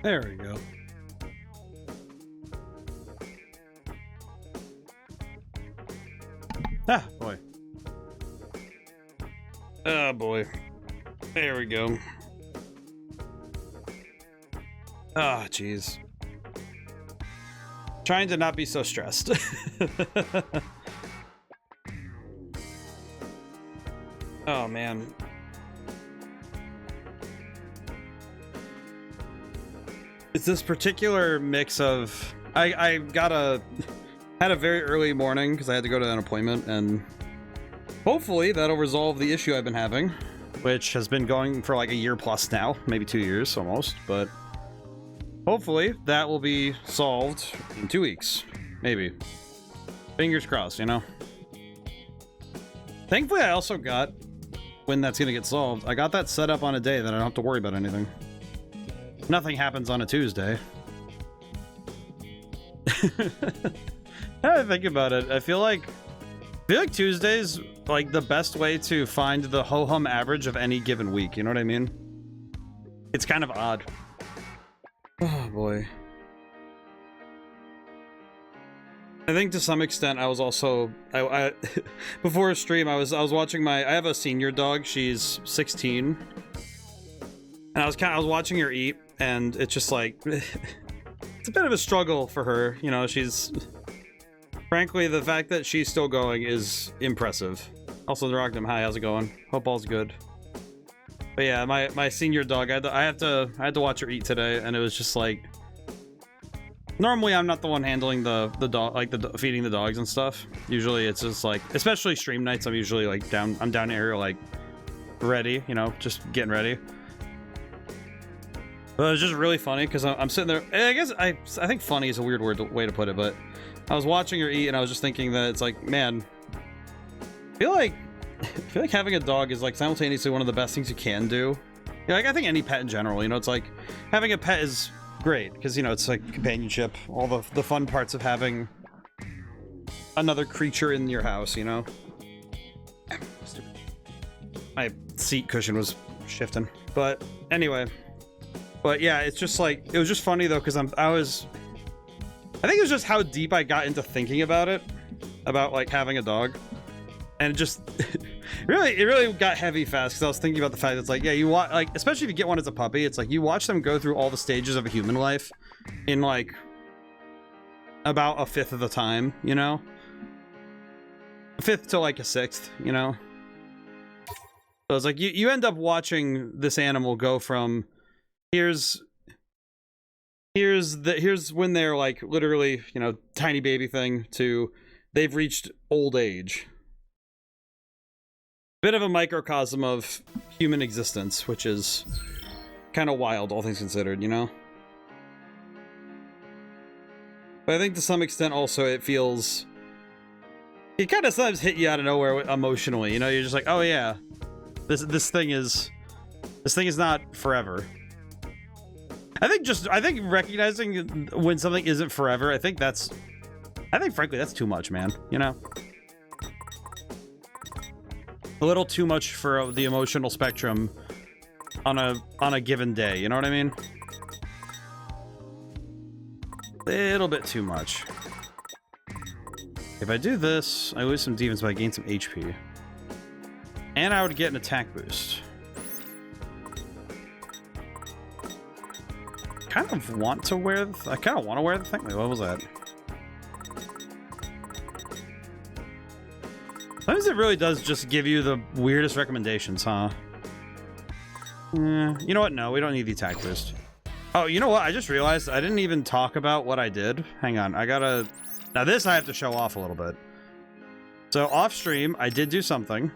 There we go. Ah, boy. Oh, boy. There we go. Ah, jeez. Trying to not be so stressed. Oh, man. It's this particular mix of... I had a very early morning because I had to go to an appointment, and hopefully that'll resolve the issue I've been having, which has been going for like a year plus now, maybe 2 years almost, but hopefully that will be solved in 2 weeks, maybe. Fingers crossed, you know? Thankfully I also got, when that's gonna get solved, I got that set up on a day that I don't have to worry about anything. Nothing happens on a Tuesday. Now I think about it, I feel like Tuesday's like the best way to find the ho-hum average of any given week, you know what I mean? It's kind of odd. Oh boy. I think to some extent I was also I before a stream I was watching I have a senior dog, she's 16. And I was watching her eat, and it's just like it's a bit of a struggle for her, you know, she's frankly the fact that she's still going is impressive. Also, the Rockdom, hi, how's it going? Hope all's good. But yeah, my senior dog, I had to watch her eat today, and it was just like normally I'm not the one handling the dog, like feeding the dogs and stuff. Usually it's just like, especially stream nights, I'm usually like I'm down here like ready, you know, just getting ready. But it was just really funny because I'm sitting there. I guess I think funny is a weird way to put it, but I was watching her eat and I was just thinking that it's like, man, I feel like having a dog is like simultaneously one of the best things you can do. You know, like I think any pet in general, you know, it's like having a pet is great because, you know, it's like companionship, all the fun parts of having another creature in your house, you know. My seat cushion was shifting, but anyway. But yeah, it's just like, it was just funny though, because I think it was just how deep I got into thinking about it, about like having a dog, and it just it really got heavy fast because I was thinking about the fact that it's like, yeah, you watch, like, especially if you get one as a puppy, it's like you watch them go through all the stages of a human life in like about 1/5 of the time, you know, 1/5 to like a 1/6, you know. So it's like you end up watching this animal go from here's when they're like literally, you know, tiny baby thing to they've reached old age. Bit of a microcosm of human existence, which is kind of wild, all things considered, you know? But I think to some extent also it feels... It kind of sometimes hit you out of nowhere emotionally, you know? You're just like, oh yeah, this thing is not forever. I think recognizing when something isn't forever, I think frankly that's too much, man, you know? A little too much for the emotional spectrum on a given day, you know what I mean? Little bit too much. If I do this, I lose some defense, but I gain some HP. And I would get an attack boost. I kind of want to wear the thing. Wait, what was that? Sometimes it really does just give you the weirdest recommendations, huh? You know what? No, we don't need the attack boost. Oh, you know what? I just realized I didn't even talk about what I did. Hang on, now this I have to show off a little bit. So off stream, I did do something.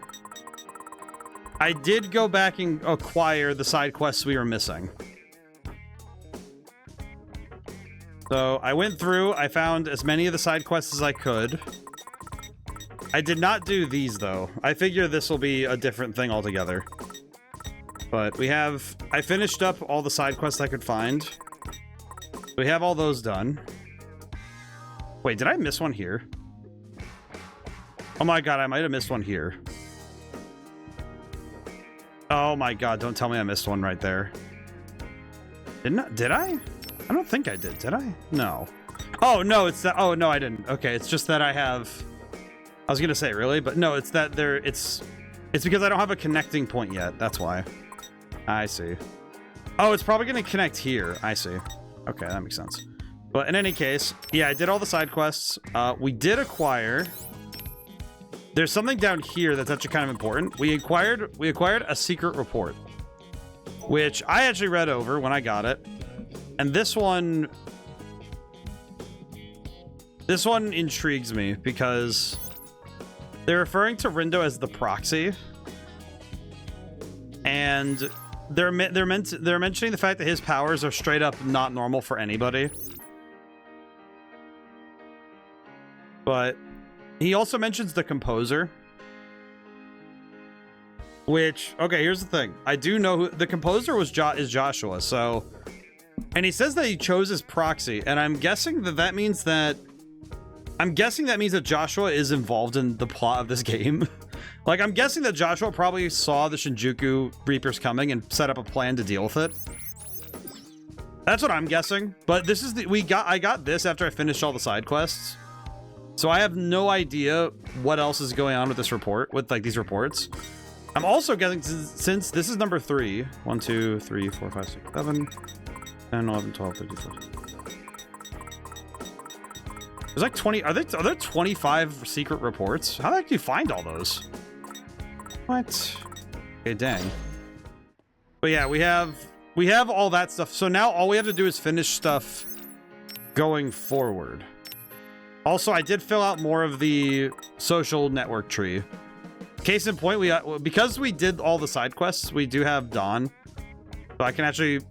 I did go back and acquire the side quests we were missing. So I went through, I found as many of the side quests as I could. I did not do these though. I figure this will be a different thing altogether. But I finished up all the side quests I could find. We have all those done. Wait, did I miss one here? Oh my god, I might have missed one here. Oh my god, don't tell me I missed one right there. Did I? I don't think I did I? No. Oh, no, it's that. Oh, no, I didn't. Okay, it's just that I have... I was gonna say, really? But no, it's that there... It's because I don't have a connecting point yet. That's why. I see. Oh, it's probably gonna connect here. I see. Okay, that makes sense. But in any case, yeah, I did all the side quests. We did acquire... There's something down here that's actually kind of important. We acquired a secret report, which I actually read over when I got it. And this one intrigues me because they're referring to Rindo as the proxy, and they're mentioning the fact that his powers are straight up not normal for anybody. But he also mentions the composer, which, okay, here's the thing. I do know who the composer was. Is Joshua. So, and he says that he chose his proxy, and I'm guessing that means that Joshua is involved in the plot of this game. Like, I'm guessing that Joshua probably saw the Shinjuku Reapers coming and set up a plan to deal with it. That's what I'm guessing. But this is I got this after I finished all the side quests. So I have no idea what else is going on with this report, with like these reports. I'm also guessing, since this is number 3, 1, 2, 3, 4, 5, 6, 7, 10, 11, 12, 13, 14. There's like 20. Are there 25 secret reports? How the heck do you find all those? What? Okay, dang. But yeah, we have all that stuff. So now all we have to do is finish stuff going forward. Also, I did fill out more of the social network tree. Case in point, because we did all the side quests, we do have Dawn. So I can actually...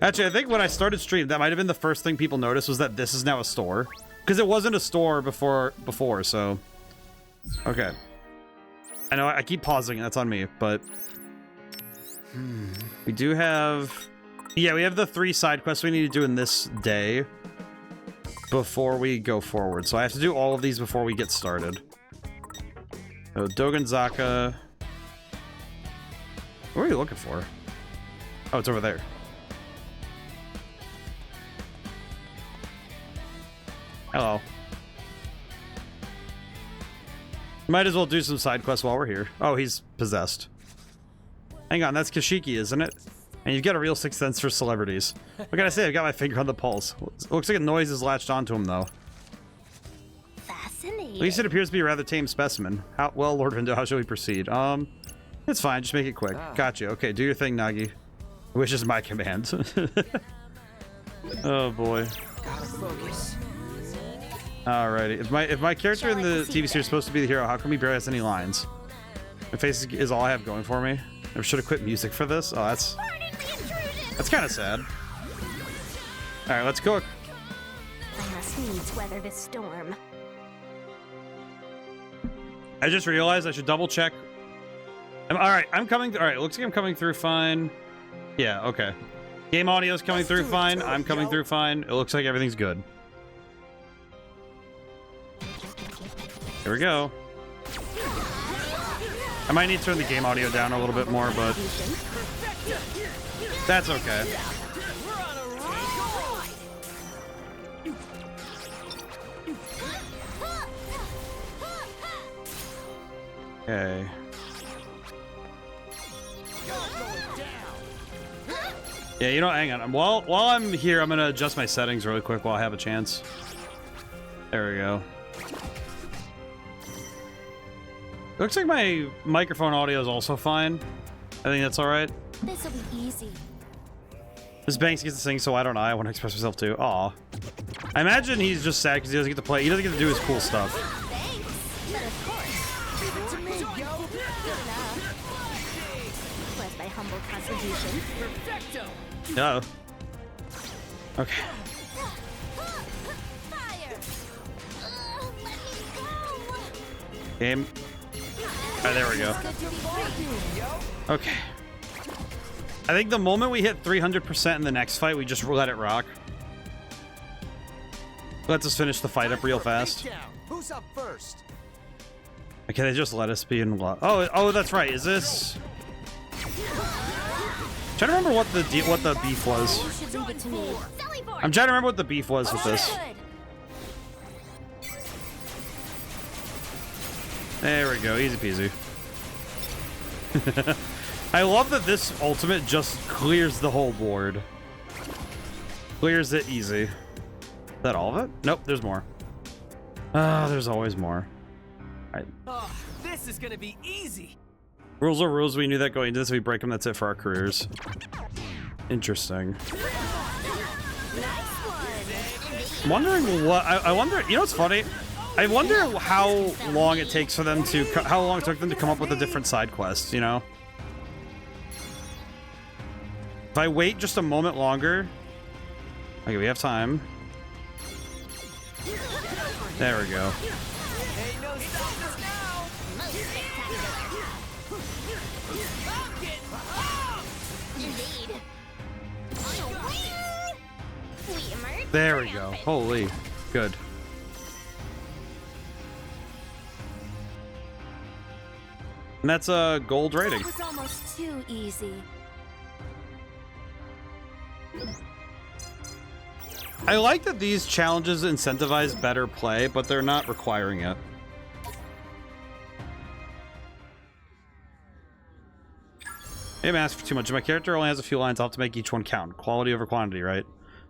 Actually, I think when I started stream, that might have been the first thing people noticed, was that this is now a store. Because it wasn't a store before, so... Okay. I know, I keep pausing, that's on me, but... We do have... Yeah, we have the 3 side quests we need to do in this day before we go forward. So I have to do all of these before we get started. So, Dogonzaka... What are you looking for? Oh, it's over there. Hello. Might as well do some side quests while we're here. Oh, he's possessed. Hang on, that's Kashiki, isn't it? And you've got a real sixth sense for celebrities. What can I say? I've got my finger on the pulse. Looks like a noise is latched onto him, though. Fascinating. At least it appears to be a rather tame specimen. Well, Lord Rindo, how shall we proceed? It's fine. Just make it quick. Gotcha. Okay, do your thing, Nagi. Which is my command. Oh boy. Gotta focus. Alrighty. If my character in the TV series is supposed to be the hero, how come he barely has any lines? My face is all I have going for me. I should have quit music for this. Oh, that's kind of sad. All right, let's cook. I must needs weather this storm. I just realized I should double check. All right, I'm coming. All right, looks like I'm coming through fine. Yeah, okay. Game audio's coming through fine. I'm coming through fine. It looks like everything's good. Here we go. I might need to turn the game audio down a little bit more, but that's okay. Okay. Yeah, you know, hang on. While I'm here, I'm gonna adjust my settings really quick while I have a chance. There we go. Looks like my microphone audio is also fine. I think that's all right. This'll be easy. This Banks gets to sing, so I don't know. I want to express myself too. Aw. I imagine he's just sad because he doesn't get to play. He doesn't get to do his cool stuff. Thanks. But of course. Leave it to me, yo. Good enough. Was my humble contribution. Perfecto. Uh oh. Okay. Fire. Let me go. Game. Alright, there we go. Okay. I think the moment we hit 300% in the next fight, we just let it rock. Let's us finish the fight up real fast. Who's up first? Okay, they just let us be in. Oh, that's right. Is this? trying to remember what the beef was. You should leave it to me. I'm trying to remember what the beef was with this. There we go, easy peasy. I love that this ultimate just clears the whole board. Clears it easy. Is that all of it? Nope, there's more. Ah, there's always more. All right. Oh, this is gonna be easy. Rules are rules. We knew that going into this. If we break them, that's it for our careers. Interesting. I'm wondering what I wonder. You know what's funny? I wonder how long it takes for them to how long it took them to come up with the different side quests. You know, if I wait just a moment longer. Okay, we have time. There we go. Ain't no stopping us now. Most spectacular. I'm getting pumped. Indeed. We emerged. There we go. Holy, good. And that's a gold rating. It was almost too easy. I like that these challenges incentivize better play, but they're not requiring it. I didn't ask for too much. My character only has a few lines. I'll have to make each one count. Quality over quantity, right?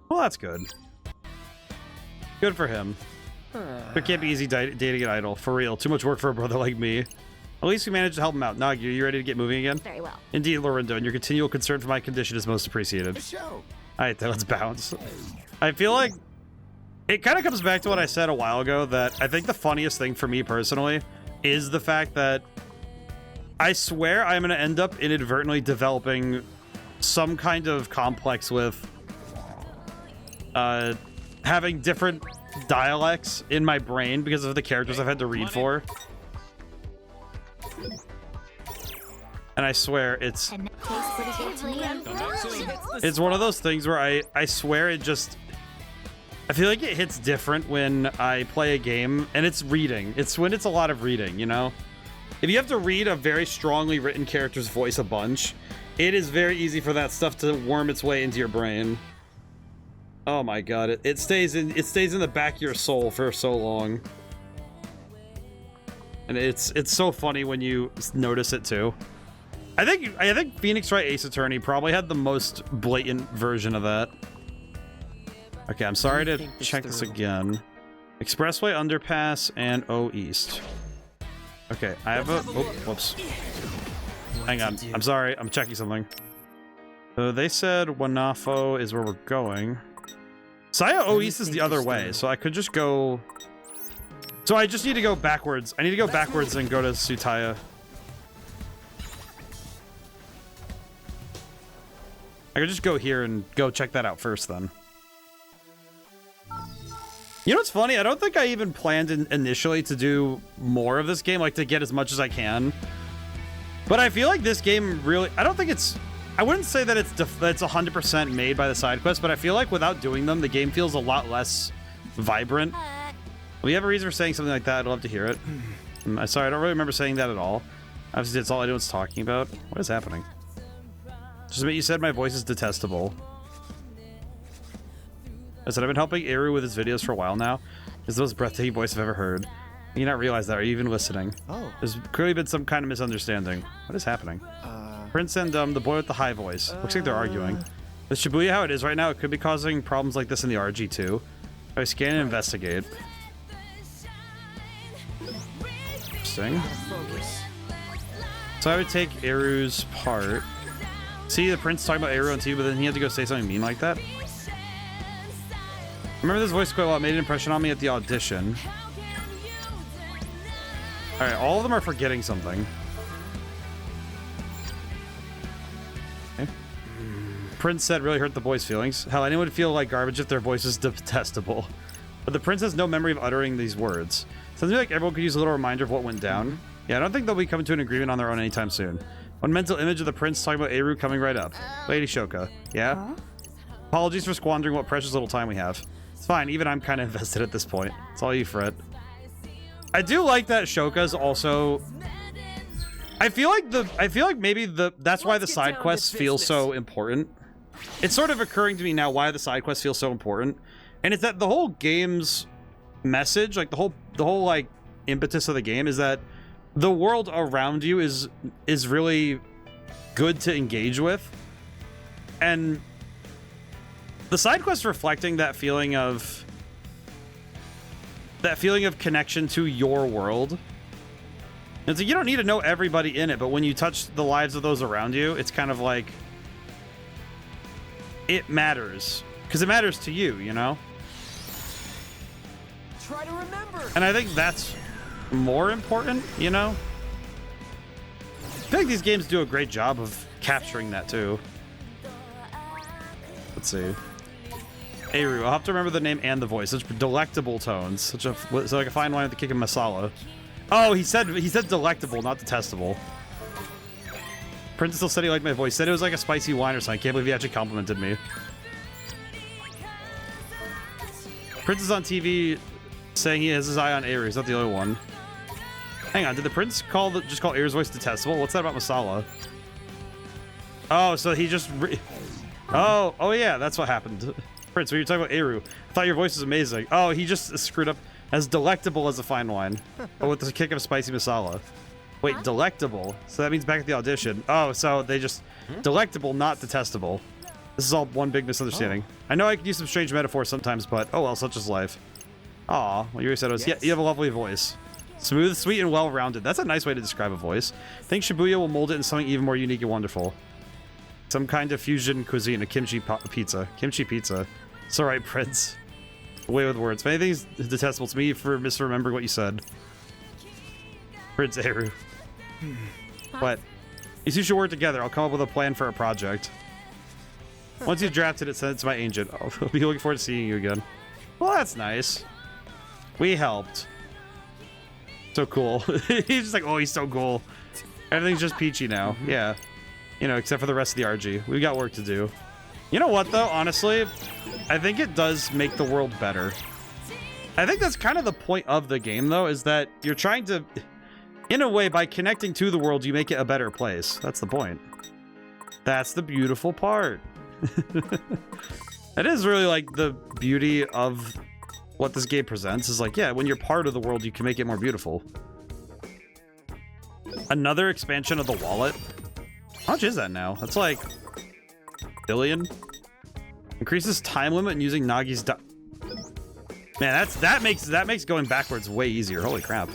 Well, that's good. Good for him. But it can't be easy dating an idol. For real. Too much work for a brother like me. At least we managed to help him out. Nog, you ready to get moving again? Very well. Indeed, Lorinda, and your continual concern for my condition is most appreciated. Alright, then let's bounce. I feel like it kind of comes back to what I said a while ago, that I think the funniest thing for me personally is the fact that I swear I'm going to end up inadvertently developing some kind of complex with having different dialects in my brain because of the characters I've had to read for. And I swear it's one of those things where I swear it just, I feel like it hits different when I play a game and it's reading. It's when it's a lot of reading, you know? If you have to read a very strongly written character's voice a bunch, it is very easy for that stuff to worm its way into your brain. Oh my god, it stays in the back of your soul for so long. And it's so funny when you notice it too. I think Phoenix Wright Ace Attorney probably had the most blatant version of that. Okay, I'm sorry to check this again. Expressway Underpass and O East. Okay, I have a... Oh, whoops. Hang on. I'm sorry. I'm checking something. So they said Wanafo is where we're going. Saya O East is the other way, so I could just go... So I just need to go backwards. I need to go backwards and go to Sutaya. I could just go here and go check that out first then. You know what's funny? I don't think I even planned initially to do more of this game, like to get as much as I can. But I feel like this game really... I don't think it's... I wouldn't say that it's 100% made by the side quests, but I feel like without doing them, the game feels a lot less vibrant. Well, you have a reason for saying something like that? I'd love to hear it. I'm sorry, I don't really remember saying that at all. Obviously, that's all anyone's talking about. What is happening? Just what you said, my voice is detestable. I said, I've been helping Eru with his videos for a while now. It's the most breathtaking voice I've ever heard. You not realize that? Are you even listening? Oh. There's clearly been some kind of misunderstanding. What is happening? Prince and the boy with the high voice. Looks like they're arguing. With Shibuya how it is right now, it could be causing problems like this in the RG too. I scan and investigate. Interesting. So I would take Eru's part. See the prince talking about Eru on TV, but then he had to go say something mean like that. Remember this voice quite a lot. Made an impression on me at the audition. Alright, all of them are forgetting something. Okay. Prince said really hurt the boys' feelings. Hell, anyone would feel like garbage if their voice is detestable. But the prince has no memory of uttering these words. Sounds like everyone could use a little reminder of what went down. Yeah, I don't think they'll be coming to an agreement on their own anytime soon. One mental image of the prince talking about Eru coming right up. Lady Shoka. Yeah? Huh? Apologies for squandering what precious little time we have. It's fine, even I'm kind of invested at this point. It's all you, Fred. I do like that Shoka's also I feel like maybe that's why the Let's get side down to quests feel business. so important. It's sort of occurring to me now why the side quests feel so important. And it's that the whole game's message, like the whole like impetus of the game is that the world around you is really good to engage with. And the side quests reflecting that feeling of connection to your world. And so you don't need to know everybody in it, but when you touch the lives of those around you, it's kind of like it matters because it matters to you, you know? Try to remember. And I think that's more important, you know? I feel like these games do a great job of capturing that too. Let's see. Eru, I'll have to remember the name and the voice. Such delectable tones. So like a fine wine with the kick of masala. Oh, he said delectable, not detestable. Prince still said he liked my voice. Said it was like a spicy wine or something. I can't believe he actually complimented me. Prince is on TV saying he has his eye on Eru. He's not the only one. Hang on, did the prince just call Eru's voice detestable? What's that about masala? Oh, so he just oh yeah, that's what happened. Prince, when you're talking about Eru, I thought your voice was amazing. Oh, he just screwed up. As delectable as a fine wine, but with a kick of spicy masala. Wait, delectable? So that means back at the audition. Oh, so they just delectable, not detestable. This is all one big misunderstanding. I know I could use some strange metaphors sometimes, but oh well, such is life. Aw, what you already said was, yeah, you have a lovely voice. Smooth, sweet, and well-rounded. That's a nice way to describe a voice. I think Shibuya will mold it into something even more unique and wonderful. Some kind of fusion cuisine, a kimchi pizza. Kimchi pizza. It's alright, Prince. Away with words. If anything's detestable to me for misremembering what you said. Prince Eru. But you two should work together. I'll come up with a plan for a project. Once you've drafted it, send it to my agent. I'll be looking forward to seeing you again. Well, that's nice. We helped. So cool. He's just like, oh, he's so cool. Everything's just peachy now. Yeah. You know, except for the rest of the RG. We've got work to do. You know what, though? Honestly, I think it does make the world better. I think that's kind of the point of the game, though, is that you're trying to... In a way, by connecting to the world, you make it a better place. That's the point. That's the beautiful part. That is really, like, the beauty of what this game presents. Is like, yeah, when you're part of the world, you can make it more beautiful. Another expansion of the wallet. How much is that now? That's like... billion. Increases time limit and using Nagi's man, that makes going backwards way easier. Holy crap.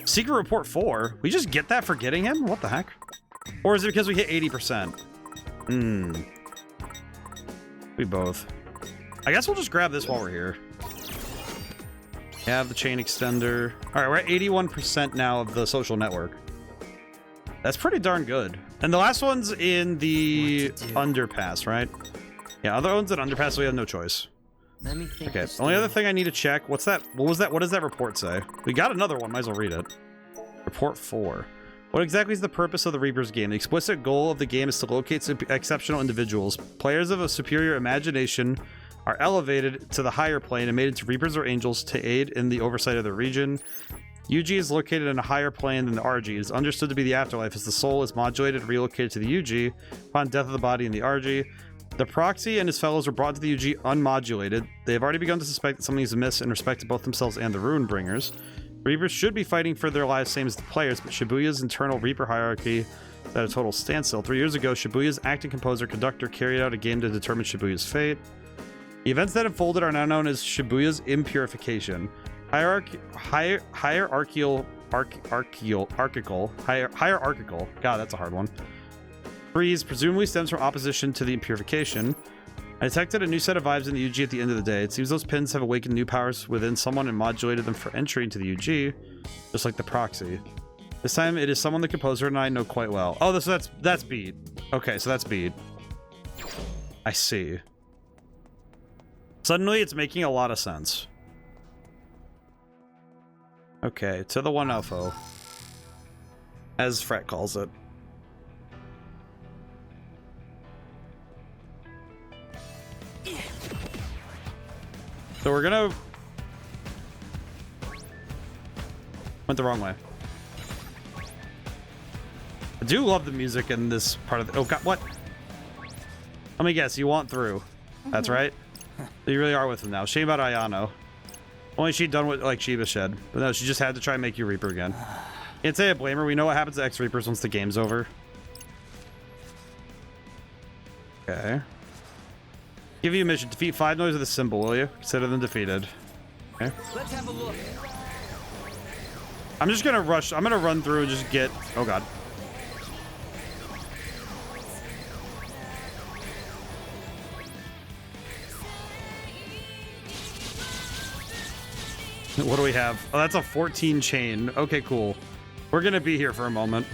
Secret Report 4. We just get that for getting him? What the heck? Or is it because we hit 80%? We both. I guess we'll just grab this while we're here. Have the chain extender. Alright, we're at 81% now of the social network. That's pretty darn good. And the last one's in the underpass, right? Yeah, other ones in underpass, so we have no choice. Let me think. Okay, only other thing I need to check. What's that? What was that? What does that report say? We got another one. Might as well read it. Report 4. What exactly is the purpose of the Reaper's game? The explicit goal of the game is to locate exceptional individuals. Players of a superior imagination are elevated to the higher plane and made into Reapers or Angels to aid in the oversight of the region. UG is located in a higher plane than the RG. It is understood to be the afterlife as the soul is modulated and relocated to the UG upon death of the body in the RG. The proxy and his fellows were brought to the UG unmodulated. They have already begun to suspect that something is amiss in respect to both themselves and the Rune Bringers. Reapers should be fighting for their lives same as the players, but Shibuya's internal Reaper hierarchy is at a total standstill. 3 years ago, Shibuya's acting composer conductor carried out a game to determine Shibuya's fate. The events that unfolded are now known as Shibuya's Impurification. Hierarchical. God, that's a hard one. Freeze presumably stems from opposition to the Impurification. I detected a new set of vibes in the UG at the end of the day. It seems those pins have awakened new powers within someone and modulated them for entry into the UG, just like the proxy. This time it is someone the composer and I know quite well. Oh, that's Beat. Okay, so that's Beat. I see. Suddenly it's making a lot of sense. Okay, to the one UFO, as Fret calls it. So we're gonna... Went the wrong way. I do love the music in this part of the... Oh, God, what? Let me guess, you want through. That's right. You really are with him now. Shame about Ayano. Only she done what, like, Shiba shed. But no, she just had to try and make you Reaper again. Can't say I blame her. We know what happens to X-Reapers once the game's over. Okay. Give you a mission. Defeat 5 noise with a symbol, will you? Consider them defeated. Okay. Let's have a look. I'm just gonna rush. I'm gonna run through and just get... Oh, God. What do we have? Oh, that's a 14 chain. Okay, cool. We're gonna be here for a moment.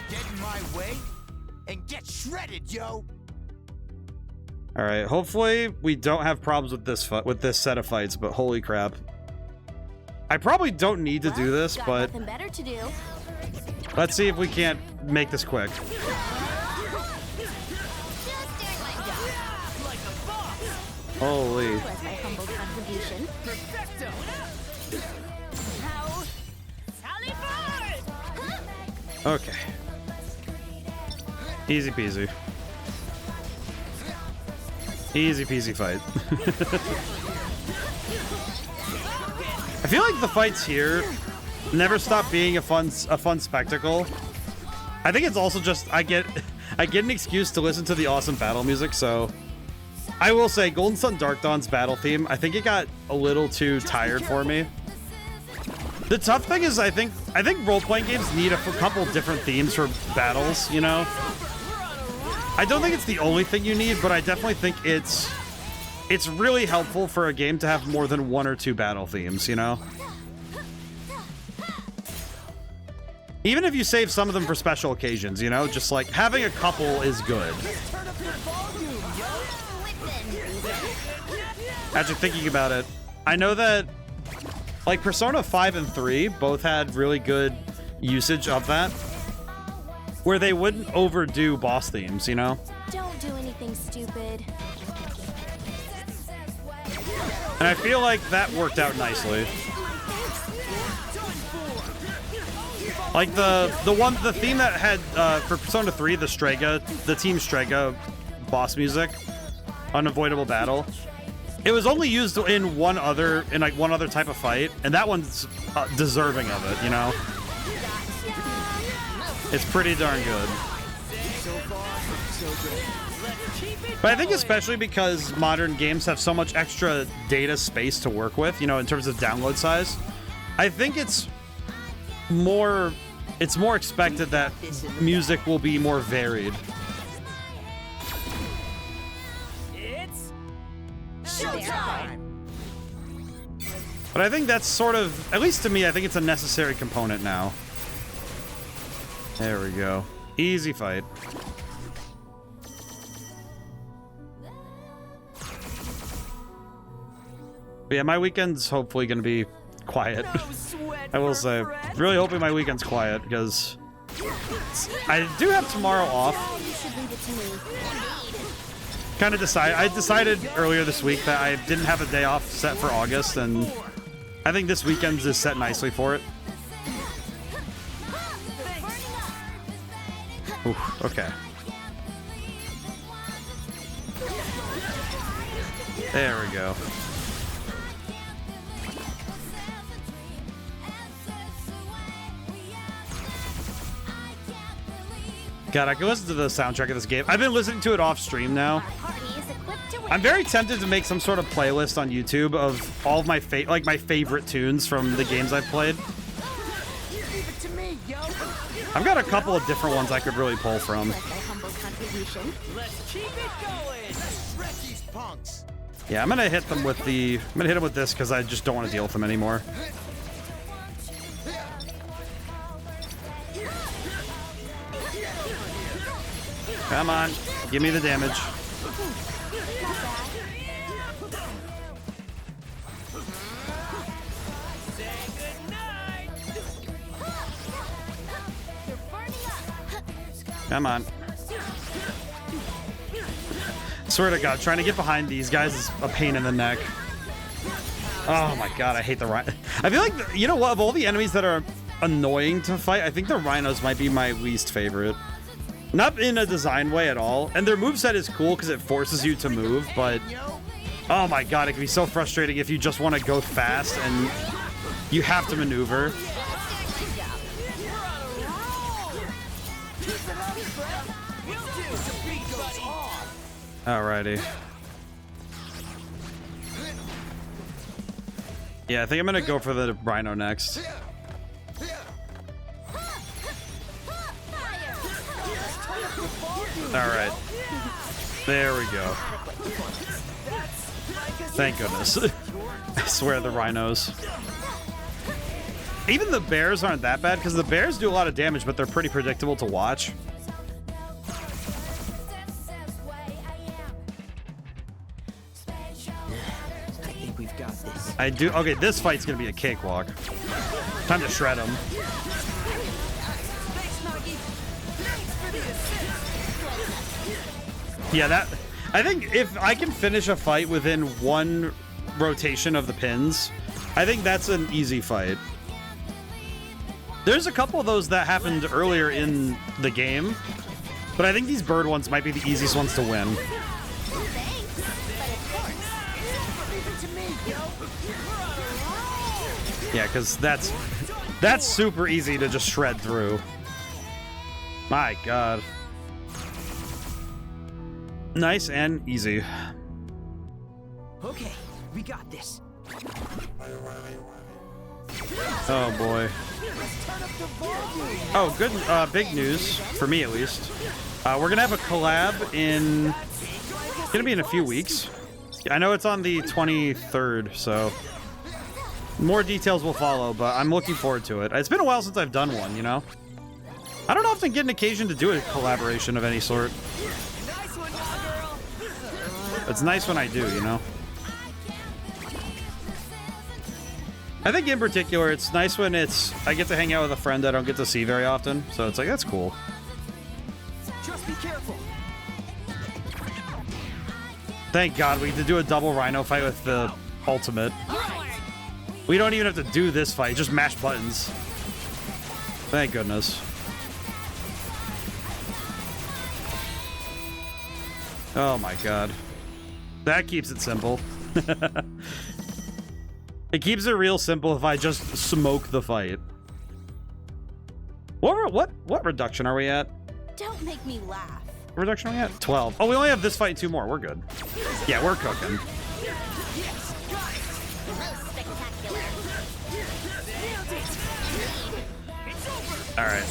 Get in my way and get shredded, yo. All right. Hopefully, we don't have problems with this set of fights. But holy crap! I probably don't need to do this, Got but nothing better to do. let's see if we can't make this quick. Just doing my job. Like a boss. Holy. Was my humble contribution. Perfecto. How? Okay. Easy peasy. Easy peasy fight. I feel like the fights here never stop being a fun spectacle. I think it's also just I get an excuse to listen to the awesome battle music, so I will say Golden Sun Dark Dawn's battle theme, I think it got a little too tired for me. The tough thing is I think role-playing games need a couple different themes for battles, you know? I don't think it's the only thing you need, but I definitely think it's really helpful for a game to have more than 1 or 2 battle themes, you know? Even if you save some of them for special occasions, you know? Just like having a couple is good. Turn up your volume, yo. Actually, thinking about it, I know that like Persona 5 and 3 both had really good usage of that, where they wouldn't overdo boss themes, you know? Don't do anything stupid. And I feel like that worked out nicely. Like the theme that had for Persona 3, the Team Strega boss music, Unavoidable Battle. It was only used in one other type of fight, and that one's deserving of it, you know? It's pretty darn good. But I think especially because modern games have so much extra data space to work with, you know, in terms of download size, I think it's more expected that music will be more varied. It's showtime. But I think that's sort of, at least to me, I think it's a necessary component now. There we go. Easy fight. But yeah, my weekend's hopefully going to be quiet. I will say. Really hoping my weekend's quiet, because I do have tomorrow off. You should leave it to me. I decided earlier this week that I didn't have a day off set for August, and I think this weekend's is set nicely for it. Ooh, okay. There we go. God, I can listen to the soundtrack of this game. I've been listening to it off stream now. I'm very tempted to make some sort of playlist on YouTube of all of my favorite tunes from the games I've played. Leave it to me, yo. I've got a couple of different ones I could really pull from. Was my humble contribution. Let's keep it going. Let's shred these punks. Yeah, I'm gonna hit them with this because I just don't want to deal with them anymore. Come on, give me the damage. Come on. Swear to God, trying to get behind these guys is a pain in the neck. Oh my God, I hate the ride. I feel like, you know what, of all the enemies that are annoying to fight. I think the rhinos might be my least favorite. Not in a design way at all. And their moveset is cool because it forces you to move, but oh my god, it can be so frustrating if you just want to go fast and you have to maneuver. Alrighty. Yeah, I think I'm gonna go for the rhino next. Alright. There we go. Thank goodness. I swear the rhinos. Even the bears aren't that bad, because the bears do a lot of damage, but they're pretty predictable to watch. I do. Okay, this fight's gonna be a cakewalk. Time to shred him. Yeah, that. I think if I can finish a fight within one rotation of the pins, I think that's an easy fight. There's a couple of those that happened earlier in the game, but I think these bird ones might be the easiest ones to win. Yeah, because that's super easy to just shred through. My god. Nice and easy. Okay, we got this. Oh boy. Oh, good. Big news for me at least. We're gonna have a collab in. Gonna be in a few weeks. I know it's on the 23rd, so. More details will follow, but I'm looking forward to it. It's been a while since I've done one, you know? I don't often get an occasion to do a collaboration of any sort. It's nice when I do, you know? I think in particular, it's nice when I get to hang out with a friend I don't get to see very often, so it's like, that's cool. Just be careful. Thank God we get to do a double rhino fight with the ultimate. We don't even have to do this fight, just mash buttons. Thank goodness. Oh my god. That keeps it simple. It keeps it real simple if I just smoke the fight. What reduction are we at? Don't make me laugh. What reduction are we at? 12. Oh, we only have this fight and 2 more. We're good. Yeah, we're cooking. Alright.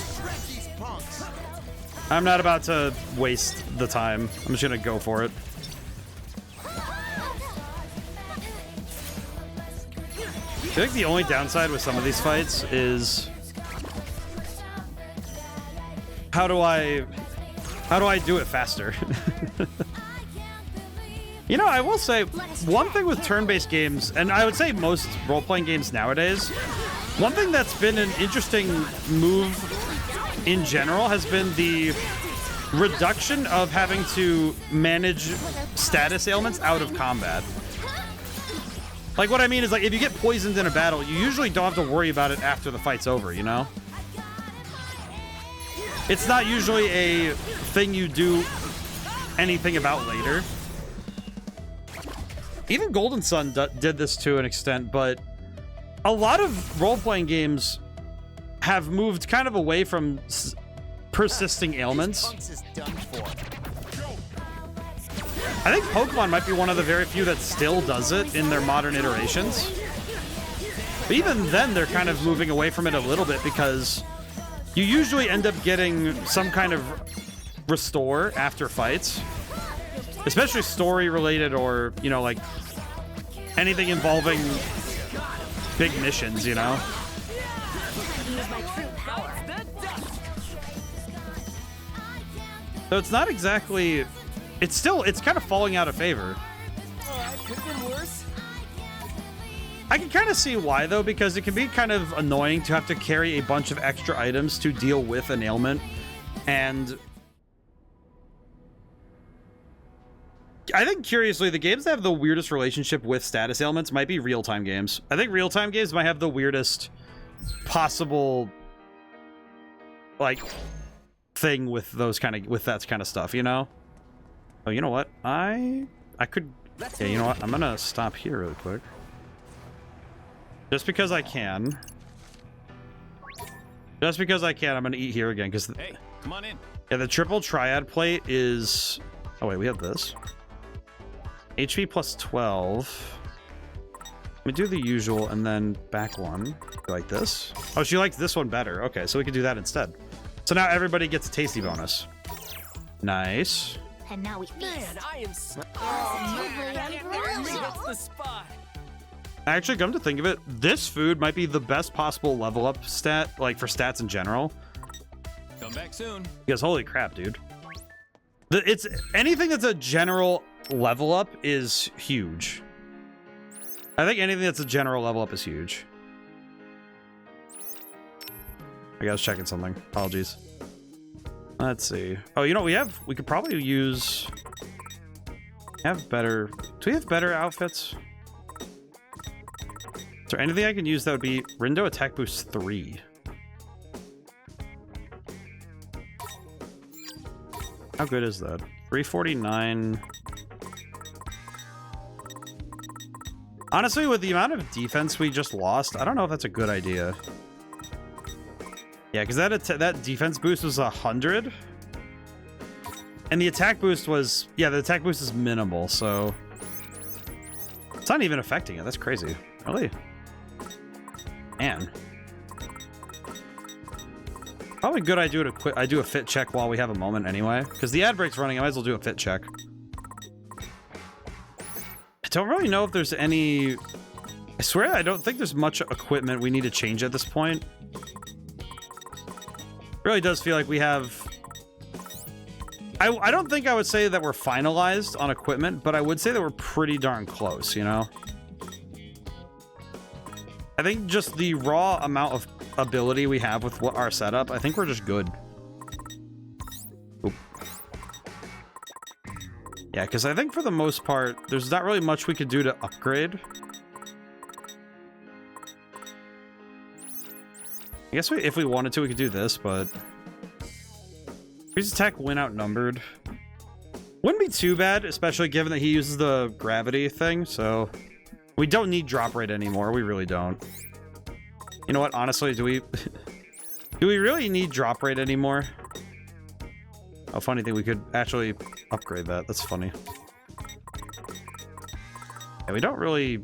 I'm not about to waste the time. I'm just gonna go for it. I think the only downside with some of these fights is how do I do it faster? You know, I will say one thing with turn-based games, and I would say most role-playing games nowadays, one thing that's been an interesting move in general has been the reduction of having to manage status ailments out of combat. Like, what I mean is, like, if you get poisoned in a battle, you usually don't have to worry about it after the fight's over, you know? It's not usually a thing you do anything about later. Even Golden Sun did this to an extent, but a lot of role-playing games have moved kind of away from persisting ailments. I think Pokemon might be one of the very few that still does it in their modern iterations. But even then, they're kind of moving away from it a little bit because you usually end up getting some kind of restore after fights. Especially story-related or, you know, like, anything involving big missions, you know? So it's not exactly... It's kind of falling out of favor. I can kind of see why, though, because it can be kind of annoying to have to carry a bunch of extra items to deal with an ailment. And I think, curiously, the games that have the weirdest relationship with status ailments might be real-time games. I think real-time games might have the weirdest possible like thing with those that kind of stuff, you know? Oh, you know what? I could. Yeah, you know what? I'm gonna stop here really quick. Just because I can. Just because I can, I'm gonna eat here again because. Hey, come on in. Yeah, the triple triad plate is. Oh wait, we have this. HP plus 12. Let me do the usual and then back one. You like this? Oh, she likes this one better. Okay, so we can do that instead. So now everybody gets a tasty bonus. Nice. And now we feast. Man, I am. That's the spot. Actually, come to think of it, this food might be the best possible level up stat, like for stats in general. Come back soon. Because holy crap, dude. It's anything that's a general level up is huge. I think anything that's a general level up is huge. I was checking something. Apologies. Let's see. Oh, you know what we could probably use. Have better. Do we have better outfits? Is there anything I can use that would be Rindo attack boost 3? How good is that? 349. Honestly, with the amount of defense we just lost, I don't know if that's a good idea. Yeah, because that defense boost was 100. And the attack boost was... Yeah, the attack boost is minimal, so... It's not even affecting it. That's crazy. Really? Man. Probably good I do a fit check while we have a moment anyway. Because the ad break's running, I might as well do a fit check. I don't really know if there's any... I swear I don't think there's much equipment we need to change at this point. Really does feel like we have... I don't think I would say that we're finalized on equipment, but I would say that we're pretty darn close, you know? I think just the raw amount of ability we have with our setup, I think we're just good. Oop. Yeah, because I think for the most part, there's not really much we could do to upgrade. I guess if we wanted to, we could do this, but... His attack win outnumbered. Wouldn't be too bad, especially given that he uses the gravity thing, so... We don't need drop rate anymore, we really don't. You know what, honestly, do we... do we really need drop rate anymore? Oh, funny thing, we could actually upgrade that, that's funny. Yeah, we don't really...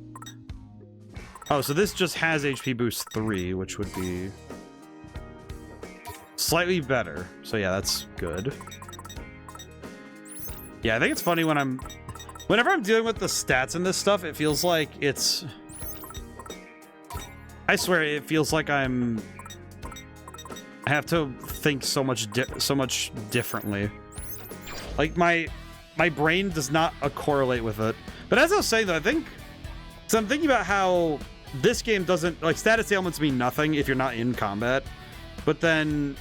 Oh, so this just has HP boost 3, which would be... slightly better. So yeah, that's good. Yeah, I think it's funny when whenever I'm dealing with the stats in this stuff, it feels like it's... I swear, it feels like I have to think so much differently. Like my brain does not correlate with it. But as I was saying though, so I'm thinking about how this game doesn't, like, status ailments mean nothing if you're not in combat. But then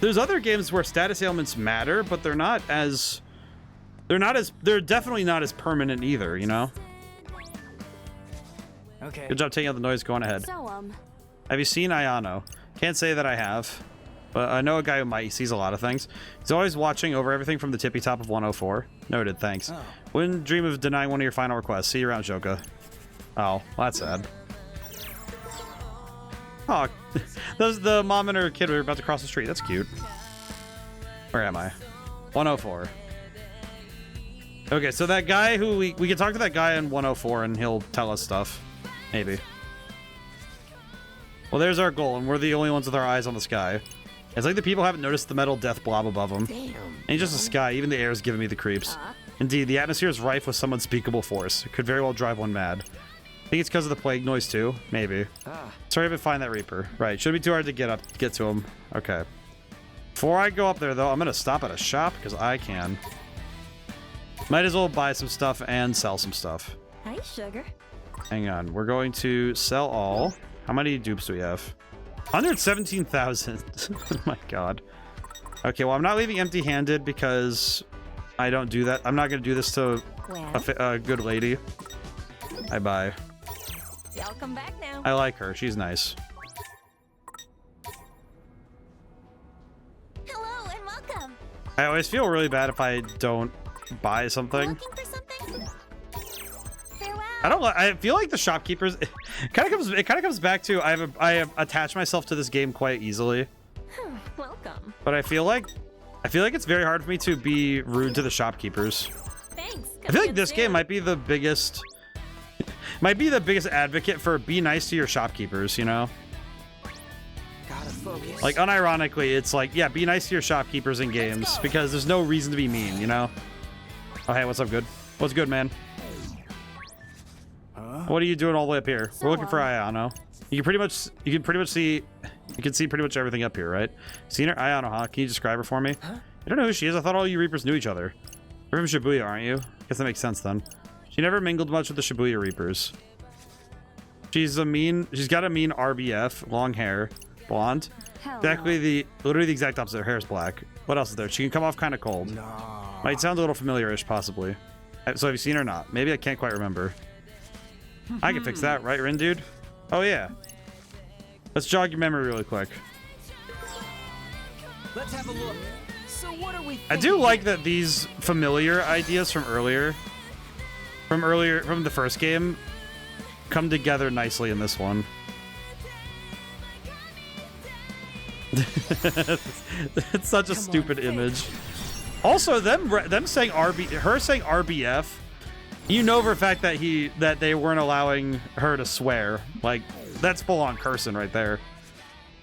there's other games where status ailments matter, but they're definitely not as permanent either, you know? Okay. Good job taking out the noise, going ahead. So, Have you seen Ayano? Can't say that I have, but I know a guy who might. He sees a lot of things. He's always watching over everything from the tippy top of 104. Noted, thanks. Oh. Wouldn't dream of denying one of your final requests. See you around, Joka. Oh, well, that's sad. Oh, those the mom and her kid were about to cross the street. That's cute. Where am I? 104. Okay, so that guy who we can talk to that guy in 104 and he'll tell us stuff. Maybe. Well, there's our goal, and we're the only ones with our eyes on the sky. It's like the people haven't noticed the metal death blob above them. Ain't just a sky, even the air is giving me the creeps. Indeed, the atmosphere is rife with some unspeakable force. It could very well drive one mad. Think it's because of the plague noise too? Maybe. Sorry if I find that Reaper. Right, shouldn't be too hard to get to him. Okay. Before I go up there though, I'm gonna stop at a shop because I can. Might as well buy some stuff and sell some stuff. hi, sugar. Hang on, we're going to sell all. How many dupes do we have? 117,000. Oh my god. Okay, well I'm not leaving empty-handed because I don't do that. I'm not gonna do this to a good lady. I buy. Y'all come back now. I like her. She's nice. I always feel really bad if I don't buy something. Looking for something? Farewell. I don't. I feel like the shopkeepers. It kind of comes back to I have attached myself to this game quite easily. Welcome. But I feel like it's very hard for me to be rude to the shopkeepers. Thanks. I feel like this game might be the biggest advocate for be nice to your shopkeepers, you know? Gotta focus. Like unironically, it's like, yeah, be nice to your shopkeepers in games because there's no reason to be mean, you know? Oh, hey, what's up, good? What's good, man? What are you doing all the way up here? We're looking for Ayano. You can pretty much see pretty much everything up here, right? Seen her? Ayano, huh? Can you describe her for me? I don't know who she is. I thought all you Reapers knew each other. You're from Shibuya, aren't you? Guess that makes sense then. She never mingled much with the Shibuya Reapers. She's got a mean RBF, long hair, blonde. Literally the exact opposite. Her hair is black. What else is there? She can come off kind of cold. Might sound a little familiar-ish, possibly. So have you seen her or not? Maybe I can't quite remember. I can fix that, right, Rin, dude? Oh, yeah. Let's jog your memory really quick. Let's have a look. So what are we I do like that these familiar ideas from the first game come together nicely in this one. It's such a stupid image. Also, them saying her saying RBF, you know for a fact that they weren't allowing her to swear. Like, that's full on cursing right there.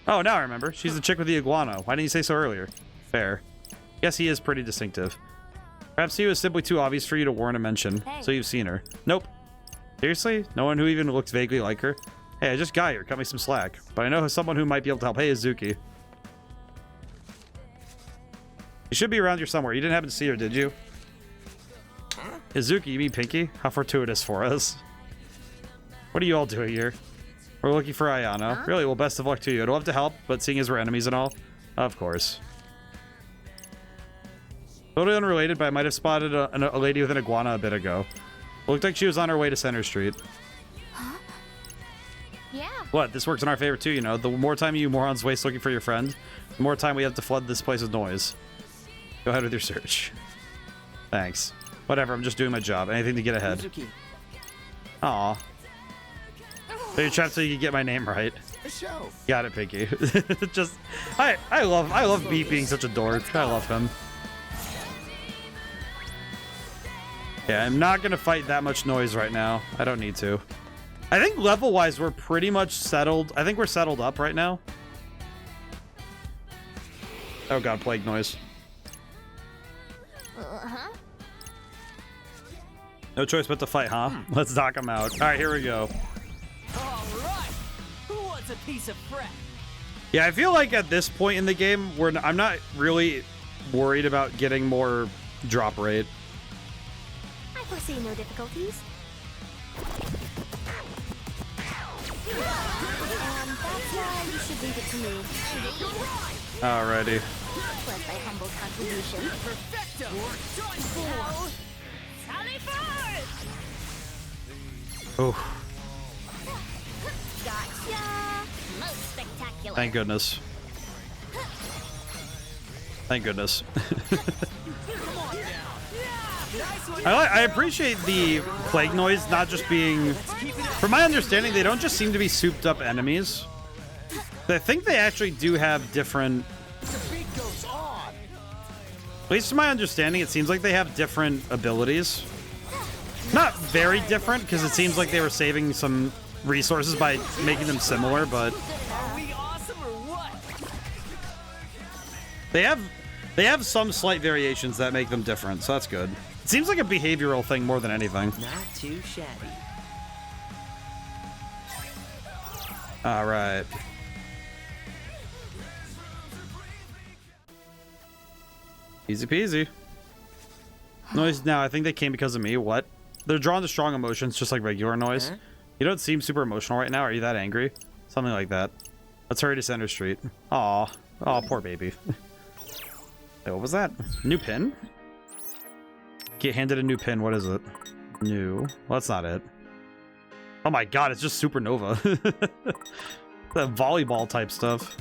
Oh, now I remember. She's the chick with the iguana. Why didn't you say so earlier? Fair. Guess he is pretty distinctive. Perhaps he was simply too obvious for you to warn a mention, so you've seen her. Nope. Seriously? No one who even looks vaguely like her? Hey, I just got here. Cut me some slack. But I know someone who might be able to help. Hey, Izuki. You should be around here somewhere. You didn't happen to see her, did you? Izuki, you mean Pinky? How fortuitous for us. What are you all doing here? We're looking for Ayano. Huh? Really? Well, best of luck to you. I'd love to help, but seeing as we're enemies and all, of course. Totally unrelated, but I might have spotted a lady with an iguana a bit ago. It looked like she was on her way to Center Street. Huh? Yeah. What? This works in our favor too, you know. The more time you morons waste looking for your friend, the more time we have to flood this place with noise. Go ahead with your search. Thanks. Whatever, I'm just doing my job. Anything to get ahead. Izuki. Aw. So you're trapped so you can get my name right. A show. Got it, Pinky. Just, I love Beat being such a dork. I love him. Yeah, I'm not gonna fight that much noise right now. I don't need to. I think level-wise, we're pretty much settled. I think we're settled up right now. Oh god, plague noise. Uh-huh. No choice but to fight, huh? Let's knock him out. All right, here we go. All right. Who wants a piece of prep? Yeah, I feel like at this point in the game, I'm not really worried about getting more drop rate. I foresee no difficulties. And that's why you should leave it to me. Alrighty. Was my humble contribution. Perfecto. Done for. Sally forward! Oh, Gotcha! Most spectacular. thank goodness. Thank goodness. I appreciate the plague noise not just being... From my understanding, they don't just seem to be souped up enemies. I think they actually do have different... The beat goes on. At least to my understanding, it seems like they have different abilities. Not very different, because it seems like they were saving some resources by making them similar, but... Are we awesome or what? They have some slight variations that make them different, so that's good. It seems like a behavioral thing more than anything. Not too shabby. All right. Easy peasy. Noise now, I think they came because of me. What? They're drawn to strong emotions, just like regular noise. Huh? You don't seem super emotional right now. Are you that angry? Something like that. Let's hurry to Center Street. Aw. Aw, poor baby. Hey, what was that? New pin? Get handed a new pin. What is it? New. Well, that's not it. Oh my god, it's just Supernova. That volleyball type stuff.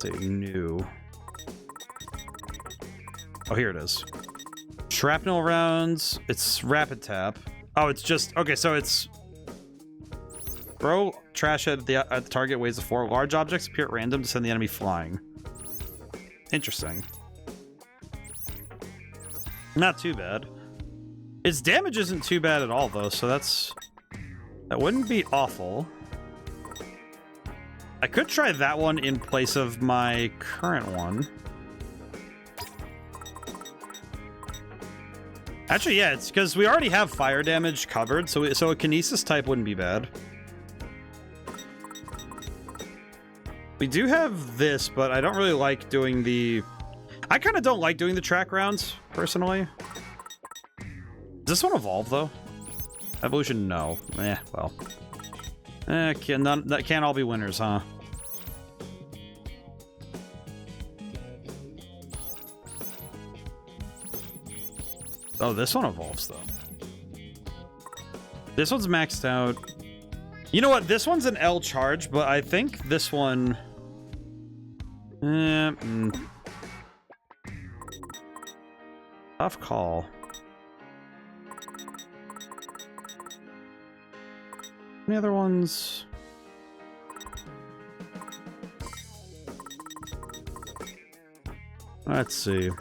Let's say new. Oh, here it is. Shrapnel rounds. It's rapid tap. Oh, it's just... Okay, so it's... Throw trash at the target, weighs a 4. Large objects appear at random to send the enemy flying. Interesting. Not too bad. Its damage isn't too bad at all, though, so that's... That wouldn't be awful. I could try that one in place of my current one. Actually, yeah, it's because we already have fire damage covered, so a kinesis type wouldn't be bad. We do have this, but I don't really like doing the... I kind of don't like doing the track rounds, personally. Does this one evolve, though? Evolution, no. Well. That can't all be winners, huh? Oh, this one evolves, though. This one's maxed out. You know what? This one's an L charge, but I think this one... Tough call. Any other ones? Let's see.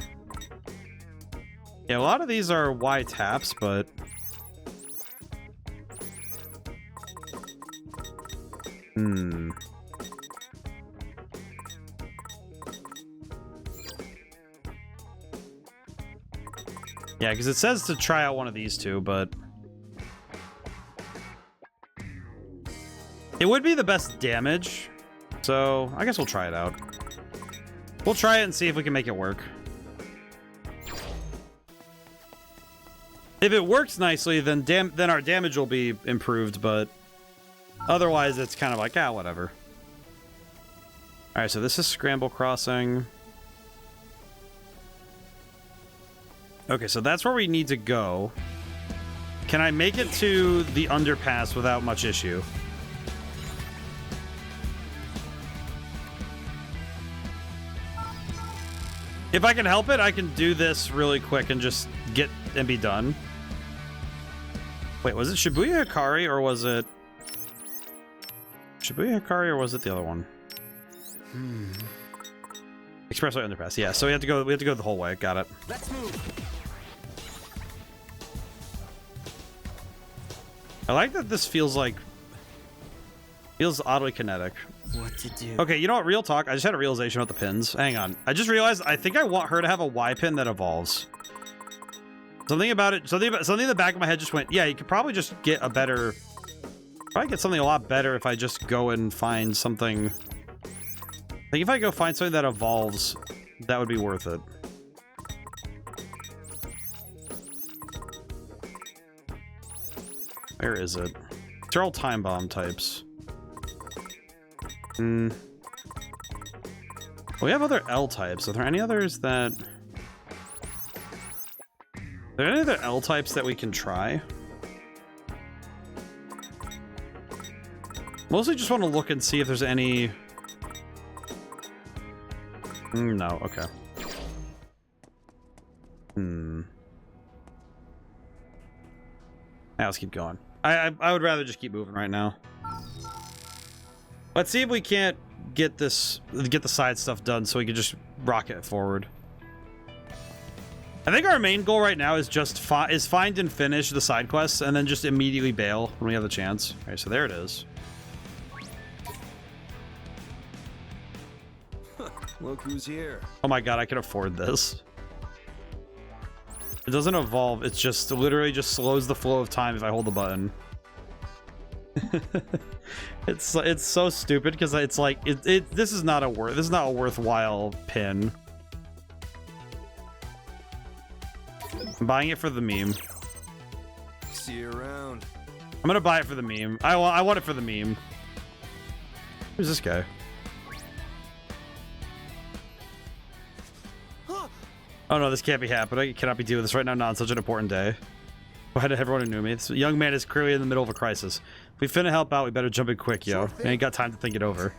Yeah, a lot of these are Y taps, but... Yeah, because it says to try out one of these two, but... It would be the best damage, so I guess we'll try it out. We'll try it and see if we can make it work. If it works nicely, then our damage will be improved, but otherwise it's kind of like, whatever. Alright, so this is Scramble Crossing. Okay, so that's where we need to go. Can I make it to the underpass without much issue? If I can help it, I can do this really quick and just get and be done. Wait, was it Shibuya Hikari or was it... Shibuya Hikari or was it the other one? Expressway Underpass. Yeah, so we have to go the whole way. Got it. Let's move. I like that this feels oddly kinetic. What to do? Okay, you know what? Real talk. I just had a realization about the pins. Hang on. I just realized I think I want her to have a Y pin that evolves. Something about it. Something in the back of my head just went, yeah, you could probably just get a better... Probably get something a lot better if I just go and find something... Like, if I go find something that evolves, that would be worth it. Where is it? They're all time bomb types. We have other L types. Are there any others that... Are there any other L types that we can try? Mostly just want to look and see if there's any... No, okay. Now let's keep going. I would rather just keep moving right now. Let's see if we can't get the side stuff done so we can just rocket forward. I think our main goal right now is just find and finish the side quests and then just immediately bail when we have the chance. All right, so there it is. Look who's here. Oh my god, I can afford this. It doesn't evolve, it's just literally just slows the flow of time if I hold the button. It's so stupid because it's like this is not a worthwhile pin. I'm buying it for the meme. See you around. I'm gonna buy it for the meme. I want it for the meme. Who's this guy? Oh no, this can't be happening. I cannot be doing this right now, not on such an important day. Why did everyone who knew me? This young man is clearly in the middle of a crisis. If we finna help out, we better jump in quick, yo. We ain't got time to think it over.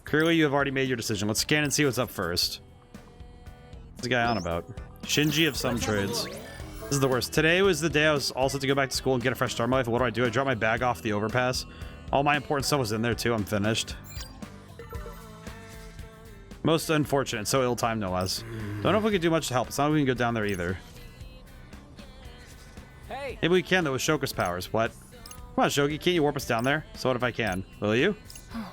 Clearly, you have already made your decision. Let's scan and see what's up first. What's the guy on about? Shinji of some trades. This is the worst. Today was the day I was all set to go back to school and get a fresh start in my life. What do? I drop my bag off the overpass. All my important stuff was in there too. I'm finished. Most unfortunate. So ill-timed, no less. Don't know if we can do much to help. It's not like we can go down there either. Hey. Maybe we can though with Shoka's powers. What? Come on, Shogi. Can't you warp us down there? So what if I can? Will you?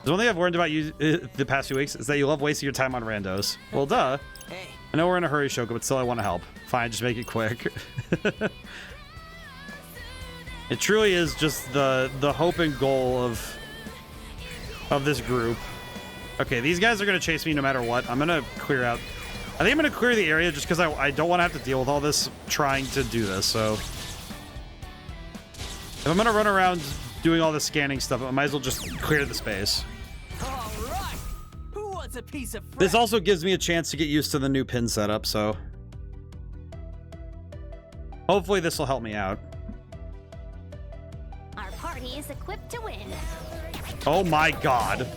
The one thing I've learned about you the past few weeks is that you love wasting your time on randos. Well, duh. Hey. I know we're in a hurry, Shoka, but still I want to help. Fine, just make it quick. It truly is just the hope and goal of this group. Okay, these guys are going to chase me no matter what. I'm going to clear out. I think I'm going to clear the area just because I don't want to have to deal with all this trying to do this, so. If I'm going to run around doing all this scanning stuff, I might as well just clear the space. All right. Who wants a piece of This also gives me a chance to get used to the new pin setup, so. Hopefully this will help me out. Our party is equipped to win. Oh my god. Time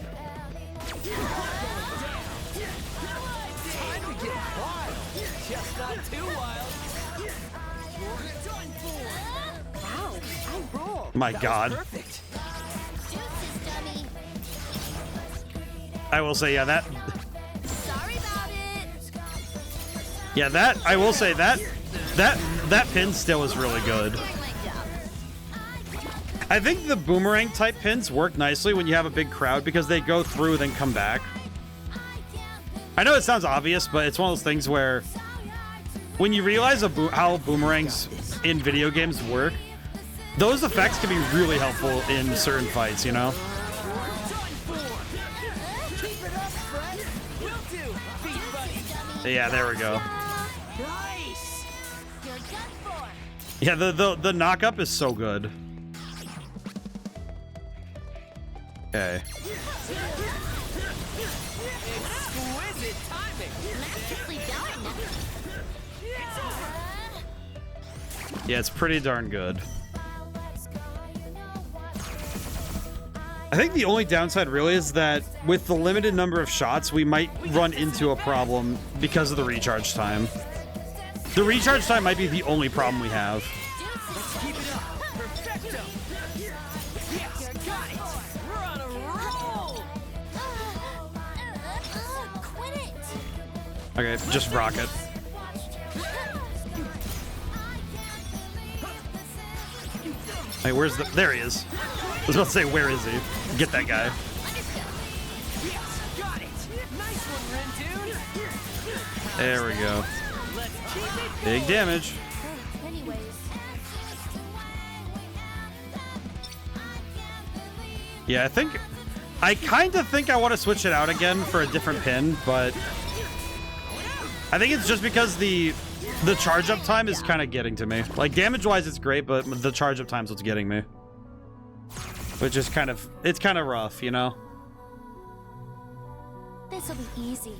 to get wild. Just not too wild. Wow, I rolled. My That was god. perfect. Deuces, dummy. I will say, yeah, that. Sorry about it. Yeah, that. I will say that pin still is really good. Doing my job. I think the boomerang type pins work nicely when you have a big crowd because they go through then come back. I know it sounds obvious, but it's one of those things where when you realize how boomerangs in video games work, those effects can be really helpful in certain fights, you know? Keep it up, Fred. Will do. Beat buddy. Yeah, there we go. Nice. You're done for. Yeah, the knock-up is so good. Okay. Exquisite timing. Masterfully done. Yeah, it's pretty darn good. I think the only downside really is that with the limited number of shots, we might run into a problem because of the recharge time. The recharge time might be the only problem we have. Keep it up. Perfecto. Yes, got it. We're on a roll. Quit it. Okay, just rocket. Hey, where's the... There he is. I was about to say, where is he? Get that guy. Yes, got it. Nice one, Ren, dude. There we go. Let's keep it Big damage. Anyways. Yeah, I kind of think I want to switch it out again for a different pin, but I think it's just because the charge up time is kind of getting to me. Like damage wise, it's great, but the charge up time's what's getting me, which is it's kind of rough, you know. This'll be easy.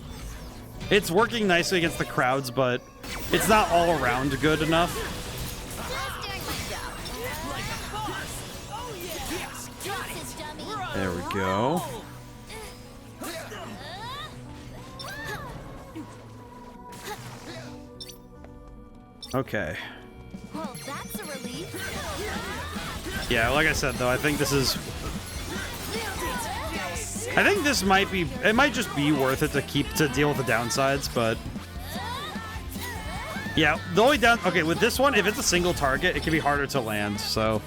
It's working nicely against the crowds, but it's not all around good enough. Just doing my job. like a boss. Oh yeah. Yes, got it. Deuces, dummy. We're on There a we roll. go. Okay. Well, that's a relief. Yeah, like I said though, I think this might be, it might just be worth it to deal with the downsides, but yeah, the only okay, with this one, if it's a single target, it can be harder to land, so.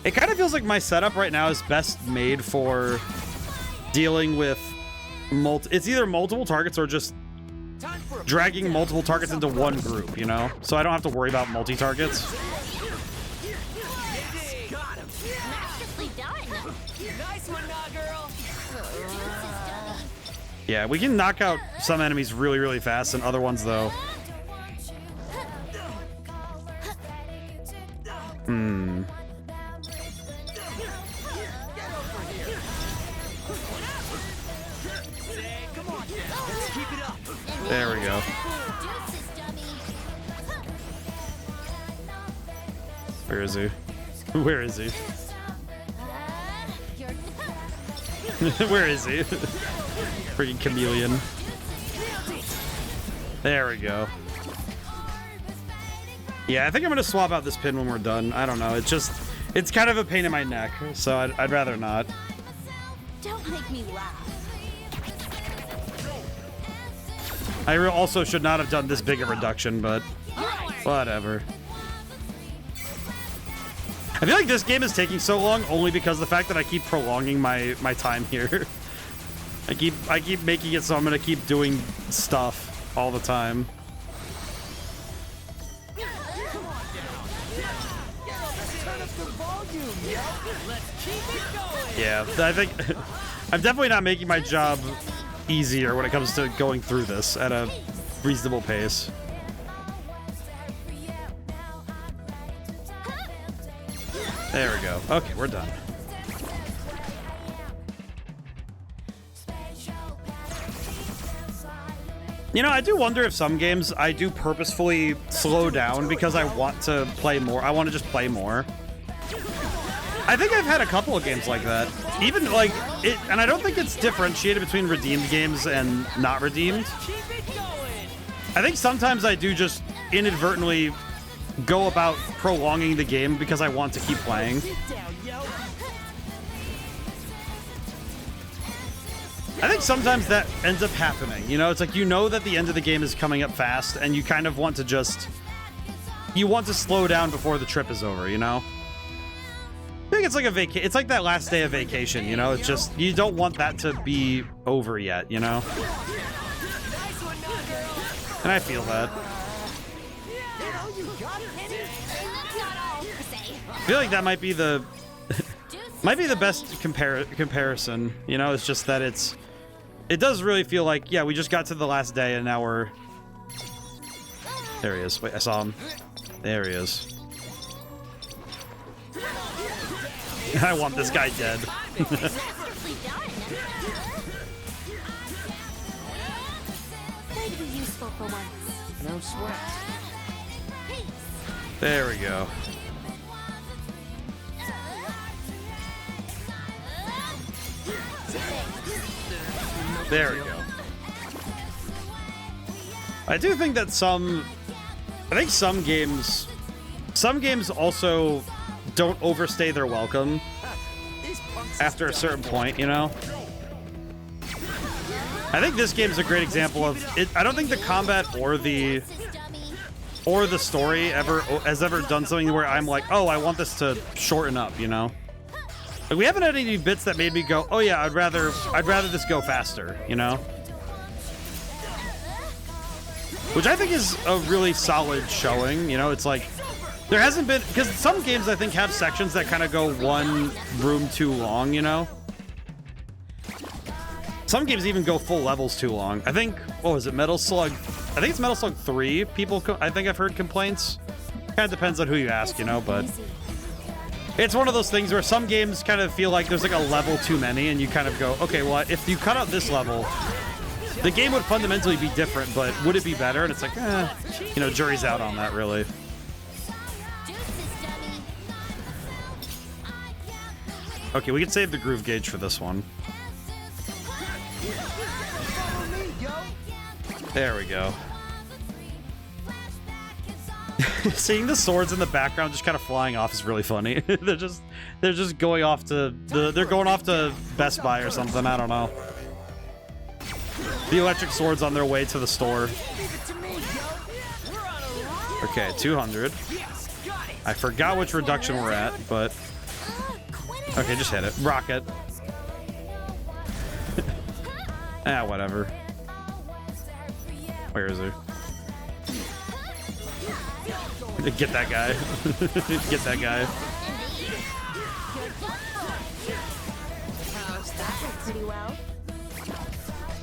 It kind of feels like my setup right now is best made for dealing with it's either multiple targets or just Time for a dragging multiple targets into one group, you know? So I don't have to worry about multi-targets. got him. Masterfully done. Nice one, nah, girl. Deuces, dummy. Yeah, we can knock out some enemies really, really fast, and other ones, though. Say, come on now. Let's keep it up. There we go. Deuces, dummy. Where is he? Where is he? You're Where is he? Freaking chameleon. There we go. Yeah, I think I'm gonna swap out this pin when we're done. I don't know. It's kind of a pain in my neck, so I'd rather not. Don't make me laugh. I also should not have done this big a reduction, but whatever. I feel like this game is taking so long only because of the fact that I keep prolonging my time here. I keep making it so I'm gonna keep doing stuff all the time. Yeah, I think I'm definitely not making my job easier when it comes to going through this at a reasonable pace. There we go. Okay, we're done. You know, I do wonder if some games I do purposefully slow down because I want to play more. I want to just play more. I think I've had a couple of games like that. Even like it, and I don't think it's differentiated between redeemed games and not redeemed. I think sometimes I do just inadvertently go about prolonging the game because I want to keep playing. I think sometimes that ends up happening. You know, it's like you know that the end of the game is coming up fast and you kind of want to just... You want to slow down before the trip is over, you know? I think it's like a vacation. It's like that last day of vacation, you know? It's just, you don't want that to be over yet, you know? And I feel that. I feel like that might be the... might be the best comparison, you know? It's just that it does really feel like, yeah, we just got to the last day and now we're... There he is. Wait, I saw him. There he is. I want this guy dead. No sweat. There we go. There we go. I do think that some games also don't overstay their welcome after a certain point, you know? I think this game is a great example of it. I don't think the combat or the story has ever done something where I'm like, oh, I want this to shorten up, you know? Like, we haven't had any bits that made me go, oh yeah, I'd rather this go faster, you know? Which I think is a really solid showing, you know? It's like, there hasn't been, because some games I think have sections that kind of go one room too long, you know? Some games even go full levels too long. I think, what was it, Metal Slug? I think it's Metal Slug 3. I think I've heard complaints. Kind of depends on who you ask, you know, but it's one of those things where some games kind of feel like there's like a level too many and you kind of go, okay, well, if you cut out this level, the game would fundamentally be different, but would it be better? And it's like, you know, jury's out on that, really. Okay, we can save the groove gauge for this one. There we go. Seeing the swords in the background just kind of flying off is really funny. they're just going off to they're going off to Best Buy or something. I don't know. The electric swords on their way to the store. Okay, 200. I forgot which reduction we're at, but okay, just hit it. Rocket. Ah, whatever. Where is he? Get that guy. Get that guy.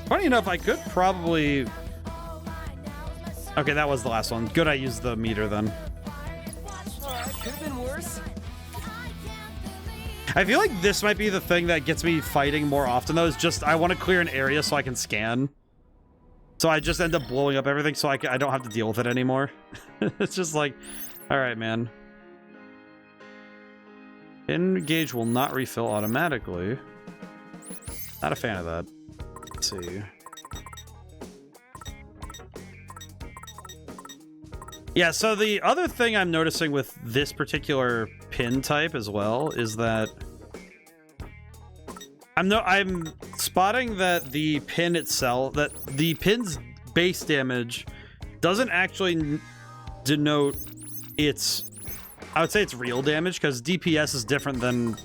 Funny enough, I could probably... Okay, that was the last one. Good, I used the meter then. Could have been worse. I feel like this might be the thing that gets me fighting more often, though, is just I want to clear an area so I can scan. So I just end up blowing up everything so I don't have to deal with it anymore. It's just like, all right, man. Pin gauge will not refill automatically. Not a fan of that. Let's see. Yeah, so the other thing I'm noticing with this particular pin type as well is that I'm spotting that the pin itself, that the pin's base damage doesn't actually denote its, I would say it's real damage, because DPS is different than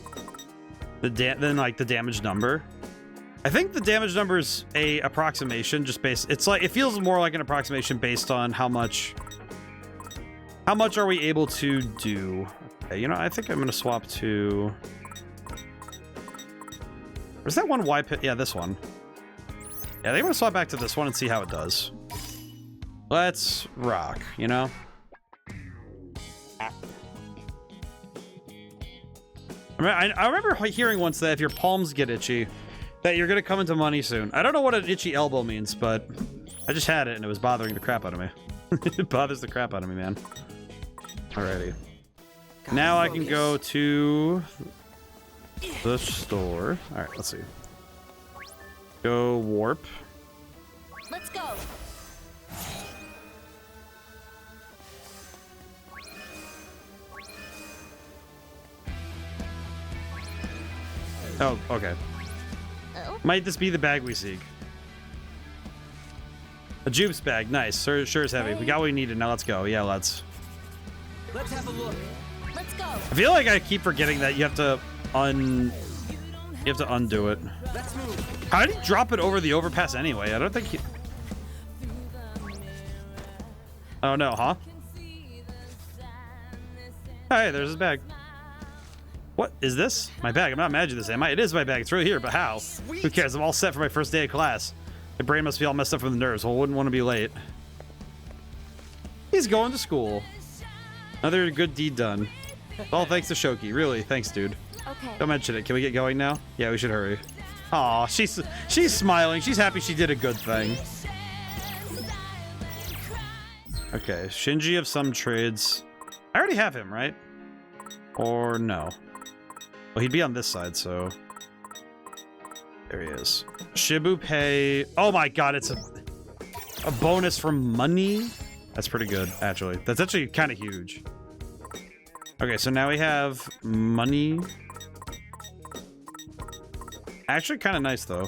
the damage number. I think the damage number is a approximation, just based. It's like, it feels more like an approximation based on how much are we able to do. Okay, you know, I think I'm gonna swap to. Where's that one Y pin? Yeah, this one. Yeah, I think I'm gonna swap back to this one and see how it does. Let's rock, you know? I remember hearing once that if your palms get itchy, that you're gonna come into money soon. I don't know what an itchy elbow means, but I just had it and it was bothering the crap out of me. It bothers the crap out of me, man. Alrighty. Now I can go to the store. Alright, let's see. Go warp. Let's go. Oh, okay. Oh? Might this be the bag we seek? A Jupes bag, nice. Sure is heavy. We got what we needed. Now let's go. Yeah, let's have a look. Let's go. I feel like I keep forgetting that you have to undo it. Let's move. How did he drop it over the overpass anyway? I don't think he... Oh no, huh? Hey, there's his bag. What is this? My bag. I'm not imagining this, am I? It is my bag. It's right here, but how? Sweet. Who cares? I'm all set for my first day of class. My brain must be all messed up from the nerves. Well, I wouldn't want to be late. He's going to school. Another good deed done. All thanks to Shoki. Really, thanks, dude. Okay. Don't mention it. Can we get going now? Yeah, we should hurry. Aw, she's smiling. She's happy she did a good thing. Okay, Shinji of some trades. I already have him, right? Or no? Well, he'd be on this side, so... There he is. Shibu pay... Oh my god, it's a bonus from money? That's pretty good, actually. That's actually kind of huge. Okay, so now we have money. Actually kind of nice, though.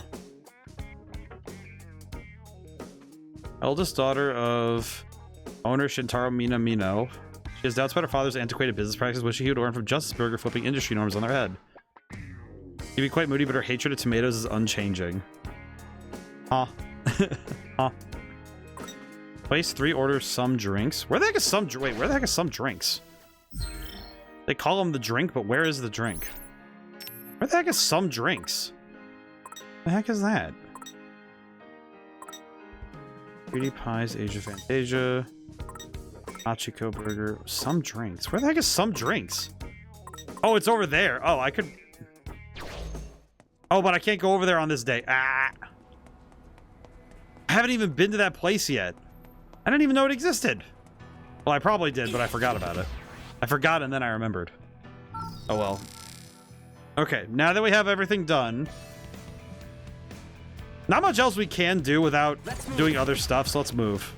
Eldest daughter of owner Shintaro Minamino. She has doubts about her father's antiquated business practices, which he would learn from Justice Burger flipping industry norms on their head. She'd be quite moody, but her hatred of tomatoes is unchanging. Huh. Huh. Place 3 orders some drinks. Where the heck is some... Wait, where the heck is some drinks? They call them the drink, but where is the drink? Where the heck is some drinks? The heck is that? Beauty Pies, Asia Fantasia... Achiko Burger. Some drinks. Where the heck is some drinks? Oh, it's over there. Oh, I could... Oh, but I can't go over there on this day. Ah! I haven't even been to that place yet. I didn't even know it existed. Well, I probably did, but I forgot about it. I forgot and then I remembered. Oh, well. Okay, now that we have everything done... Not much else we can do without doing other stuff, so let's move.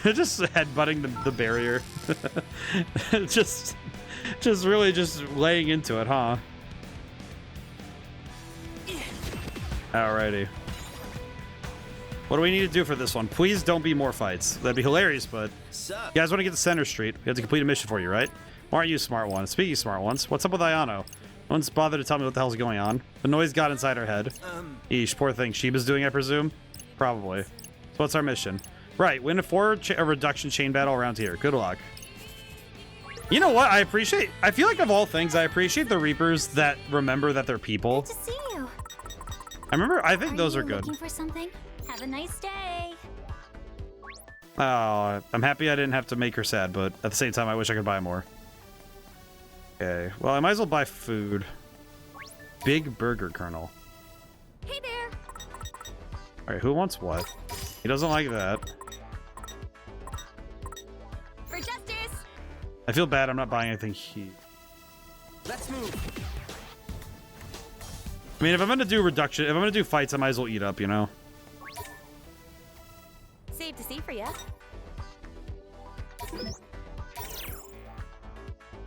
Just headbutting the barrier. just really just laying into it, huh? Alrighty. What do we need to do for this one? Please don't be more fights. That'd be hilarious, but... You guys want to get to Center Street? We have to complete a mission for you, right? Why aren't you smart ones? Speaking of smart ones, what's up with Ayano? No one's bothered to tell me what the hell's going on. The noise got inside her head. Eesh, poor thing. Sheba's doing, I presume? Probably. So what's our mission? Right, win a reduction chain battle around here. Good luck. You know what? I feel like of all things, I appreciate the Reapers that remember that they're people. Good to see you. I think those are good. Looking for something? Have a nice day. Oh, I'm happy I didn't have to make her sad, but at the same time, I wish I could buy more. Okay, well, I might as well buy food. Big Burger Kernel. Hey there. Alright, who wants what? He doesn't like that. For justice. I feel bad I'm not buying anything here. Let's move. I mean, if I'm gonna do reduction, if I'm gonna do fights, I might as well eat up, you know? Safe to see for ya.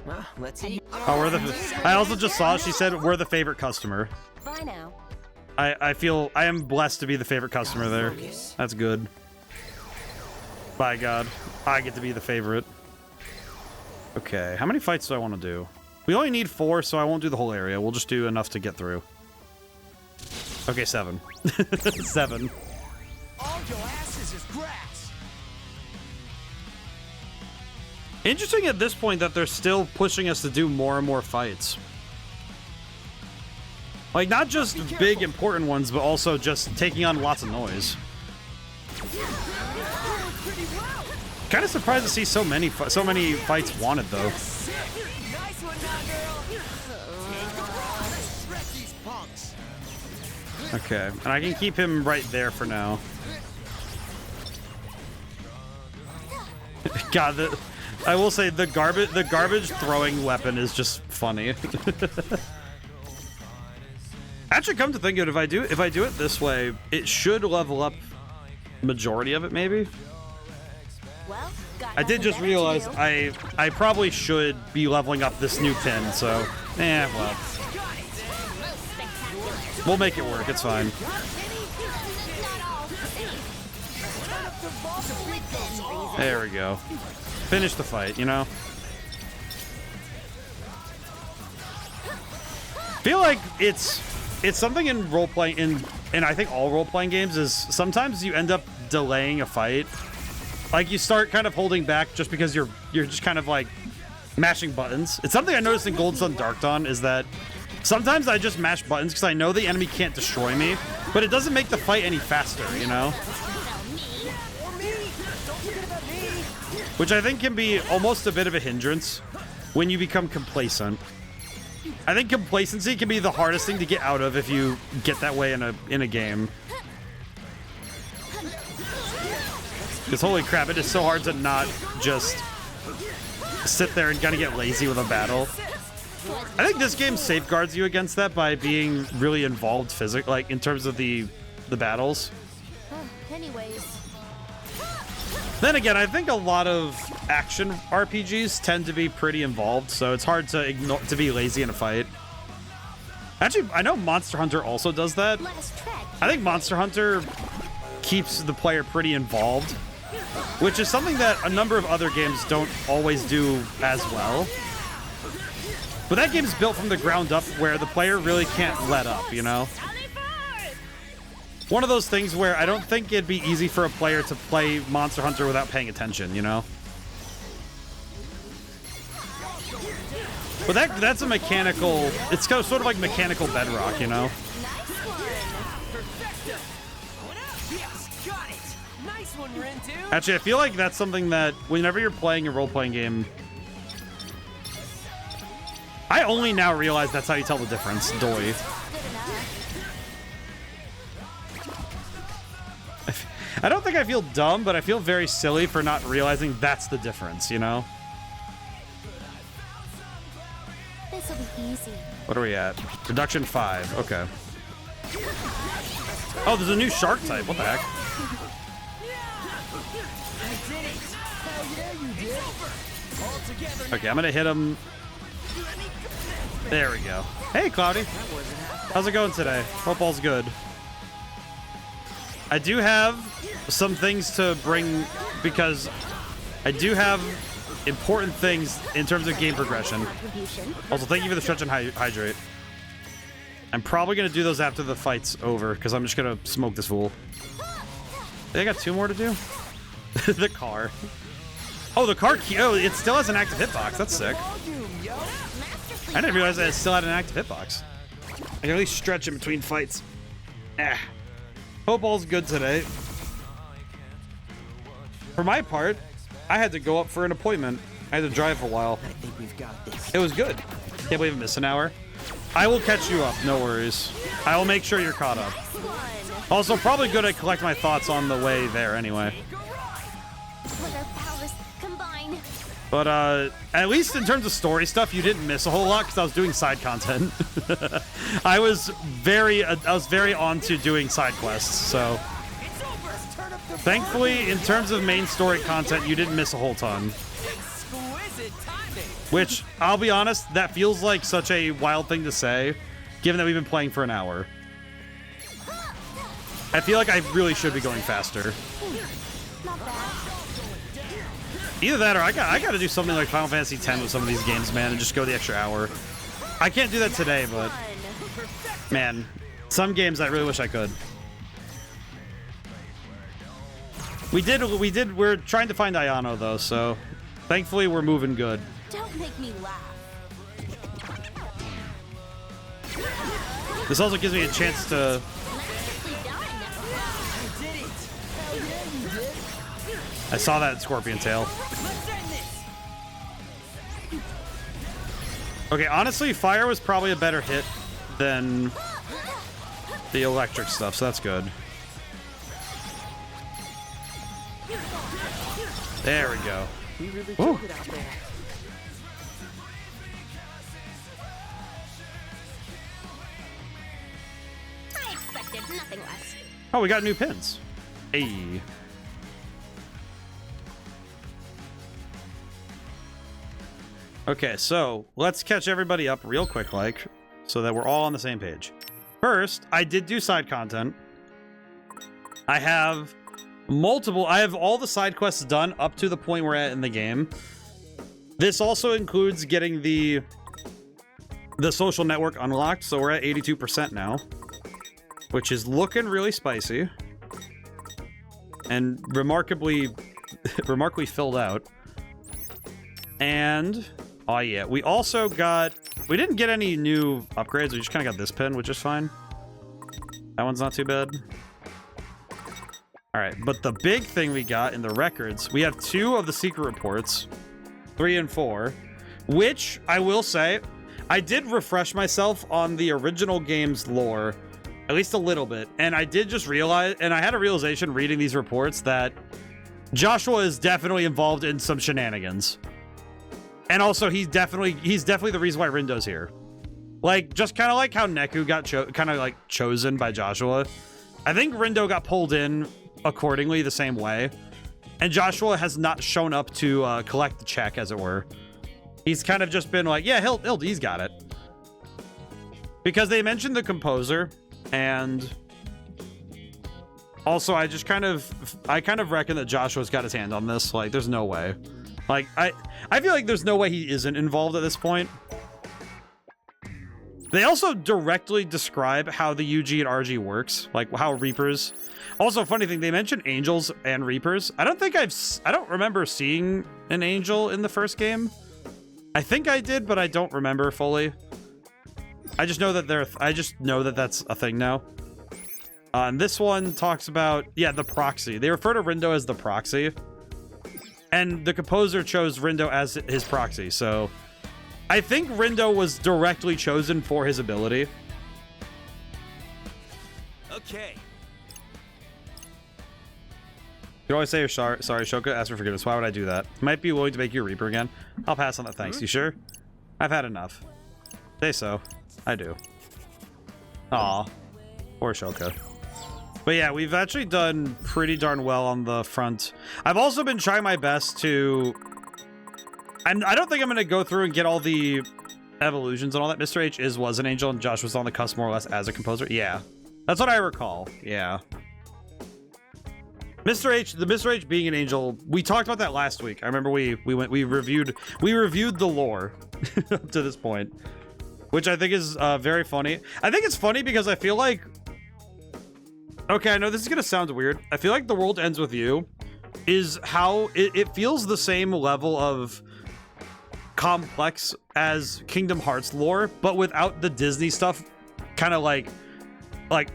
Well, let's eat. Oh, we're the. I also just saw she said we're the favorite customer. Bye now. I feel I am blessed to be the favorite customer there. That's good. By God, I get to be the favorite. Okay, how many fights do I want to do? We only need 4, so I won't do the whole area. We'll just do enough to get through. Okay, 7. 7. All your asses is grass. Interesting at this point that they're still pushing us to do more and more fights. Like, not just big, important ones, but also just taking on lots of noise. Kind of surprised to see so many fights wanted, though. Nice one now, girl. Take a run. Let's shred these punks. Okay, and I can keep him right there for now. God, I will say the garbage throwing weapon is just funny. Actually, come to think of it, if I do it this way, it should level up majority of it, maybe. Well, I did just realize I probably should be leveling up this new pin, so well. We'll make it work, it's fine. There we go. Finish the fight, you know? Feel like it's something in role-playing, and I think all role-playing games is sometimes you end up delaying a fight. Like, you start kind of holding back just because you're just kind of like mashing buttons. It's something I noticed in Golden Sun Dark Dawn is that sometimes I just mash buttons because I know the enemy can't destroy me, but it doesn't make the fight any faster, you know? Which I think can be almost a bit of a hindrance when you become complacent. I think complacency can be the hardest thing to get out of if you get that way in a game. Because holy crap, it is so hard to not just sit there and kind of get lazy with a battle. I think this game safeguards you against that by being really involved physically, like in terms of the battles. Anyways. Then again, I think a lot of action RPGs tend to be pretty involved, so it's hard to be lazy in a fight. Actually, I know Monster Hunter also does that. I think Monster Hunter keeps the player pretty involved, which is something that a number of other games don't always do as well. But that game's built from the ground up where the player really can't let up, you know? One of those things where I don't think it'd be easy for a player to play Monster Hunter without paying attention, you know? But that's a mechanical... It's sort of like mechanical bedrock, you know? Actually, I feel like that's something that whenever you're playing a role-playing game... I only now realize that's how you tell the difference, Doi. I don't think I feel dumb, but I feel very silly for not realizing that's the difference, you know? This'll be easy. What are we at? Reduction 5. Okay. Oh, there's a new shark type. What the heck? Okay, I'm gonna hit him. There we go. Hey, Cloudy. How's it going today? Hope all's good. I do have some things to bring because I do have important things in terms of game progression. Also, thank you for the stretch and hydrate. I'm probably going to do those after the fight's over because I'm just going to smoke this fool. I got 2 more to do? The car. Oh, the car key. Oh, it still has an active hitbox. That's sick. I didn't realize that it still had an active hitbox. I can at least stretch in between fights. Hope all's good today. For my part, I had to go up for an appointment. I had to drive for a while. I think we've got this. It was good. Can't believe I missed an hour. I will catch you up, no worries. I will make sure you're caught up. Also, probably good to collect my thoughts on the way there anyway. Let our powers combine. But at least in terms of story stuff, you didn't miss a whole lot because I was doing side content. I was very on to doing side quests, so thankfully, in terms of main story content, you didn't miss a whole ton. Which, I'll be honest, that feels like such a wild thing to say, given that we've been playing for an hour. I feel like I really should be going faster. Either that or I gotta do something like Final Fantasy X with some of these games, man, and just go the extra hour. I can't do that today, but man, some games I really wish I could. We're trying to find Ayano though, so thankfully we're moving good. Don't make me laugh. This also gives me a chance to I saw that Scorpion Tail. Okay, honestly, fire was probably a better hit than the electric stuff, so that's good. There we go. We really Ooh. took it out there. I expected nothing less. Oh, we got new pins. Hey. Okay, so let's catch everybody up real quick, like, so that we're all on the same page. First, I did do side content. I have all the side quests done up to the point we're at in the game. This also includes getting the social network unlocked, so we're at 82% now, which is looking really spicy and remarkably filled out. And oh yeah, we didn't get any new upgrades. We just kind of got this pin, which is fine. That one's not too bad. All right, but the big thing we got in the records, we have 2 of the secret reports, 3 and 4, which I will say, I did refresh myself on the original game's lore, at least a little bit, and I did just realize, and I had a realization reading these reports that Joshua is definitely involved in some shenanigans. And also, he's definitely the reason why Rindo's here. Like, just kind of like how Neku got chosen by Joshua. I think Rindo got pulled in accordingly the same way. And Joshua has not shown up to collect the check, as it were. He's kind of just been like, yeah, he's got it. Because they mentioned the composer, and also I kind of reckon that Joshua's got his hand on this. Like, there's no way. Like, I feel like there's no way he isn't involved at this point. They also directly describe how the UG and RG works, like how Reapers. Also, funny thing, they mentioned Angels and Reapers. I don't remember seeing an Angel in the first game. I think I did, but I don't remember fully. I just know that that's a thing now. And this one talks about, yeah, the proxy. They refer to Rindo as the proxy. And the composer chose Rindo as his proxy, so I think Rindo was directly chosen for his ability. Okay. You always say you're sorry, Shoka. Ask for forgiveness. Why would I do that? Might be willing to make you a Reaper again. I'll pass on that, thanks. You sure? I've had enough. Say so. I do. Aw. Poor Shoka. But yeah, we've actually done pretty darn well on the front. I've also been trying my best to... I don't think I'm going to go through and get all the evolutions and all that. Mr. H was an angel and Josh was on the cusp more or less as a composer. Yeah. That's what I recall. Yeah. The Mr. H being an angel, we talked about that last week. I remember we reviewed the lore up to this point, which I think is very funny. I think it's funny because I feel like, okay, I know this is gonna sound weird. I feel like The World Ends With You is how it feels the same level of complex as Kingdom Hearts lore, but without the Disney stuff kind of like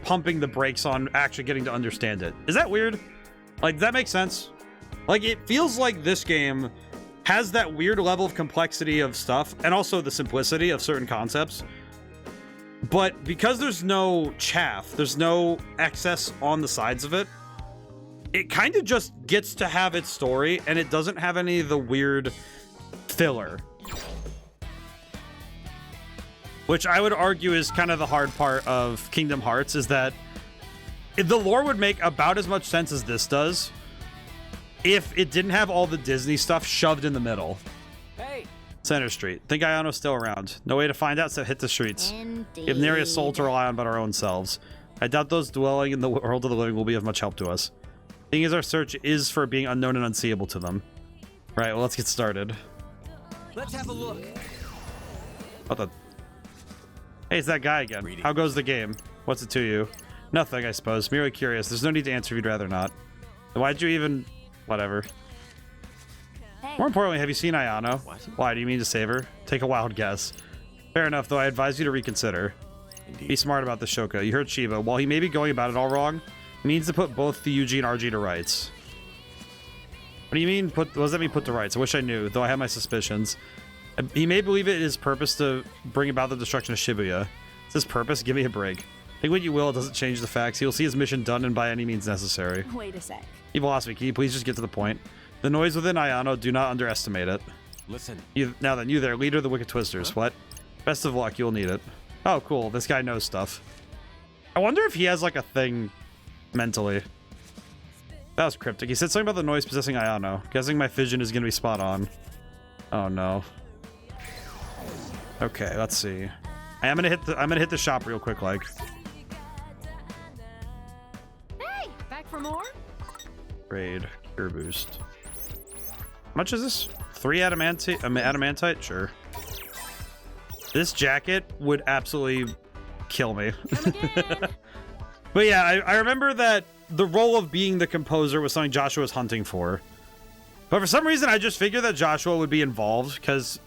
pumping the brakes on actually getting to understand it. Is that weird? Like, does that make sense? Like, it feels like this game has that weird level of complexity of stuff and also the simplicity of certain concepts. But because there's no chaff, there's no excess on the sides of it, it kind of just gets to have its story, and it doesn't have any of the weird filler. Which I would argue is kind of the hard part of Kingdom Hearts, is that the lore would make about as much sense as this does if it didn't have all the Disney stuff shoved in the middle. Hey. Center Street. Think Iono's still around. No way to find out, so hit the streets. Indeed. We have nary a soul to rely on but our own selves. I doubt those dwelling in the world of the living will be of much help to us. Thing is, our search is for being unknown and unseeable to them. Right, well, let's get started. Let's have a look. What the... Hey, it's that guy again. How goes the game? What's it to you? Nothing, I suppose. Merely curious. There's no need to answer if you'd rather not. Then why'd you even... Whatever. Hey. More importantly, have you seen Ayano? Why, do you mean to save her? Take a wild guess. Fair enough, though I advise you to reconsider. Indeed. Be smart about the Shoka. You heard Shiva. While he may be going about it all wrong, he means to put both the UG and RG to rights. What do you mean, what does that mean, put to rights? I wish I knew, though I have my suspicions. He may believe it is purpose to bring about the destruction of Shibuya. It's his purpose? Give me a break. Think what you will, it doesn't change the facts. He will see his mission done and by any means necessary. Wait a sec. You've lost me. Can you please just get to the point? The noise within Ayano, do not underestimate it. Listen. Now then, you there, leader of the Wicked Twisters. Huh? What? Best of luck, you'll need it. Oh, cool. This guy knows stuff. I wonder if he has, like, a thing mentally. That was cryptic. He said something about the noise possessing Ayano. Guessing my vision is gonna be spot on. Oh, no. Okay, let's see. I'm gonna hit the shop real quick, like. Hey, back for more? Raid. Cure boost. How much is this? 3 adamantite? Sure. This jacket would absolutely kill me. But yeah, I remember that the role of being the composer was something Joshua was hunting for. But for some reason, I just figured that Joshua would be involved, because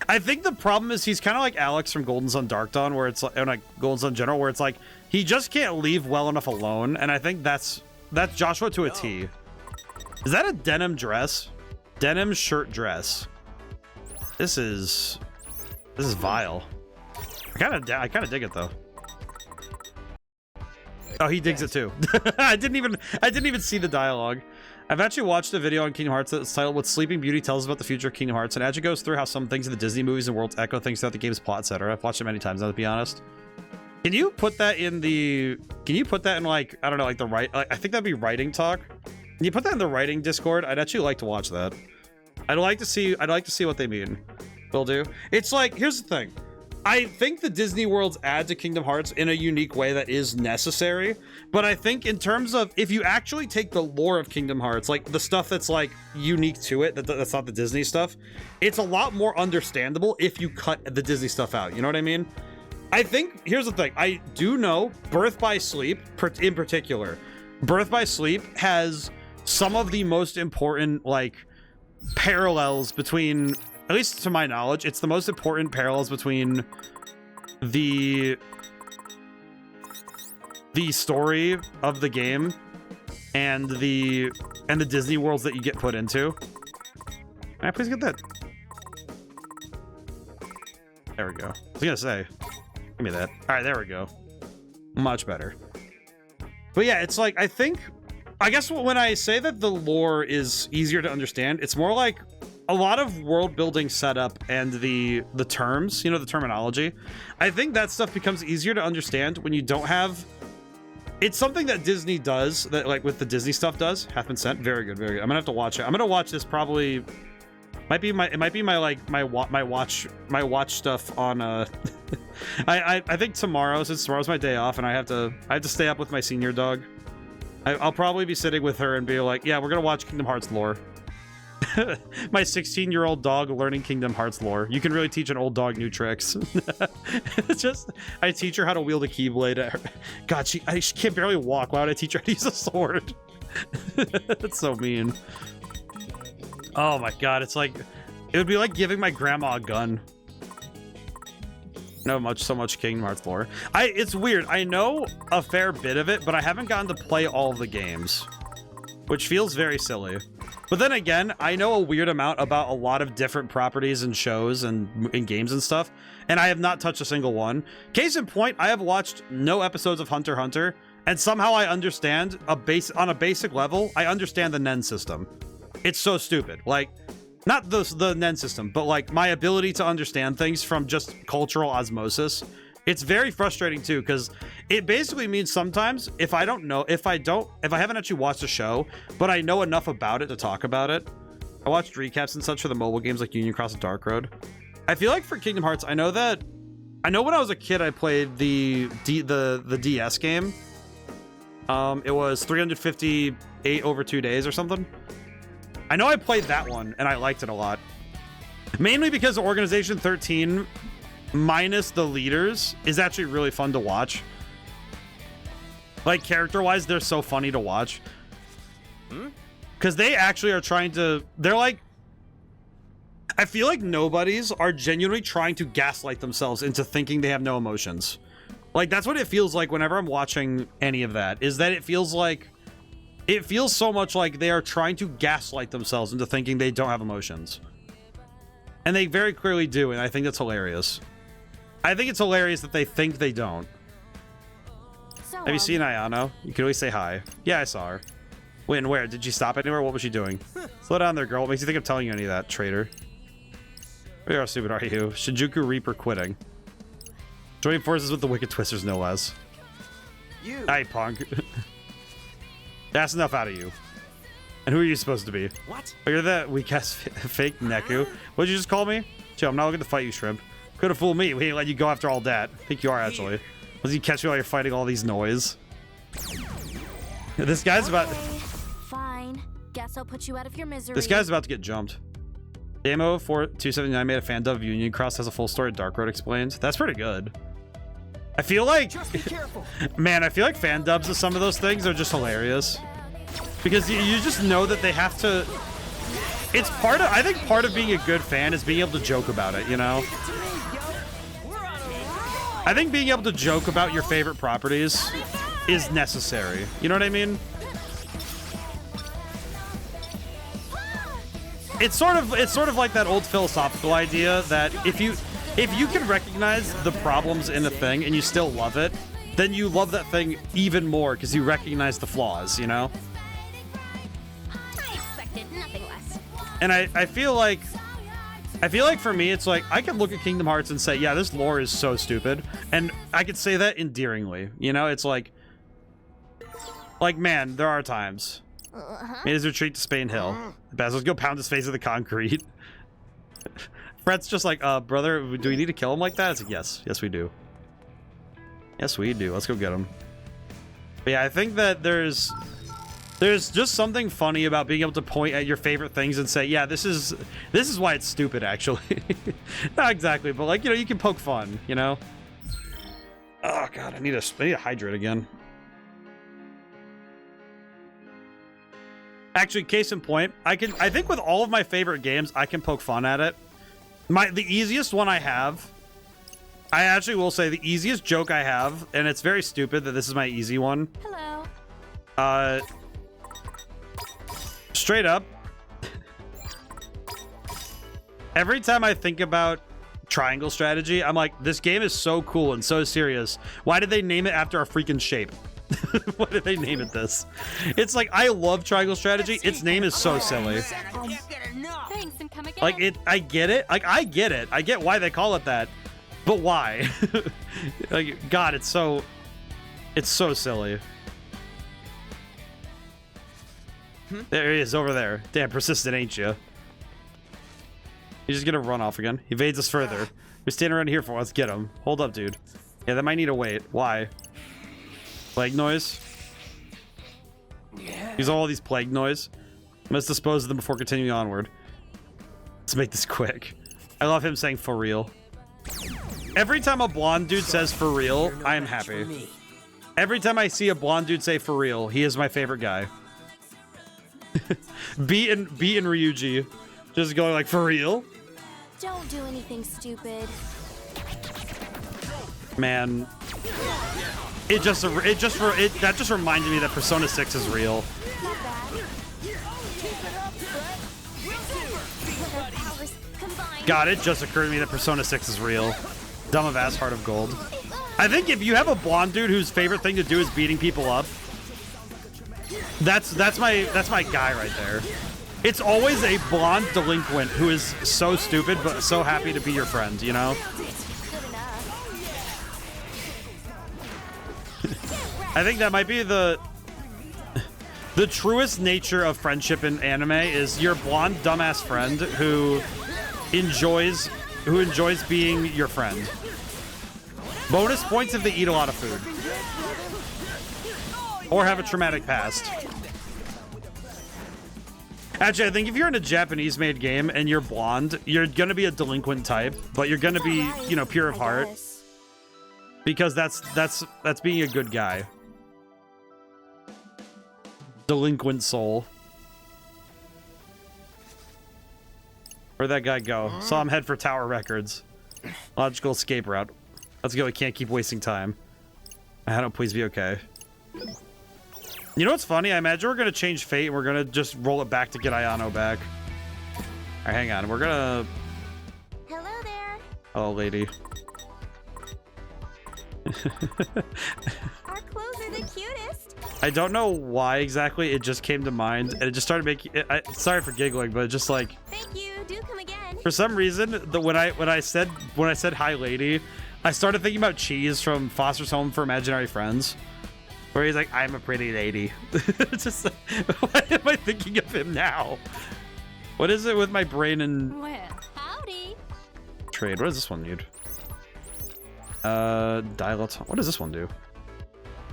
I think the problem is he's kind of like Alex from Golden Sun Dark Dawn, where it's like, or like Golden Sun General, where it's like he just can't leave well enough alone, and I think that's Joshua to a T. Is that a denim dress? Denim shirt dress. This is vile. I kind of dig it though. Oh, he digs it too. I didn't even see the dialogue. I've actually watched a video on Kingdom Hearts that's titled "What Sleeping Beauty Tells Us About the Future of Kingdom Hearts," and as it goes through how some things in the Disney movies and worlds echo things throughout the game's plot, etc. I've watched it many times now, to be honest. Can you put that in the? Can you put that in, like, I don't know, like the right? Like, I think that'd be writing talk. Can you put that in the writing Discord? I'd actually like to watch that. I'd like to see what they mean. Will do. It's like, here's the thing. I think the Disney worlds add to Kingdom Hearts in a unique way that is necessary, but I think in terms of if you actually take the lore of Kingdom Hearts, like the stuff that's like unique to it, that's not the Disney stuff, it's a lot more understandable if you cut the Disney stuff out. You know what I mean? I think, here's the thing. I do know Birth by Sleep, in particular, Birth by Sleep has some of the most important, like, parallels between, at least to my knowledge, it's the most important parallels between the story of the game and the Disney worlds that you get put into. Can I please get that? There we go. I was gonna say, give me that. All right, there we go. Much better. But yeah, it's like, I guess when I say that the lore is easier to understand, it's more like a lot of world building setup and the terms, you know, the terminology. I think that stuff becomes easier to understand when you don't have. It's something that Disney does, that like with the Disney stuff does. Half been sent. Very good, very good. I'm gonna have to watch it. I'm gonna watch this probably. It might be my watch stuff on I think tomorrow, since tomorrow's my day off and I have to stay up with my senior dog. I'll probably be sitting with her and be like, yeah, we're gonna watch Kingdom Hearts lore. My 16-year-old dog learning Kingdom Hearts lore. You can really teach an old dog new tricks. It's just, I teach her how to wield a Keyblade. God, she can't barely walk. Why would I teach her how to use a sword? That's so mean. Oh my god, it's like, it would be like giving my grandma a gun. So much Kingdom Hearts lore. It's weird. I know a fair bit of it, but I haven't gotten to play all of the games, which feels very silly. But then again, I know a weird amount about a lot of different properties and shows and games and stuff, and I have not touched a single one. Case in point, I have watched no episodes of Hunter x Hunter, and somehow I understand on a basic level, I understand the Nen system. It's so stupid. Like, Not the NEN system, but like my ability to understand things from just cultural osmosis. It's very frustrating too, because it basically means sometimes if I haven't actually watched a show, but I know enough about it to talk about it. I watched recaps and such for the mobile games like Union Cross and Dark Road. I feel like for Kingdom Hearts, I know when I was a kid I played the DS game. It was 358 over 2 days or something. I know I played that one and I liked it a lot. Mainly because Organization 13 minus the leaders is actually really fun to watch. Like character-wise, they're so funny to watch. Because they actually are trying to... They're like... I feel like nobodies are genuinely trying to gaslight themselves into thinking they have no emotions. Like, that's what it feels like whenever I'm watching any of that, is that it feels like... It feels so much like they are trying to gaslight themselves into thinking they don't have emotions. And they very clearly do, and I think that's hilarious. I think it's hilarious that they think they don't. So, Have you seen Ayano? You can always say hi. Yeah, I saw her. When, where? Did she stop anywhere? What was she doing? Slow down there, girl. What makes you think I'm telling you any of that, traitor? How stupid are you? Shinjuku Reaper quitting. Joining forces with the Wicked Twisters, no less. You. Hey, punk. That's enough out of you. And who are you supposed to be? What? Oh, you're that weak-ass fake Neku. What'd you just call me? Chill, I'm not looking to fight you, Shrimp. Could have fooled me. We ain't let you go after all that. I think you are, actually. Was you catch me while you're fighting all these noise? This guy's about... Fine. Guess I'll put you out of your misery. This guy's about to get jumped. Demo 4279 made a fan dub of Union Cross, has a full story Dark Road explained. That's pretty good. I feel like... Just be careful. Man, I feel like fan dubs of some of those things are just hilarious. Because you just know that they have to... It's part of... I think part of being a good fan is being able to joke about it, you know? I think being able to joke about your favorite properties is necessary. You know what I mean? It's sort of like that old philosophical idea that if you can recognize the problems in a thing and you still love it, then you love that thing even more because you recognize the flaws, you know? I expected nothing less. And I feel like for me, it's like, I can look at Kingdom Hearts and say, yeah, this lore is so stupid. And I could say that endearingly, you know? It's like, man, there are times. Made his retreat to Spain Hill. Basil's go pound his face in the concrete. Fred's just like, brother, do we need to kill him like that? It's like, yes. Yes, we do. Yes, we do. Let's go get him. But yeah, I think that there's just something funny about being able to point at your favorite things and say, yeah, this is why it's stupid, actually. Not exactly, but like, you know, you can poke fun, you know? Oh god, I need to hydrate again. Actually, case in point, I think with all of my favorite games, I can poke fun at it. The easiest one I have, I actually will say the easiest joke I have, and it's very stupid that this is my easy one. Hello. Straight up, every time I think about triangle strategy, I'm like, this game is so cool and so serious. Why did they name it after a freaking shape? Why did they name it this? It's like, I love triangle strategy. Its name is so silly. Thanks and come again. Like, I get it. Like, I get it. I get why they call it that. But why? Like, God, it's so silly. There he is over there. Damn, persistent, ain't you? He's just gonna run off again. He evades us further. We're standing around here for let's get him. Hold up, dude. Yeah, that might need to wait. Why? Plague noise? Use all these plague noise. Let's dispose of them before continuing onward. Let's make this quick. I love him saying for real. Every time a blonde dude says for real, I am happy. Every time I see a blonde dude say for real, he is my favorite guy. Beat and Ryuji just going like for real. Don't do anything stupid. Man, that just reminded me that Persona 6 is real. Not bad. Her powers combined. God, it just occurred to me that Persona 6 is real. Dumb of ass, heart of gold. I think if you have a blonde dude whose favorite thing to do is beating people up, that's my guy right there. It's always a blonde delinquent who is so stupid but so happy to be your friend, you know? Good enough. I think that might be the truest nature of friendship in anime is your blonde dumbass friend who enjoys being your friend. Bonus points if they eat a lot of food. Or have a traumatic past. Actually, I think if you're in a Japanese-made game and you're blonde, you're gonna be a delinquent type, but you're gonna be, you know, pure of heart. Because that's being a good guy. Delinquent soul. Where'd that guy go? Saw him head for Tower Records. Logical escape route. Let's go, we can't keep wasting time. I don't, please be okay. You know what's funny? I imagine we're gonna change fate and we're gonna just roll it back to get Ayano back. Alright, hang on. We're gonna... Hello there. Oh, lady. Our clothes are the cutest. I don't know why exactly it just came to mind, and it just started making... sorry for giggling, but just like... Thank you. Do come again. For some reason, when I said hi, lady, I started thinking about Cheese from Foster's Home for Imaginary Friends, where he's like, "I'm a pretty lady." It's just like, why am I thinking of him now? What is it with my brain and Well, howdy. trade? What does this one need? Dilaton. What does this one do?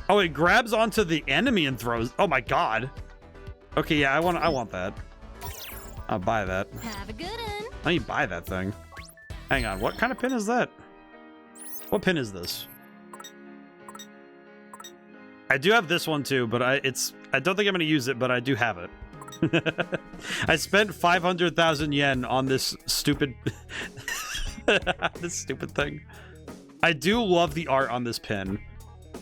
Oh, it grabs onto the enemy and throws. Oh my god. Okay, yeah, I want that. I'll buy that. Have a good one. Let me buy that thing. Hang on, what kind of pin is that? What pin is this? I do have this one too, but I don't think I'm gonna use it, but I do have it. I spent 500,000 yen on this stupid this stupid thing. I do love the art on this pin.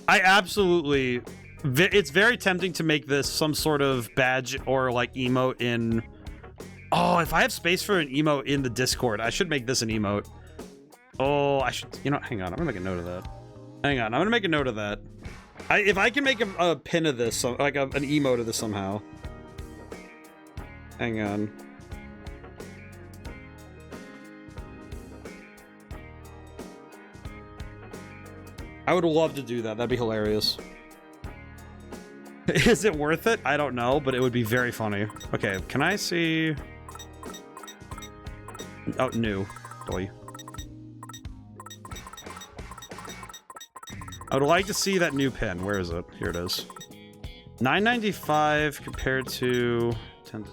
I absolutely... It's very tempting to make this some sort of badge or like emote in... Oh, if I have space for an emote in the Discord, I should make this an emote. Oh, I should... You know, hang on. I'm gonna make a note of that. Hang on. I'm gonna make a note of that. If I can make a pin of this, like an emote of this somehow. Hang on. I would love to do that. That'd be hilarious. Is it worth it? I don't know, but it would be very funny. Okay, can I see... Oh, new. Boy. I would like to see that new pin. Where is it? Here it is. 995 compared to 10.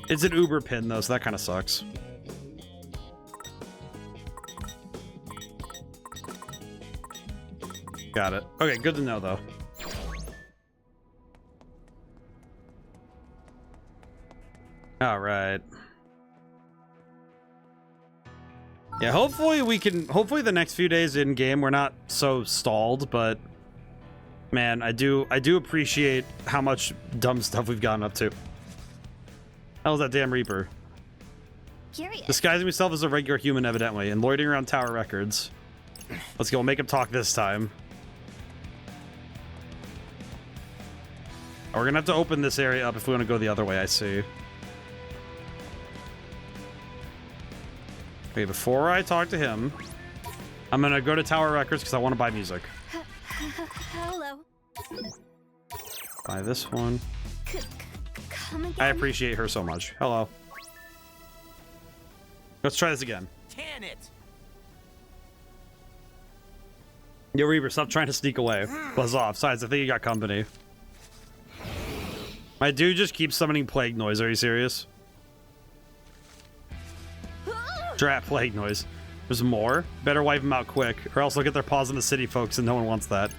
It's an Uber pin though, so that kind of sucks. Got it. Okay, good to know though. All right. Yeah, hopefully hopefully the next few days in game we're not so stalled, but man, I do appreciate how much dumb stuff we've gotten up to. How's that damn Reaper? Curious. Disguising himself as a regular human evidently and loitering around Tower Records. Let's go, make him talk this time. We're gonna have to open this area up if we want to go the other way, I see. Okay, before I talk to him, I'm gonna go to Tower Records because I want to buy music. Hello. Buy this one. Come again. I appreciate her so much. Hello. Let's try this again. Can it? Yo, Reaper, stop trying to sneak away. Buzz off. Besides, I think you got company. My dude just keeps summoning plague noise. Are you serious? Drat plague noise. There's more? Better wipe them out quick, or else they'll get their paws in the city, folks, and no one wants that.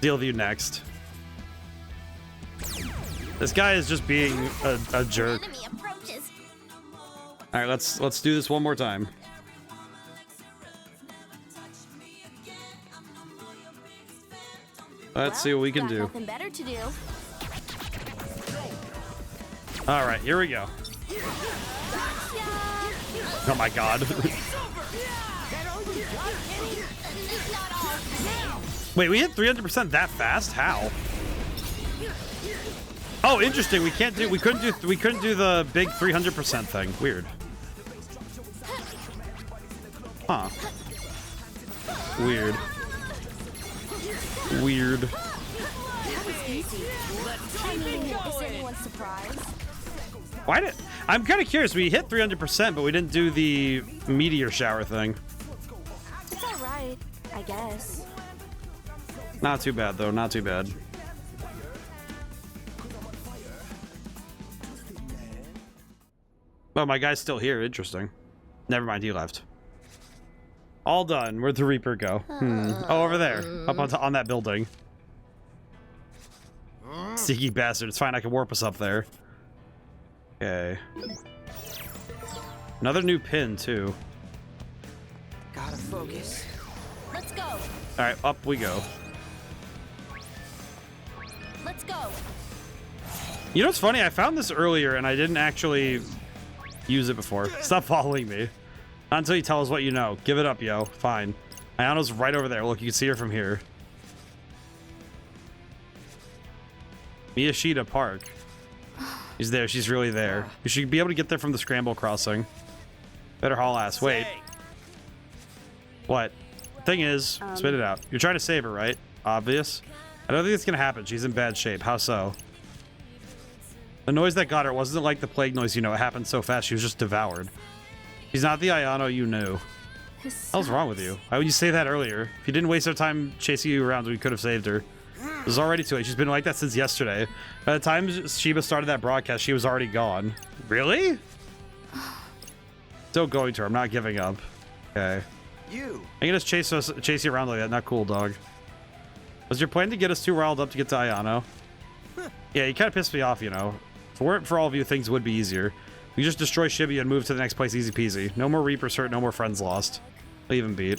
Deal with you next. This guy is just being a jerk. Enemy approaches. All right, let's do this one more time. Let's see what we can Got do. Nothing better to do. All right, here we go. Oh my god. Wait, we hit 300% that fast? How? Oh, interesting. We couldn't do the big 300% thing. Weird. Huh. Weird. Weird. That was easy. I mean, is anyone surprised? Why did... I'm kind of curious. We hit 300%, but we didn't do the meteor shower thing. It's alright, I guess. Not too bad, though. Not too bad. Oh, my guy's still here. Interesting. Never mind, he left. All done. Where'd the Reaper go? Oh, over there. Up on that building. Sneaky bastard. It's fine. I can warp us up there. Okay. Another new pin, too. Gotta focus. Let's go. All right, up we go. Let's go. You know what's funny? I found this earlier, and I didn't actually use it before. Stop following me. Not until you tell us what you know. Give it up, yo. Fine. Ayano's right over there. Look, you can see her from here. Miyashita Park. She's there. She's really there. You should be able to get there from the scramble crossing. Better haul ass. Wait. What? Thing is, spit it out. You're trying to save her, right? Obvious. I don't think it's gonna happen. She's in bad shape. How so? The noise that got her wasn't like the plague noise, you know. It happened so fast. She was just devoured. She's not the Ayano you knew. What's wrong with you? Why would you say that earlier? If you didn't waste our time chasing you around, we could have saved her. It was already too late. She's been like that since yesterday. By the time Sheba started that broadcast, she was already gone. Really? Still going to her. I'm not giving up. Okay. You. I can just chase you around like that. Not cool, dog. Was your plan to get us too riled up to get to Ayano? Yeah, you kind of pissed me off, you know. If it weren't for all of you, things would be easier. We just destroy Shibuya and move to the next place easy peasy. No more Reapers hurt, no more friends lost. Leave him beat.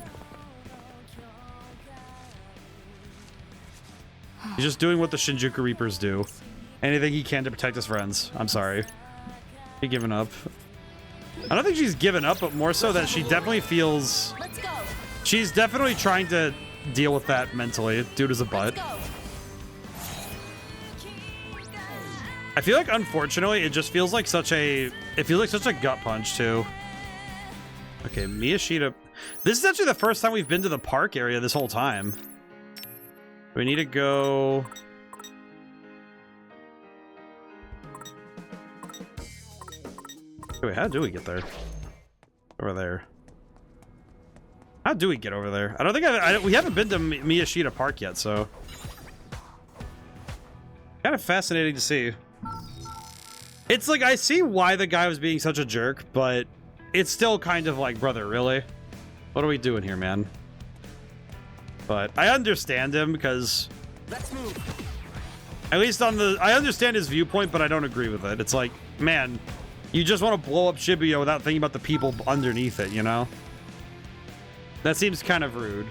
He's just doing what the Shinjuku Reapers do. Anything he can to protect his friends. I'm sorry. He giving up. I don't think she's given up, but more so that she definitely feels... Let's go. She's definitely trying to deal with that mentally. Dude is a butt. Let's go. I feel like, unfortunately, it just feels like such a... It feels like such a gut punch, too. Okay, Miyashita... This is actually the first time we've been to the park area this whole time. We need to go... Wait, how do we get there? Over there. How do we get over there? I don't think we haven't been to Miyashita Park yet, so... Kind of fascinating to see. It's like, I see why the guy was being such a jerk, but it's still kind of like, brother, really? What are we doing here, man? But I understand him because... Let's move. At least on the... I understand his viewpoint, but I don't agree with it. It's like, man, you just want to blow up Shibuya without thinking about the people underneath it, you know? That seems kind of rude.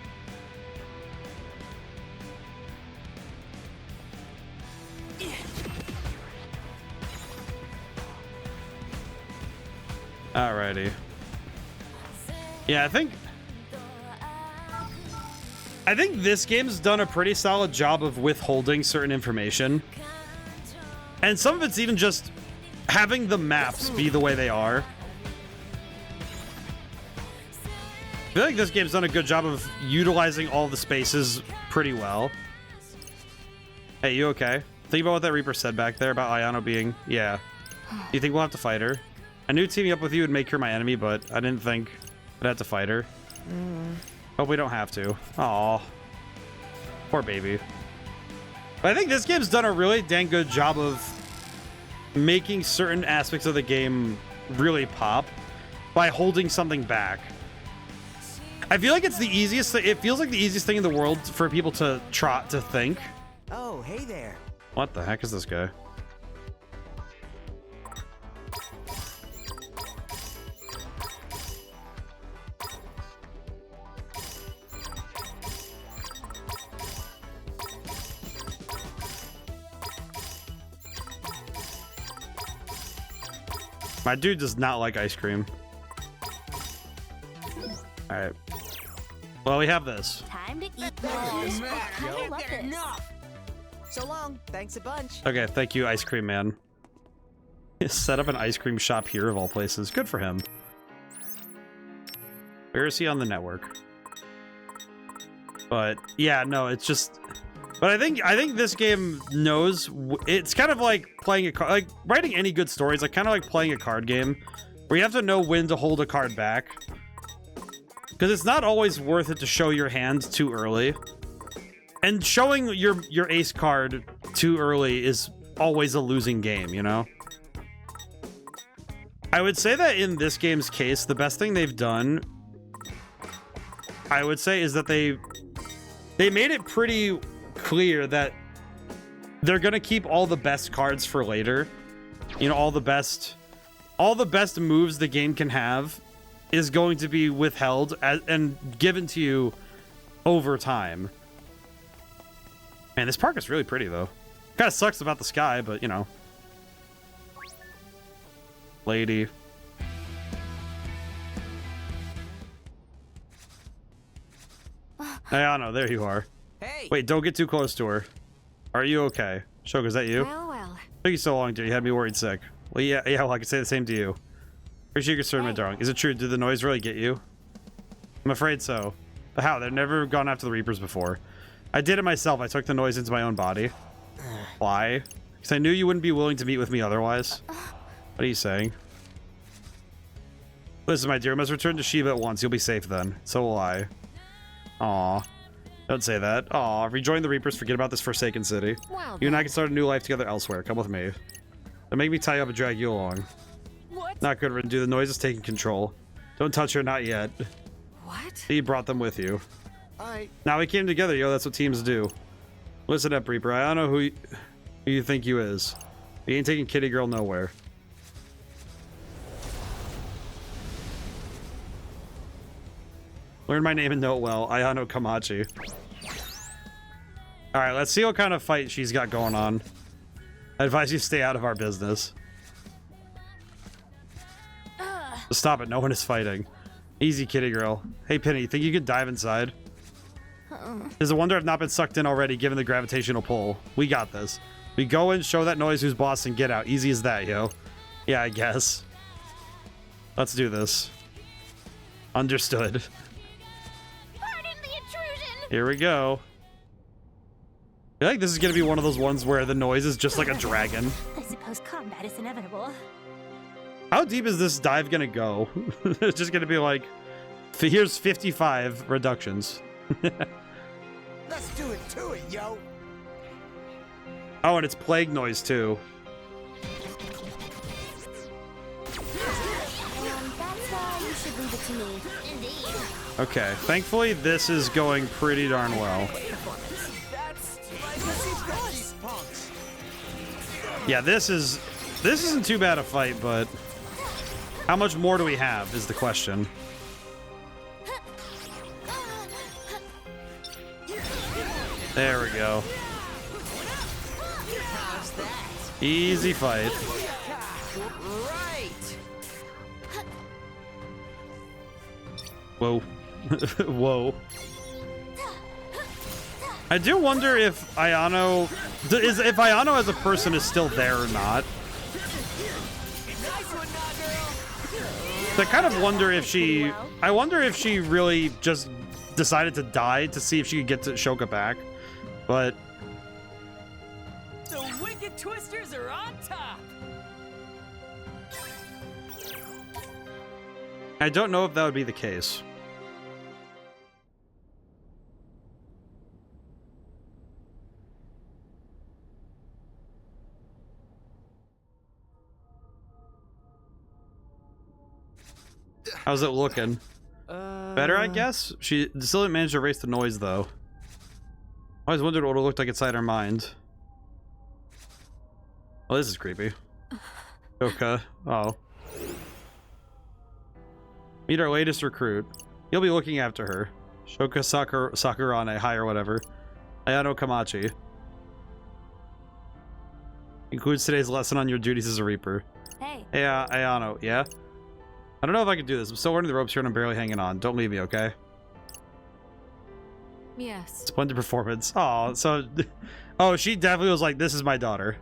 Alrighty. Yeah, I think this game's done a pretty solid job of withholding certain information. And some of it's even just having the maps be the way they are. I feel like this game's done a good job of utilizing all the spaces pretty well. Hey, you okay? Think about what that Reaper said back there about Ayano being... Yeah. You think we'll have to fight her? I knew teaming up with you would make her my enemy, but I didn't think I'd have to fight her. Hope we don't have to. Aw. Poor baby. But I think this game's done a really dang good job of making certain aspects of the game really pop by holding something back. I feel like it's the easiest thing. It feels like the easiest thing in the world for people to trot to think. Oh, hey there. What the heck is this guy? My dude does not like ice cream. Alright. Well, we have this. Time to eat. Oh, I man, kinda love this. enough. So long. Thanks a bunch. Okay, thank you, Ice Cream Man. Set up an ice cream shop here of all places. Good for him. Where is he on the network? But yeah, no, it's just. But I think this game knows. It's kind of like playing a card, like writing any good story is like kind of like playing a card game, where you have to know when to hold a card back. Because it's not always worth it to show your hand too early. And showing your ace card too early is always a losing game, you know? I would say that in this game's case, the best thing they've done, I would say, is that they made it pretty clear that they're gonna keep all the best cards for later. You know, all the best moves the game can have is going to be withheld and given to you over time. Man, this park is really pretty, though. Kind of sucks about the sky, but, you know. Lady. Ayano, there you are. Hey. Wait, don't get too close to her. Are you okay? Shoka, is that you? Well. Took you so long, dear. You had me worried sick. Well, yeah, well, I could say the same to you. Appreciate your concern, my darling. Is it true? Did the noise really get you? I'm afraid so. But how? They've never gone after the Reapers before. I did it myself. I took the noise into my own body. Why? Because I knew you wouldn't be willing to meet with me otherwise. What are you saying? Listen, my dear, we must return to Shiva at once. You'll be safe then. So will I. Aw. Don't say that. Aw. Rejoin the Reapers. Forget about this forsaken city. Well, You and I can start a new life together elsewhere. Come with me. Don't make me tie you up and drag you along. What? Not good, Rindu. The noise is taking control. Don't touch her, not yet. What? You brought them with you. Now we came together, yo. That's what teams do. Listen up, Reaper. I don't know who you think you is. You ain't taking Kitty Girl nowhere. Learn my name and know it well. Ayano Kamachi. Alright, let's see what kind of fight she's got going on. I advise you stay out of our business. Stop it, no one is fighting. Easy, Kitty Girl. Hey, Penny, you think you could dive inside? Is a wonder I've not been sucked in already given the gravitational pull. We got this. We go in, show that noise who's boss, and get out. Easy as that, yo. Yeah, I guess. Let's do this. Understood. Pardon the intrusion. Here we go. I feel like this is gonna be one of those ones where the noise is just like a dragon. I suppose combat is inevitable. How deep is this dive gonna go? It's just gonna be like, here's 55 reductions. Let's do it to it, yo. Oh, and it's plague noise too. That's why you should leave it to me. Indeed. Okay, thankfully this is going pretty darn well. Yeah, this isn't too bad a fight, but how much more do we have is the question. There we go. Easy fight. Whoa. Whoa. I do wonder if Ayano if Ayano as a person is still there or not. I kind of wonder if I wonder if she really just decided to die to see if she could get to Shoka back. But The wicked twisters are on top. I don't know if that would be the case. How's it looking? Better, I guess? She still didn't manage to erase the noise, though. I always wondered what it looked like inside her mind. Oh, this is creepy. Okay. Oh. Meet our latest recruit. He'll be looking after her. Shoka Sakurane, hi or whatever. Ayano Kamachi. Includes today's lesson on your duties as a Reaper. Hey. Hey, Ayano, yeah? I don't know if I can do this. I'm still learning the ropes here and I'm barely hanging on. Don't leave me, okay? Yes. Splendid performance. Oh, so... Oh, she definitely was like, this is my daughter.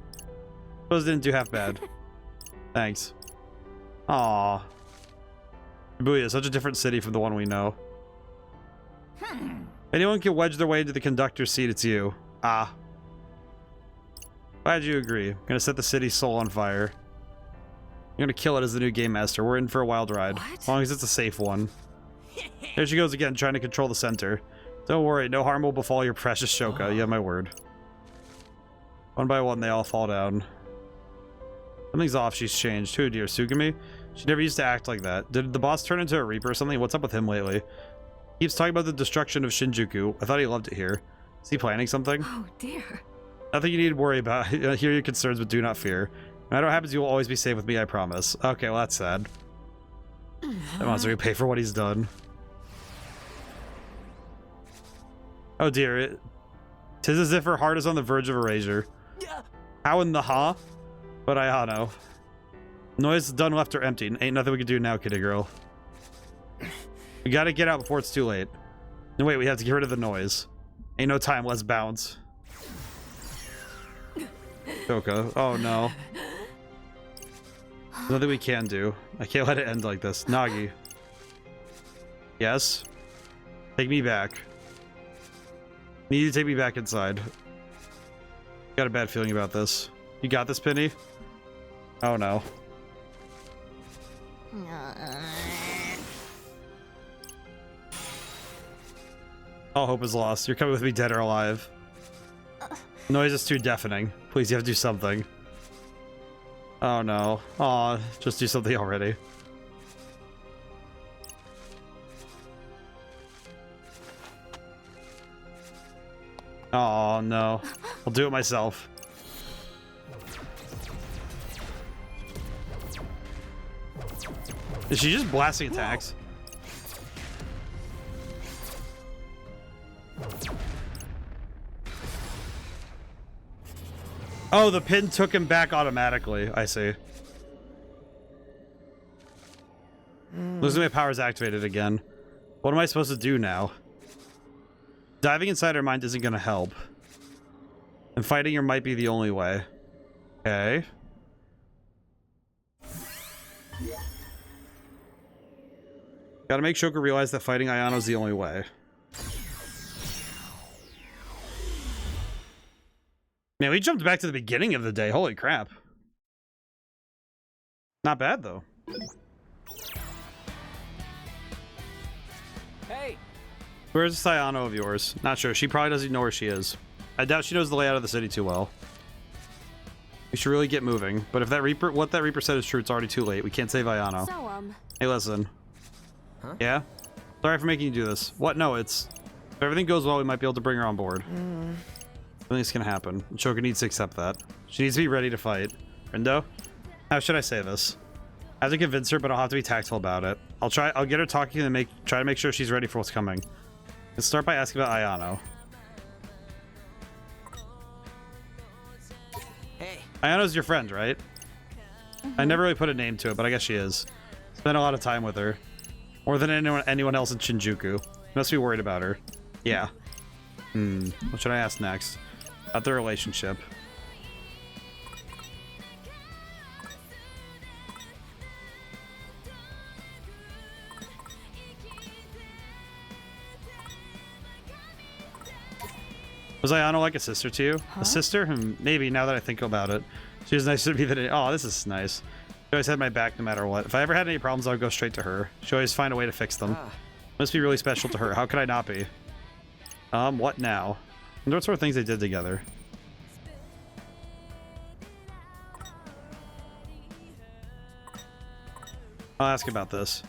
Those didn't do half bad. Thanks. Aw. Shibuya, such a different city from the one we know. Anyone can wedge their way into the conductor's seat, it's you. Ah. Glad you agree. I'm gonna set the city's soul on fire. You're gonna kill it as the new game master. We're in for a wild ride. What? As long as it's a safe one. There she goes again, trying to control the center. Don't worry, no harm will befall your precious Shoka. You have my word. One by one, they all fall down. Something's off, she's changed. Who, dear? Sugami? She never used to act like that. Did the boss turn into a Reaper or something? What's up with him lately? He keeps talking about the destruction of Shinjuku. I thought he loved it here. Is he planning something? Oh dear. Nothing you need to worry about. I hear your concerns, but do not fear. No matter what happens, you will always be safe with me, I promise. Okay, well, that's sad. That monster can pay for what he's done. Oh dear. Tis as if her heart is on the verge of erasure. How in the But Ayano. Noise done left her empty. Ain't nothing we can do now, kitty girl. We gotta get out before it's too late. No, wait, we have to get rid of the noise. Ain't no time, let's bounce. Shoka. Oh no. There's nothing we can do. I can't let it end like this. Nagi. Yes? Take me back. Need you to take me back inside. Got a bad feeling about this. You got this, Penny? Oh no. All hope is lost. You're coming with me, dead or alive. Noise is too deafening. Please, you have to do something. Oh no. Aw, just do something already. Oh no. I'll do it myself. Is she just blasting attacks? Oh, the pin took him back automatically. I see. Losing my powers activated again. What am I supposed to do now? Diving inside her mind isn't going to help. And fighting her might be the only way. Okay. Gotta make Shoka realize that fighting Ayano's the only way. Man, we jumped back to the beginning of the day. Holy crap. Not bad, though. Hey. Where's this Ayano of yours? Not sure. She probably doesn't know where she is. I doubt she knows the layout of the city too well. We should really get moving. But if that Reaper, what that Reaper said is true, it's already too late. We can't save Ayano. So, Hey, listen. Huh? Yeah? Sorry for making you do this. What? No, it's... If everything goes well, we might be able to bring her on board. I think it's gonna happen. Shoka needs to accept that. She needs to be ready to fight. Rindo? How should I say this? I have to convince her, but I'll have to be tactful about it. I'll get her talking and try to make sure she's ready for what's coming. Let's start by asking about Ayano. Hey. Ayano's your friend, right? I never really put a name to it, but I guess she is. Spent a lot of time with her. More than anyone else in Shinjuku. You must be worried about her. Yeah. What should I ask next? About their relationship. Was Ayano like a sister to you? Huh? A sister? Maybe, now that I think about it. She was nicer to me than... Oh, this is nice. She always had my back no matter what. If I ever had any problems, I would go straight to her. She always find a way to fix them. Must be really special to her. How could I not be? What now? I wonder what sort of things they did together. I'll ask about this.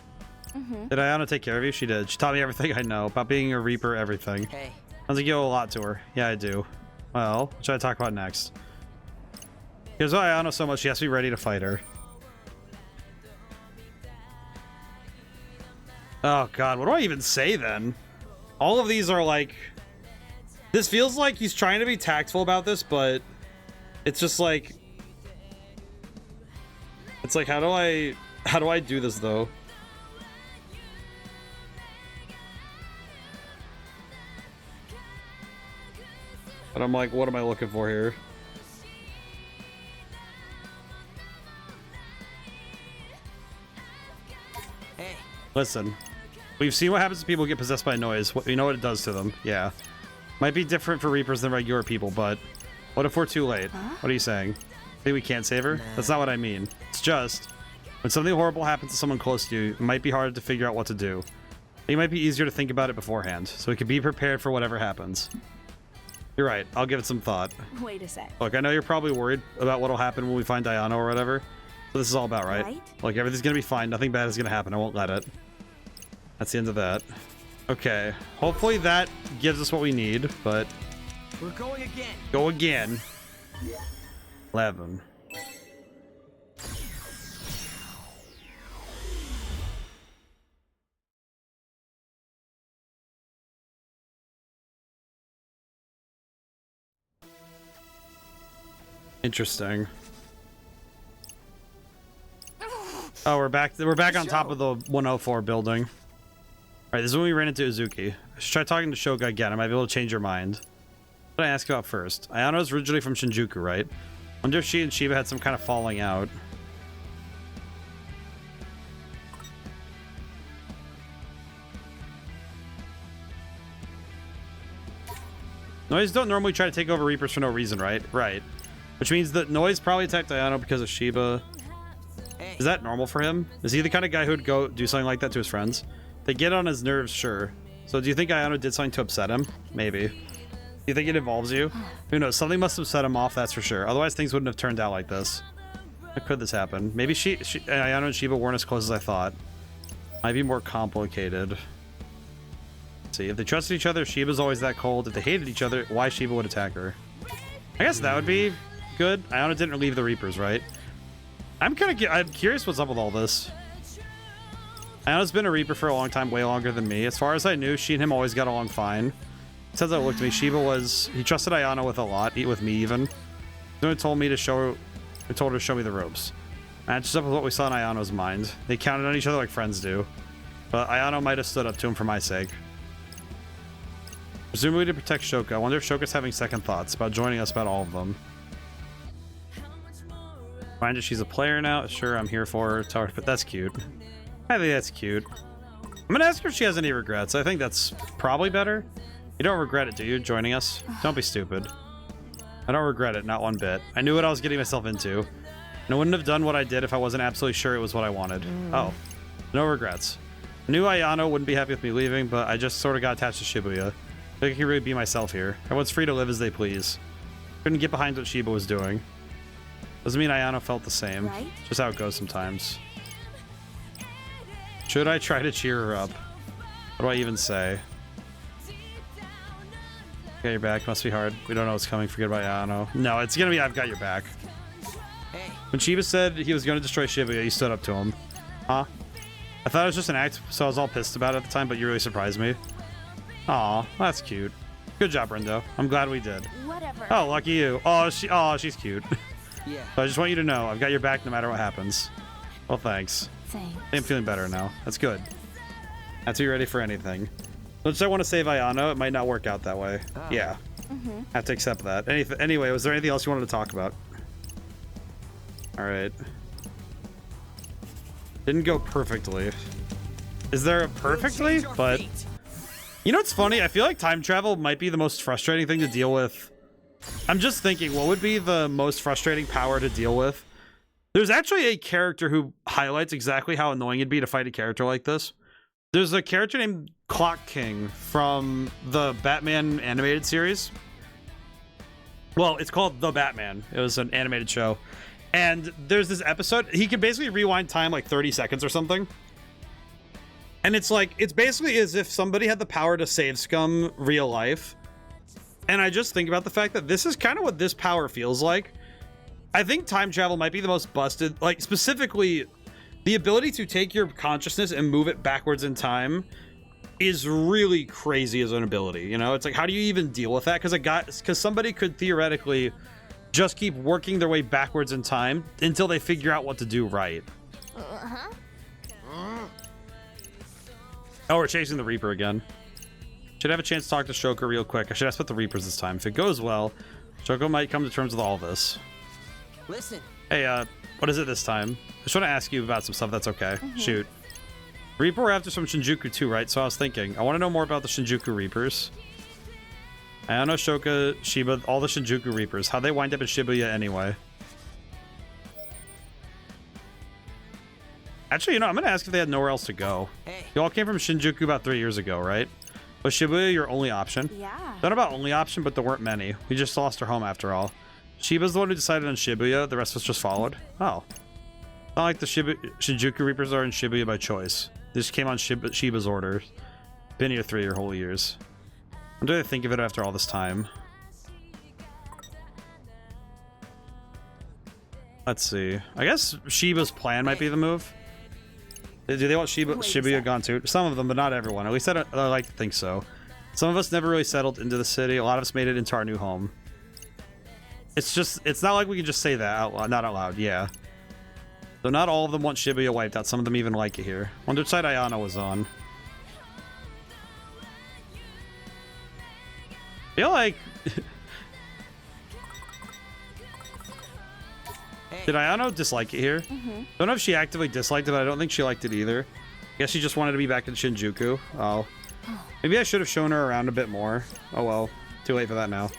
Did Ayano take care of you? She did. She taught me everything I know about being a Reaper, everything. Hey. Sounds like you owe a lot to her. Yeah, I do. Well, what should I talk about next? Here's why Ayano so much, she has to be ready to fight her. Oh god, what do I even say then? All of these are like... This feels like he's trying to be tactful about this, but... It's just like... It's like, how do I do this though? But I'm like, what am I looking for here? Hey. Listen, we've seen what happens to people who get possessed by noise. You know what it does to them. Yeah. Might be different for Reapers than regular people, but what if we're too late? What are you saying? Think we can't save her? That's not what I mean. It's just, when something horrible happens to someone close to you, it might be harder to figure out what to do. It might be easier to think about it beforehand, so we can be prepared for whatever happens. You're right. I'll give it some thought. Wait a sec. Look, I know you're probably worried about what'll happen when we find Diana or whatever. So this is all about, right? Like, everything's gonna be fine. Nothing bad is gonna happen. I won't let it. That's the end of that. Okay. Hopefully that gives us what we need, but... We're going again. Go again. 11. Interesting. Oh, we're back. We're back on top of the 104 building. All right, this is when we ran into Uzuki. I should try talking to Shoga again. I might be able to change your mind. What did I ask about first? Ayano's originally from Shinjuku, right? Wonder if she and Shiba had some kind of falling out. Noise don't normally try to take over Reapers for no reason, right? Right. Which means that Noise probably attacked Ayano because of Shiba. Is that normal for him? Is he the kind of guy who'd go do something like that to his friends? They get on his nerves, sure. So do you think Ayano did something to upset him? Maybe. Do you think it involves you? Who knows? Something must have set him off, that's for sure. Otherwise, things wouldn't have turned out like this. How could this happen? Maybe Ayano and Shiba weren't as close as I thought. Might be more complicated. Let's see, if they trusted each other, Shiba's always that cold. If they hated each other, why Shiba would attack her? I guess that would be good. Ayano didn't relieve the Reapers, right? I'm curious what's up with all this. Ayano's been a Reaper for a long time, way longer than me. As far as I knew, she and him always got along fine. Since I looked at me, Shiba he trusted Ayano with a lot, with me even. He told her to show me the ropes. Matches up with what we saw in Ayano's mind. They counted on each other like friends do. But Ayano might have stood up to him for my sake. Presumably to protect Shoka. I wonder if Shoka's having second thoughts about joining us about all of them. Find her, she's a player now. Sure, I'm here for her. Tell her, but that's cute. I think that's cute. I'm gonna ask her if she has any regrets. I think that's probably better. You don't regret it, do you, joining us? Don't be stupid. I don't regret it, not one bit. I knew what I was getting myself into. And I wouldn't have done what I did if I wasn't absolutely sure it was what I wanted. Oh, no regrets. I knew Ayano wouldn't be happy with me leaving, but I just sort of got attached to Shibuya. I can really be myself here. Everyone's free to live as they please. Couldn't get behind what Shiba was doing. Doesn't mean Ayano felt the same. Right? Just how it goes sometimes. Should I try to cheer her up? What do I even say? Got your back. Must be hard. We don't know what's coming. Forget about Ayano. No, it's gonna be I've got your back. Hey. When Shiba said he was going to destroy Shibuya, you stood up to him. Huh? I thought it was just an act, so I was all pissed about it at the time, but you really surprised me. Aw, that's cute. Good job, Rindo. I'm glad we did. Whatever. Oh, lucky you. Oh, she's cute. Yeah. So I just want you to know, I've got your back no matter what happens. Well, thanks. Thanks. I'm feeling better now. That's good. That's you ready for anything. Since I want to save Ayano, it might not work out that way. Oh. Yeah. Have to accept that. Anyway, was there anything else you wanted to talk about? Alright. Didn't go perfectly. Is there a perfectly? But... You know what's funny? I feel like time travel might be the most frustrating thing to deal with. I'm just thinking, what would be the most frustrating power to deal with? There's actually a character who highlights exactly how annoying it'd be to fight a character like this. There's a character named Clock King from the Batman animated series. Well, it's called The Batman. It was an animated show. And there's this episode, he can basically rewind time like 30 seconds or something. And it's like, it's basically as if somebody had the power to save scum real life. And I just think about the fact that this is kind of what this power feels like. I think time travel might be the most busted, like specifically the ability to take your consciousness and move it backwards in time is really crazy as an ability. You know, it's like, how do you even deal with that? Because somebody could theoretically just keep working their way backwards in time until they figure out what to do right. Oh, we're chasing the Reaper again. Should have a chance to talk to Shoko real quick. I should ask about the Reapers this time. If it goes well, Shoko might come to terms with all this. Listen. Hey, what is it this time? I just want to ask you about some stuff that's okay. Shoot. Reaper were after some Shinjuku too, right? So I was thinking, I want to know more about the Shinjuku Reapers. Ayano, Shoka, Shiba, all the Shinjuku Reapers. How'd they wind up in Shibuya anyway? Actually, you know, I'm going to ask if they had nowhere else to go. Hey. You all came from Shinjuku about 3 years ago, right? Was Shibuya your only option? Yeah. Not about only option, but there weren't many. We just lost our home after all. Shiba's the one who decided on Shibuya. The rest of us just followed. Oh. Not like the Shinjuku Reapers are in Shibuya by choice. They just came on Shiba's orders. Been here 3 whole years. What do they think of it after all this time? Let's see. I guess Shiba's plan might be the move. Do they want Shibuya gone too? Some of them, but not everyone. At least I like to think so. Some of us never really settled into the city. A lot of us made it into our new home. It's not like we can just say that out loud, not out loud, yeah. So not all of them want Shibuya wiped out. Some of them even like it here. Wonder which side Ayano was on. I feel like... Did Ayano dislike it here? Don't know if she actively disliked it, but I don't think she liked it either. Guess she just wanted to be back in Shinjuku. Oh. Maybe I should have shown her around a bit more. Oh well. Too late for that now.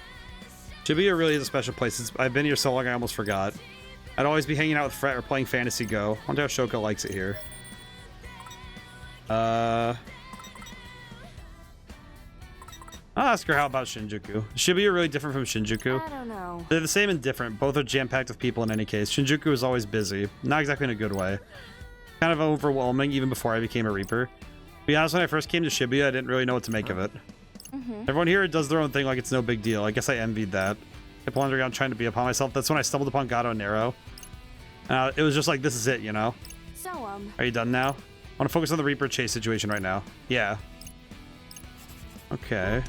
Shibuya really is a special place. I've been here so long I almost forgot. I'd always be hanging out with Fred or playing Fantasy Go. Wonder how Shoko likes it here. I'll ask her how about Shinjuku. Is Shibuya really different from Shinjuku? I don't know. They're the same and different. Both are jam-packed with people in any case. Shinjuku is always busy. Not exactly in a good way. Kind of overwhelming even before I became a Reaper. To be honest, when I first came to Shibuya, I didn't really know what to make of it. Everyone here does their own thing like it's no big deal. I guess I envied that. Kept wandering around trying to be upon myself. That's when I stumbled upon Gato and Nero. It was just like, this is it, you know? So, Are you done now? I want to focus on the Reaper chase situation right now. Yeah. Okay.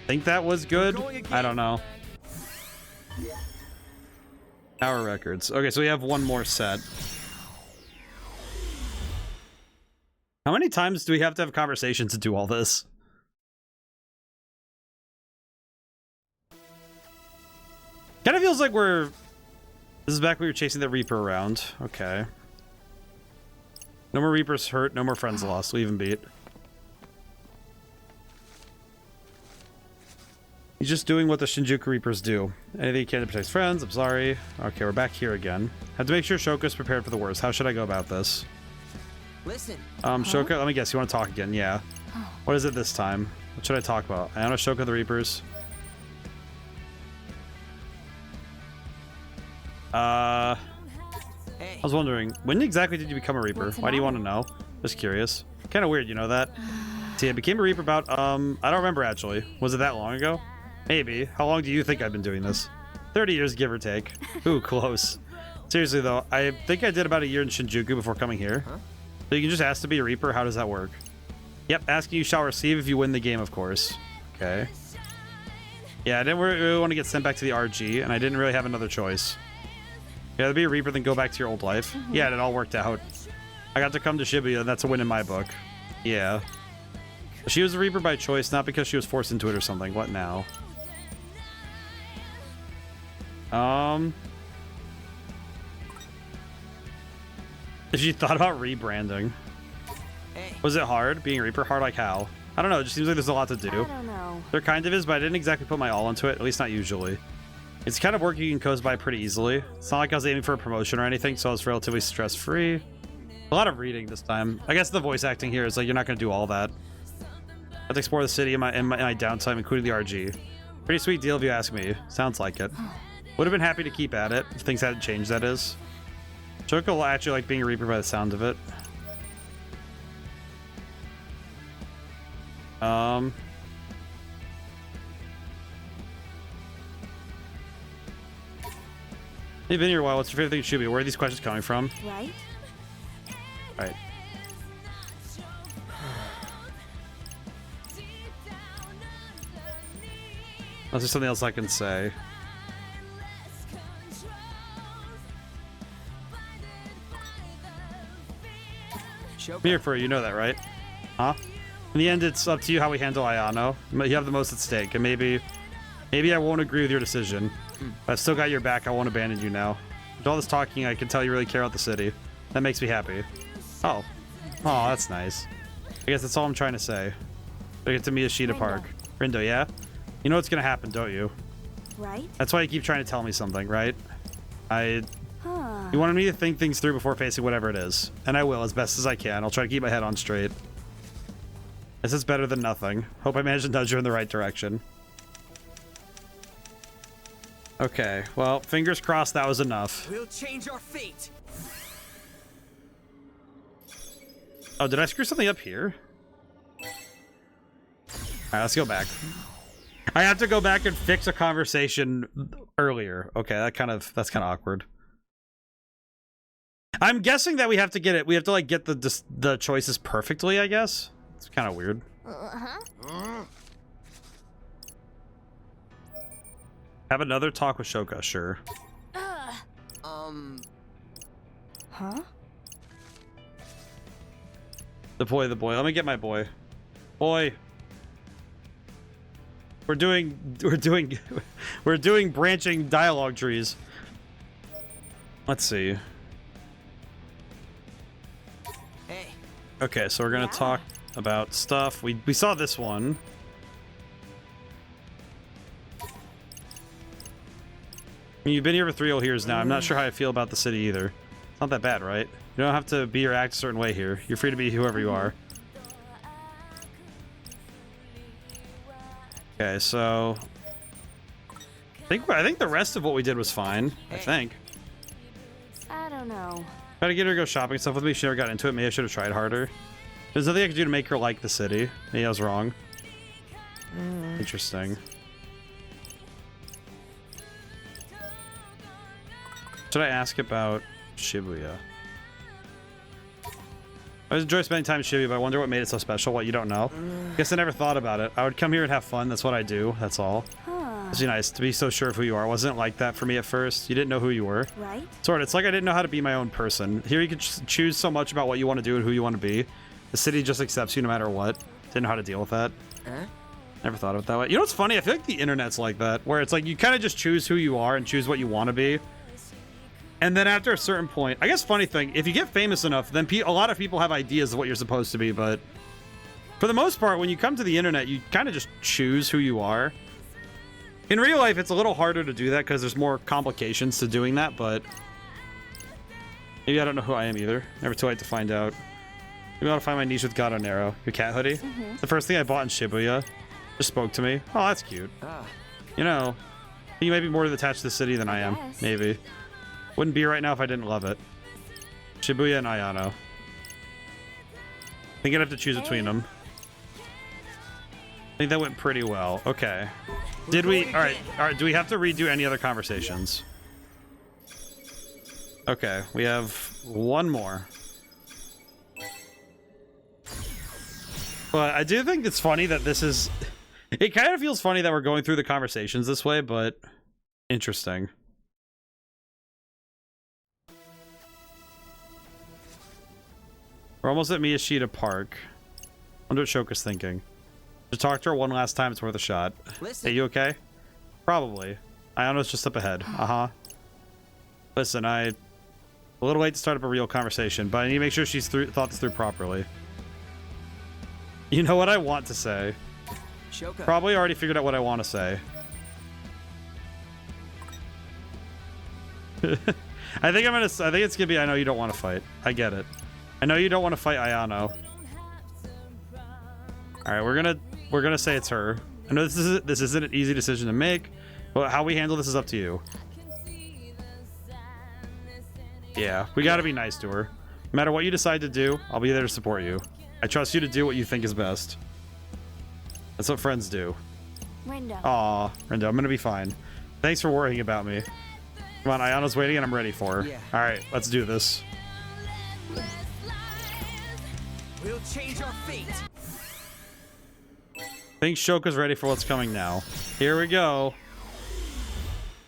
Think that was good? I don't know. Power records. Okay, so we have one more set. How many times do we have to have conversations to do all this? Kind of feels like we're... This is back when we were chasing the Reaper around. Okay. No more Reapers hurt, no more friends lost. Leave and beat. He's just doing what the Shinjuku Reapers do. Anything he can to protect his friends. I'm sorry. Okay, we're back here again. Have to make sure Shoka's prepared for the worst. How should I go about this? Listen. Shoka, let me guess. You want to talk again? Yeah. What is it this time? What should I talk about? I don't know, Shoka the Reapers. I was wondering, when exactly did you become a Reaper? Why do you want to know? Just curious. Kind of weird, you know that? See, I became a Reaper about, I don't remember actually. Was it that long ago? Maybe. How long do you think I've been doing this? 30 years, give or take. Ooh, close. Seriously though, I think I did about a year in Shinjuku before coming here. So you can just ask to be a Reaper. How does that work? Yep, asking you shall receive if you win the game, of course. Okay. Yeah, I didn't really want to get sent back to the RG, and I didn't really have another choice. You rather be a Reaper than go back to your old life. Yeah, and it all worked out. I got to come to Shibuya, and that's a win in my book. Yeah. She was a Reaper by choice, not because she was forced into it or something. What now? If you thought about rebranding. Was it hard? Being a Reaper? Hard like how? I don't know, it just seems like there's a lot to do. I don't know. There kind of is, but I didn't exactly put my all into it, at least not usually. It's kind of work you can coast by pretty easily. It's not like I was aiming for a promotion or anything, so I was relatively stress-free. A lot of reading this time. I guess the voice acting here is like, you're not going to do all that. I have to explore the city in my downtime, including the RG. Pretty sweet deal if you ask me. Sounds like it. Would have been happy to keep at it, if things hadn't changed, that is. Choco will actually like being a Reaper by the sound of it. You've been here a while. What's your favorite thing it should be? Where are these questions coming from? Right? Right. Unless there's something else I can say. I'm here for you, know that, right? Huh? In the end, it's up to you how we handle Ayano. You have the most at stake, and maybe I won't agree with your decision. But I've still got your back. I won't abandon you now. With all this talking, I can tell you really care about the city. That makes me happy. Oh, that's nice. I guess that's all I'm trying to say. I get to Miyashita Park. Rindo, yeah? You know what's gonna happen, don't you? Right? That's why you keep trying to tell me something, right? Huh. You wanted me to think things through before facing whatever it is. And I will, as best as I can. I'll try to keep my head on straight. This is better than nothing. Hope I managed to nudge you in the right direction. Okay, well, fingers crossed that was enough. We'll change our fate. Oh, did I screw something up here? Alright, let's go back. I have to go back and fix a conversation earlier. Okay, that's kind of awkward. I'm guessing that we have to get it. We have to like get the choices perfectly, I guess. It's kind of weird. Have another talk with Shoka, sure. Huh? The boy. Let me get my boy. Boy. We're doing branching dialogue trees. Let's see. Hey. Okay, so we're gonna talk about stuff. We saw this one. I mean, you've been here for 3 whole years now. I'm not sure how I feel about the city either. It's not that bad, right? You don't have to be or act a certain way here. You're free to be whoever you are. Okay, so I think the rest of what we did was fine. I think. I don't know. Try to get her to go shopping stuff with me. She never got into it. Maybe I should have tried harder. There's nothing I could do to make her like the city. Maybe I was wrong. Interesting. Should I ask about Shibuya? I enjoy spending time in Shibuya, but I wonder what made it so special. What you don't know? Guess I never thought about it. I would come here and have fun. That's what I do. That's all. It's nice to be so sure of who you are. Wasn't like that for me at first. You didn't know who you were. Right? Sort of. It's like I didn't know how to be my own person. Here you can choose so much about what you want to do and who you want to be. The city just accepts you no matter what. Didn't know how to deal with that. Never thought of it that way. You know what's funny? I feel like the internet's like that, where it's like you kind of just choose who you are and choose what you want to be. And then after a certain point, I guess funny thing, if you get famous enough, then a lot of people have ideas of what you're supposed to be, but for the most part, when you come to the internet, you kind of just choose who you are. In real life, it's a little harder to do that because there's more complications to doing that, but maybe I don't know who I am either. Never too late to find out. Maybe I'll find my niche with God on Arrow. Your cat hoodie? The first thing I bought in Shibuya. Just spoke to me. Oh, that's cute. You know, you might be more attached to the city than I am. Maybe. Wouldn't be right now if I didn't love it. Shibuya and Ayano. I think I'd have to choose between them. I think that went pretty well. Okay. Did we... Alright, do we have to redo any other conversations? Okay, we have one more. But I do think it's funny that this is... It kind of feels funny that we're going through the conversations this way, but... Interesting. We're almost at Miyashita Park. Wonder what Shoka's thinking. To talk to her one last time, it's worth a shot. Listen. Hey, you okay? Probably. Ayano's just up ahead. Listen, a little late to start up a real conversation, but I need to make sure she's thought this through properly. You know what I want to say. Shoka. Probably already figured out what I want to say. I think it's gonna be I know you don't want to fight. I get it. I know you don't want to fight Ayano. Alright, we're gonna say it's her. I know this isn't an easy decision to make, but how we handle this is up to you. Yeah, we gotta be nice to her. No matter what you decide to do, I'll be there to support you. I trust you to do what you think is best. That's what friends do. Rindo. Aw, Rindo, I'm gonna be fine. Thanks for worrying about me. Come on, Ayano's waiting and I'm ready for her. Yeah. Alright, let's do this. We'll change our fate. I think Shoka's ready for what's coming now. Here we go.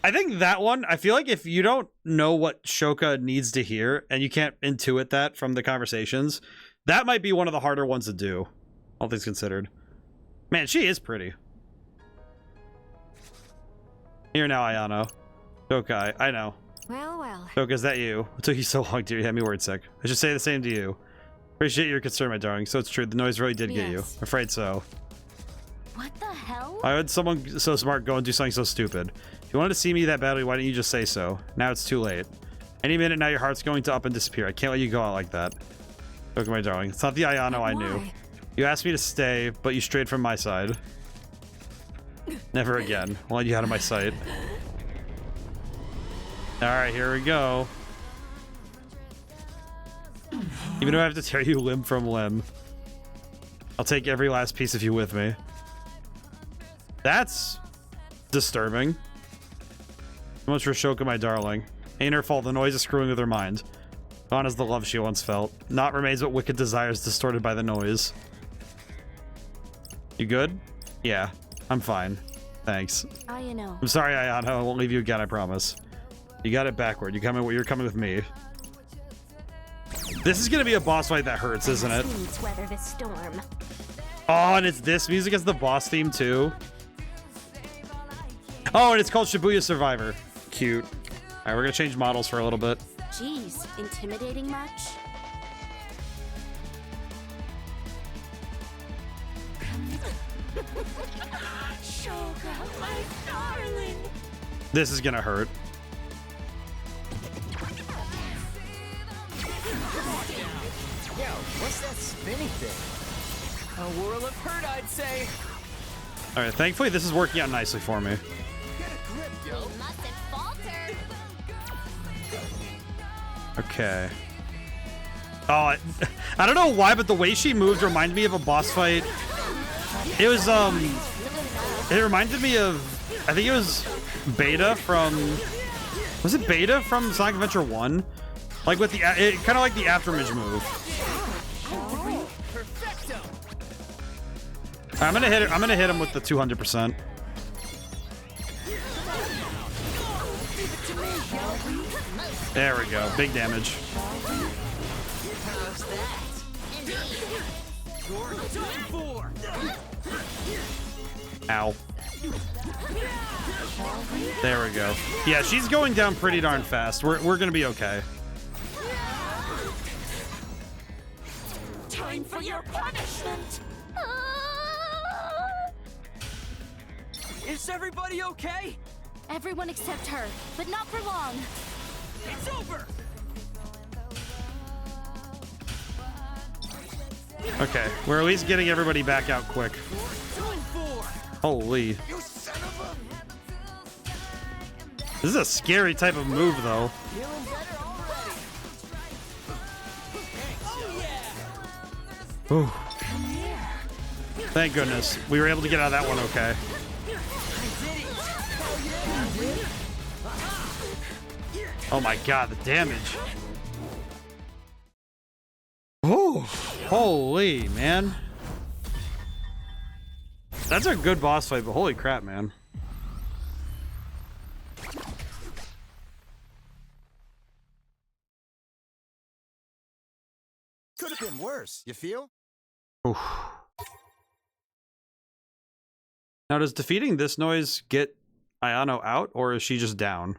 I think that one, I feel like if you don't know what Shoka needs to hear and you can't intuit that from the conversations, that might be one of the harder ones to do. All things considered. Man, she is pretty. Here now, Ayano. Shokai, I know. Well, well. Shoka, is that you? It took you so long to have me word sick. I should say the same to you. Appreciate your concern, my darling. So it's true, the noise really did get you. Afraid so. What the hell? Why would someone so smart go and do something so stupid? If you wanted to see me that badly, why didn't you just say so? Now it's too late. Any minute now, your heart's going to up and disappear. I can't let you go out like that. Look, my darling. It's not the Ayano I knew. You asked me to stay, but you strayed from my side. Never again. I'll let you out of my sight. Alright, here we go. Even though I have to tear you limb from limb, I'll take every last piece of you with me. That's disturbing. So much for Shoka, my darling. Ain't her fault, the noise is screwing with her mind. Gone is the love she once felt. Naught remains but wicked desires distorted by the noise. You good? Yeah, I'm fine. Thanks. Ayano. I'm sorry, Ayano. I won't leave you again, I promise. You got it backward. You're coming with me. This is gonna be a boss fight that hurts, isn't it? Weather this storm. Oh, and it's this music as the boss theme too. Oh, and it's called Shibuya Survivor. Cute. All right, we're gonna change models for a little bit. Jeez, intimidating much? Shoka, my darling. This is gonna hurt. Yo, what's that spinning thing? A whirl of hurt, I'd say. All right, thankfully this is working out nicely for me. Get a grip, yo. We mustn't falter. Okay. Oh, I don't know why, but the way she moved reminded me of a boss fight. It was, it reminded me of, I think it was Beta from, was it Beta from Sonic Adventure 1? Like with the, kind of like the afterimage move. I'm gonna hit him with the 200%. There we go, big damage. Ow. There we go. Yeah, she's going down pretty darn fast. We're gonna be okay. Time for your punishment. Is everybody okay? Everyone except her, but not for long. It's over. Okay, we're at least getting everybody back out quick. Holy. You son of This is a scary type of move, though. Feeling better already. Ooh. Thank goodness. We were able to get out of that one okay. Oh my god, the damage. Oh, holy, man. That's a good boss fight, but holy crap, man. Could have been worse, you feel? Oof. Now, does defeating this noise get Ayano out, or is she just down?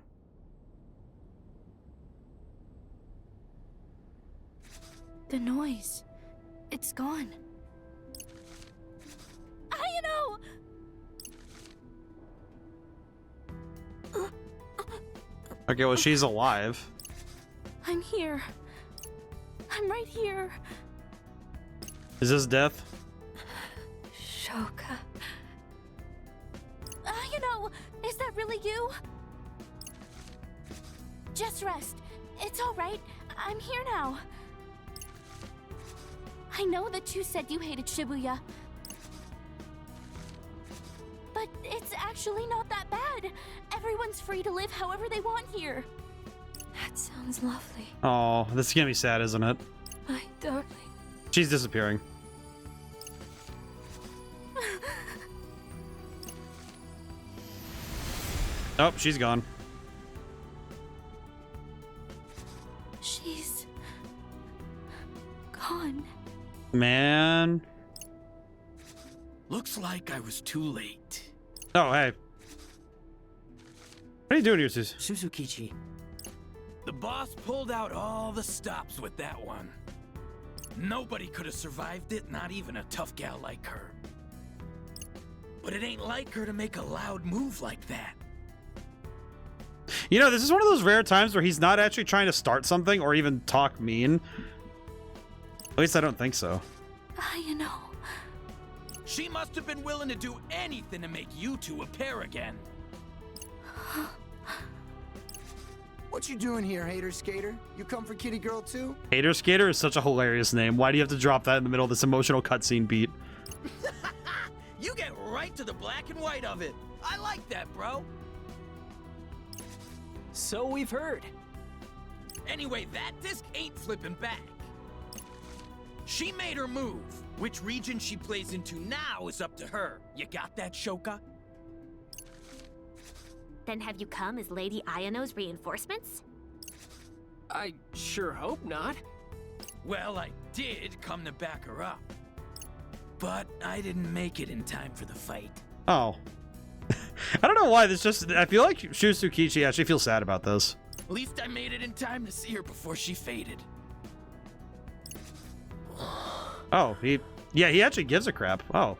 The noise. It's gone. Ayano! Okay, well, she's alive. I'm here. I'm right here. Is this death? Shoka. Ayano! Is that really you? Just rest. It's all right. I'm here now. I know that you said you hated Shibuya. But it's actually not that bad. Everyone's free to live however they want here. That sounds lovely. Oh, this is gonna be sad, isn't it? My darling. She's disappearing. Oh, she's gone. She's gone. Man. Looks like I was too late. Oh, hey. What are you doing here, Suzukichi. The boss pulled out all the stops with that one. Nobody could have survived it, not even a tough gal like her. But it ain't like her to make a loud move like that. You know, this is one of those rare times where he's not actually trying to start something or even talk mean. At least I don't think so. You know. She must have been willing to do anything to make you two a pair again. What you doing here, hater skater? You come for kitty girl too? Hater Skater is such a hilarious name. Why do you have to drop that in the middle of this emotional cutscene beat? You get right to the black and white of it. I like that, bro. So we've heard. Anyway, that disc ain't flipping back. She made her move. Which region she plays into now is up to her. You got that, Shoka? Then have you come as Lady Ayano's reinforcements? I sure hope not. Well, I did come to back her up. But I didn't make it in time for the fight. Oh. I don't know why, I feel like Suzukichi actually feels sad about this. At least I made it in time to see her before she faded. Oh, he actually gives a crap. Oh.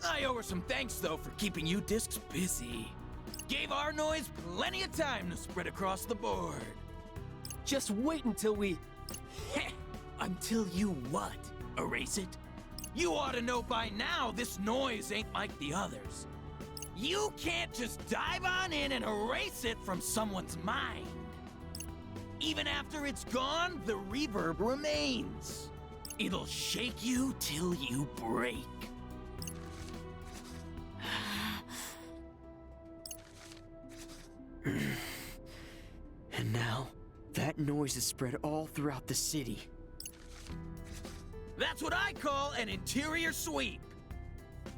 I owe her some thanks, though, for keeping you discs busy. Gave our noise plenty of time to spread across the board. Just wait until we... Until you what? Erase it? You ought to know by now this noise ain't like the others. You can't just dive on in and erase it from someone's mind. Even after it's gone, the reverb remains. It'll shake you till you break. And now, that noise is spread all throughout the city. That's what I call an interior sweep.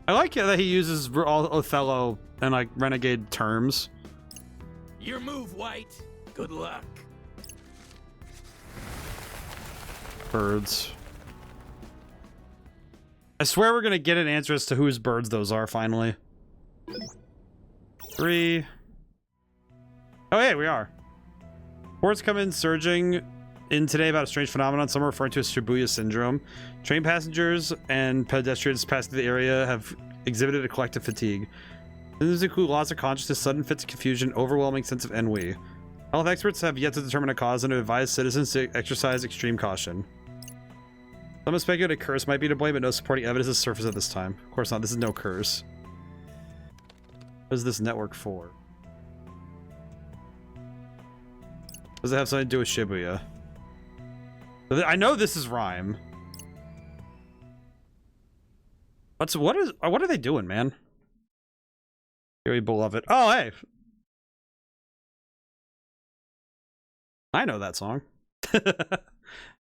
I like that he uses all Othello and like renegade terms. Your move, White. Good luck. Birds. I swear we're gonna get an answer as to whose birds those are finally. 3. Oh, hey, we are. Reports come in surging in today about a strange phenomenon, some are referring to as Shibuya syndrome. Train passengers and pedestrians passing through the area have exhibited a collective fatigue. These include loss of consciousness, sudden fits of confusion, overwhelming sense of ennui. Health experts have yet to determine a cause and to advise citizens to exercise extreme caution. Some have speculated a curse might be to blame, but no supporting evidence has surfaced at this time. Of course not, this is no curse. What is this network for? Does it have something to do with Shibuya? I know this is Rhyme. What are they doing, man? Very beloved. Oh, hey. I know that song.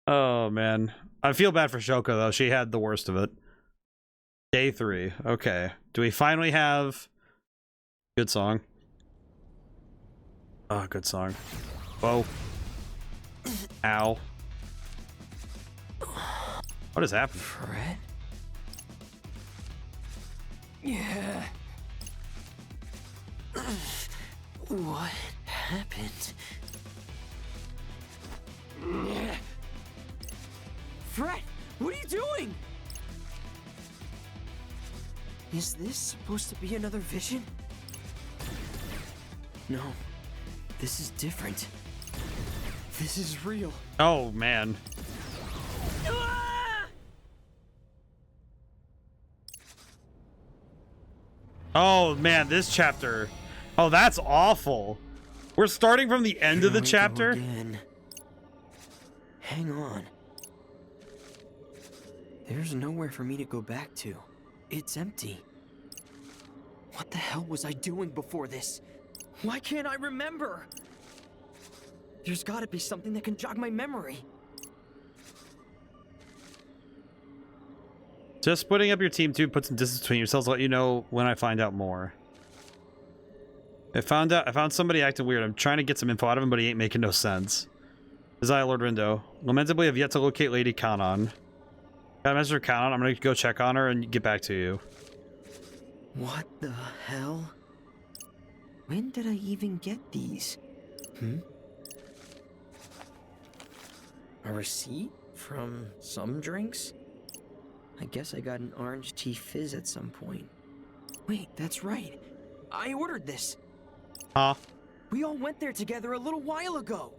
Oh, man. I feel bad for Shoka, though. She had the worst of it. Day 3. Okay. Do we finally have... Good song. Oh, good song. Whoa. Ow. What has happened? Fred? Yeah. What happened? Fred, what are you doing? Is this supposed to be another vision? No, this is different. This is real. Oh, man. Oh, man, this chapter. Oh, that's awful. We're starting from the end of the chapter. Hang on. There's nowhere for me to go back to. It's empty. What the hell was I doing before this? Why can't I remember? There's gotta be something that can jog my memory. Just splitting up your team too, put some distance between yourselves, let you know when I find out more. I found somebody acting weird. I'm trying to get some info out of him, but he ain't making no sense. Desire Lord Rindo. Lamentably, I've yet to locate Lady Kanon. Got a message for Kanon. I'm gonna go check on her and get back to you. What the hell? When did I even get these? A receipt from some drinks? I guess I got an orange tea fizz at some point. Wait, that's right. I ordered this. Huh? We all went there together a little while ago.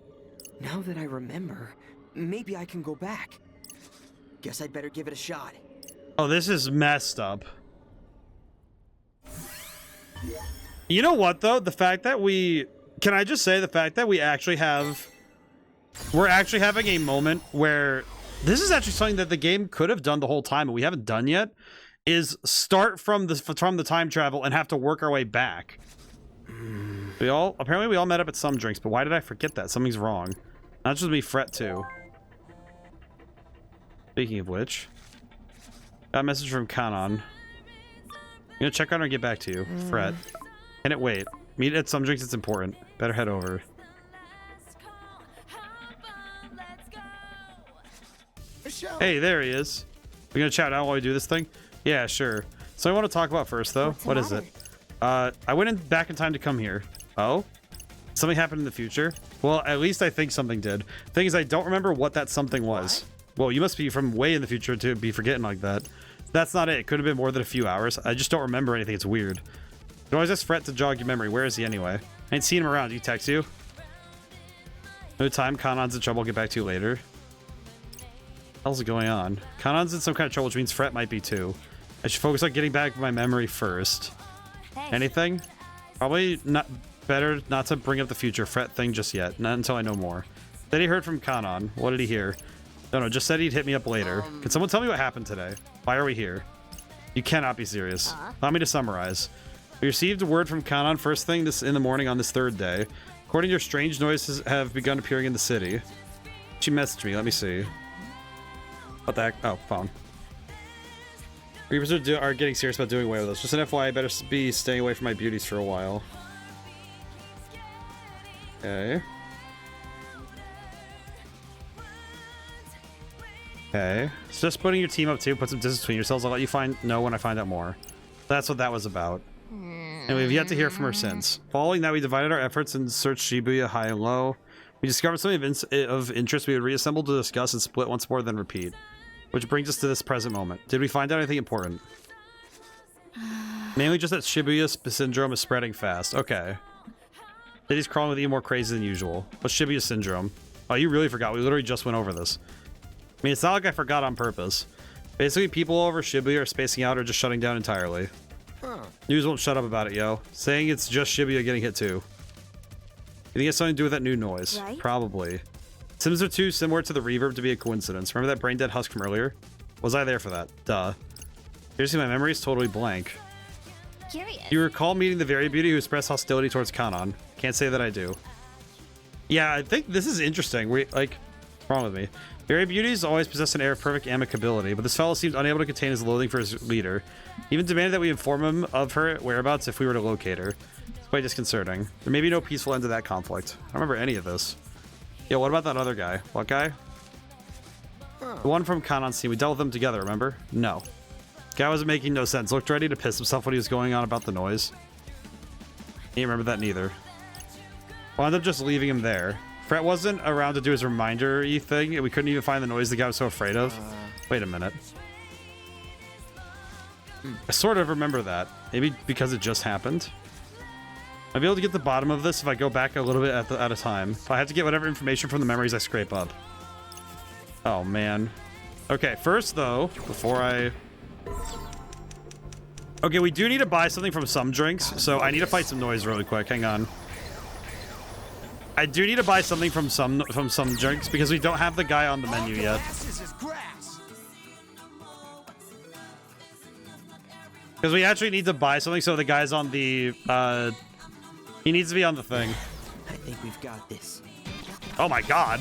Now that I remember, maybe I can go back. Guess I'd better give it a shot. Oh, this is messed up. You know what, though? The fact that we... Can I just say the fact that we actually have... We're actually having a moment where... This is actually something that the game could have done the whole time, and we haven't done yet, is start from the time travel and have to work our way back. Apparently we all met up at some drinks, but why did I forget that? Something's wrong. Not just me, Fret too. Speaking of which, got a message from Kanon. I'm gonna check on her and get back to you. Fret. Can it wait? Meet at some drinks, it's important. Better head over. Hey, there he is. We gonna chat out while we do this thing? Yeah, sure. So I want to talk about first, though. What is it? I went back in time to come here. Oh? Something happened in the future? Well, at least I think something did. Thing is, I don't remember what that something was. Well, you must be from way in the future to be forgetting like that. That's not it. It could have been more than a few hours. I just don't remember anything. It's weird. You can always just Fret to jog your memory. Where is he anyway? I ain't seen him around. Did he text you? No time. Kanon's in trouble. I'll get back to you later. What the hell's going on? Kanon's in some kind of trouble, which means Fret might be too. I should focus on getting back my memory first. Anything? Probably not better not to bring up the future Fret thing just yet. Not until I know more. Then he heard from Kanon. What did he hear? No, just said he'd hit me up later. Can someone tell me what happened today? Why are we here? You cannot be serious. Allow me to summarize. We received a word from Kanon first thing in the morning on this third day. According to your strange noises have begun appearing in the city. She messaged me. Let me see. What the heck? Oh, phone. Reapers are getting serious about doing away with us. Just an FYI, I better be staying away from my beauties for a while. Okay. Okay. So just putting your team up too, put some distance between yourselves. I'll let you know when I find out more. That's what that was about. And we've yet to hear from her since. Following that, we divided our efforts and searched Shibuya high and low. We discovered something of interest. We would reassemble to discuss and split once more, then repeat. Which brings us to this present moment. Did we find out anything important? Mainly just that Shibuya syndrome is spreading fast. Okay. City's crawling with even more crazy than usual. What's Shibuya syndrome? Oh, you really forgot. We literally just went over this. I mean, it's not like I forgot on purpose. Basically, people all over Shibuya are spacing out or just shutting down entirely. News won't shut up about it, yo. Saying it's just Shibuya getting hit too. You think it's something to do with that new noise? Right? Probably. Sims are too similar to the reverb to be a coincidence. Remember that brain dead husk from earlier? Was I there for that? Duh. Seriously, my memory is totally blank. Curious. You recall meeting the Very Beauty who expressed hostility towards Kanon? Can't say that I do. Yeah, I think this is interesting. What's wrong with me? Very Beauties always possess an air of perfect amicability, but this fellow seemed unable to contain his loathing for his leader. He even demanded that we inform him of her whereabouts if we were to locate her. It's quite disconcerting. There may be no peaceful end to that conflict. I don't remember any of this. Yeah, what about that other guy? What guy? The one from Kanon's team. We dealt with him together, remember? No. Guy wasn't making no sense. Looked ready to piss himself when he was going on about the noise. He didn't remember that neither. Wound up just leaving him there. Fret wasn't around to do his reminder-y thing, and we couldn't even find the noise the guy was so afraid of. Wait a minute. I sort of remember that. Maybe because it just happened. I'll be able to get the bottom of this if I go back a little bit at a time. I have to get whatever information from the memories I scrape up. Oh, man. Okay, first, though, before I... Okay, we do need to buy something from some drinks, so I need to fight some noise really quick. Hang on. I do need to buy something from some drinks because we don't have the guy on the menu yet. Because we actually need to buy something so the guy's on the, he needs to be on the thing. I think we've got this. Oh my god.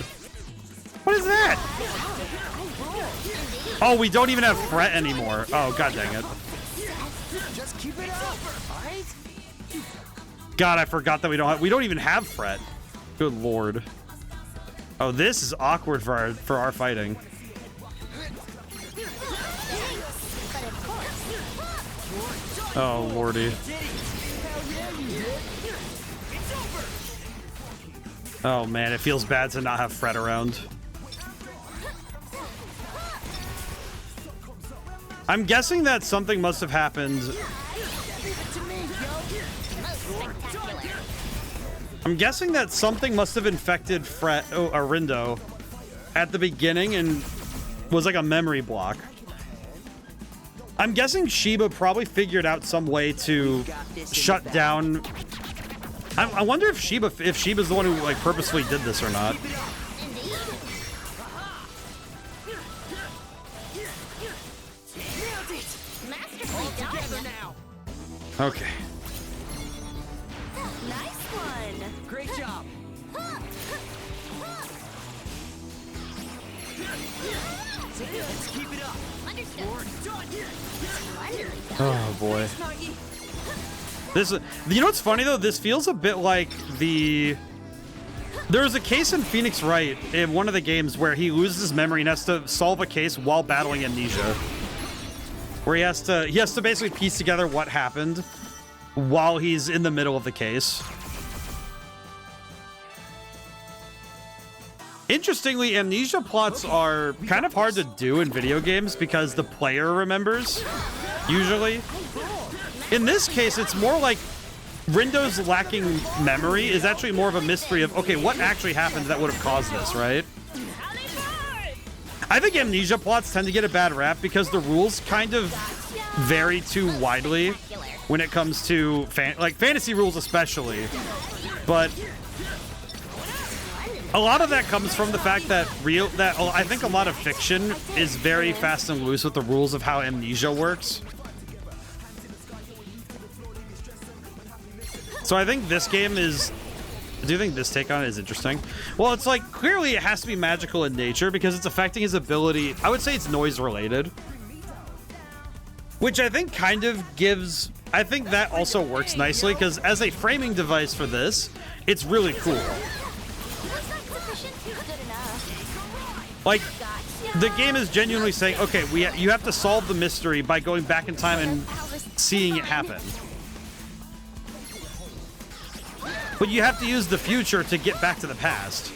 What is that? Oh, we don't even have Fret anymore. Oh, god dang it. Just keep it up, alright? God, I forgot that we don't even have Fret. Good lord. Oh, this is awkward for our fighting. Oh, lordy. Oh, man, it feels bad to not have Fred around. I'm guessing that something must have happened. I'm guessing that something must have infected Rindo at the beginning and was like a memory block. I'm guessing Sheba probably figured out some way to shut down. I wonder if Sheba's the one who like purposefully did this or not. Okay. Nice one. Great job. Let's keep it up. Oh boy. This, you know what's funny though? This feels a bit like there was a case in Phoenix Wright in one of the games where he loses his memory and has to solve a case while battling amnesia. Where he has to basically piece together what happened while he's in the middle of the case. Interestingly, amnesia plots are kind of hard to do in video games because the player remembers, usually. In this case, it's more like Rindo's lacking memory is actually more of a mystery of, okay, what actually happened that would have caused this, right? I think amnesia plots tend to get a bad rap because the rules kind of vary too widely when it comes to fantasy rules especially. But a lot of that comes from the fact that I think a lot of fiction is very fast and loose with the rules of how amnesia works. So I think this game is... Do you think this take on it is interesting? Well, it's like, clearly it has to be magical in nature because it's affecting his ability. I would say it's noise related. Which I think kind of gives... I think that also works nicely because as a framing device for this, it's really cool. Like, the game is genuinely saying, okay, you have to solve the mystery by going back in time and seeing it happen. But you have to use the future to get back to the past.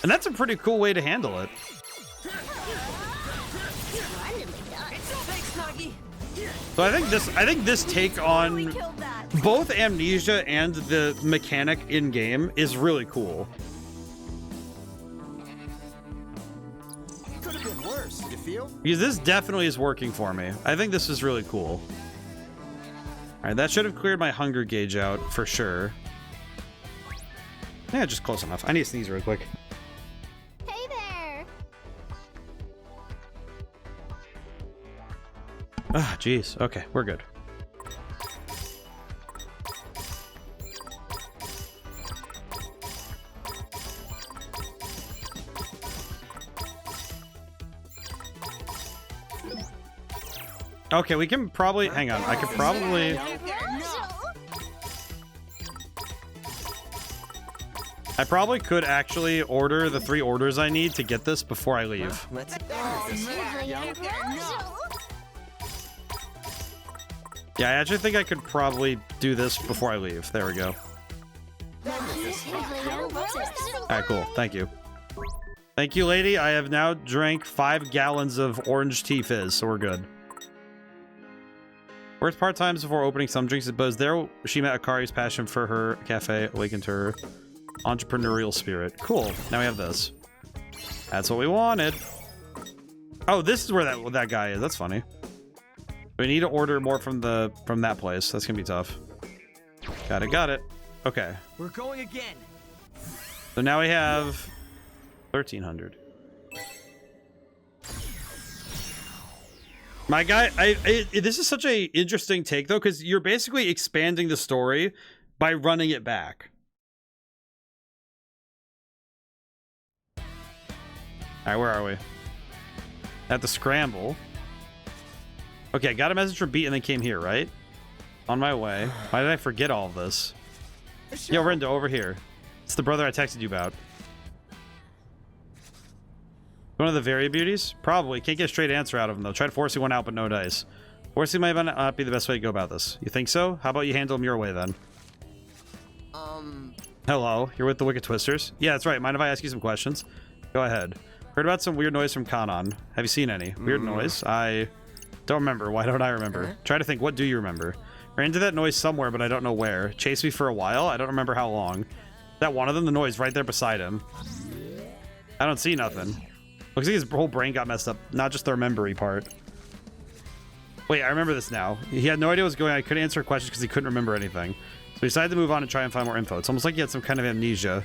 And that's a pretty cool way to handle it. So I think this take on both amnesia and the mechanic in game is really cool. Could have been worse, you feel? Because this definitely is working for me. I think this is really cool. Alright, that should have cleared my hunger gauge out for sure. Yeah, just close enough. I need to sneeze real quick. Hey there. Ah, jeez. Okay, we're good. Okay, we can probably... Hang on. I could probably... I probably could actually order the 3 orders I need to get this before I leave. Let's Yeah, I actually think I could probably do this before I leave. There we go. Alright, cool. Thank you. Thank you, lady. I have now drank 5 gallons of orange tea fizz, so we're good. Worked part-time before opening some drinks, but there she met Akari's passion for her cafe, awakened her entrepreneurial spirit. Cool. Now we have this. That's what we wanted. Oh, this is where that guy is. That's funny. We need to order more from that place. That's gonna be tough. Got it. Okay. We're going again. So now we have 1,300. My guy, this is such a interesting take though, because you're basically expanding the story by running it back. Alright, where are we? At the scramble. Okay, I got a message from Beat and then came here, right? On my way. Why did I forget all of this? Yo, Rindo, over here. It's the brother I texted you about. One of the Very Beauties? Probably. Can't get a straight answer out of him, though. Tried forcing one out, but no dice. Forcing might not be the best way to go about this. You think so? How about you handle them your way then? Hello, you're with the Wicked Twisters? Yeah, that's right. Mind if I ask you some questions? Go ahead. Heard about some weird noise from Kanon. Have you seen any? Weird noise? I don't remember. Why don't I remember? Try to think. What do you remember? Ran into that noise somewhere, but I don't know where. Chased me for a while? I don't remember how long. That one of them, the noise right there beside him. I don't see nothing. Looks like his whole brain got messed up. Not just the remembery part. Wait, I remember this now. He had no idea what was going on. I couldn't answer questions because he couldn't remember anything. So he decided to move on and try and find more info. It's almost like he had some kind of amnesia.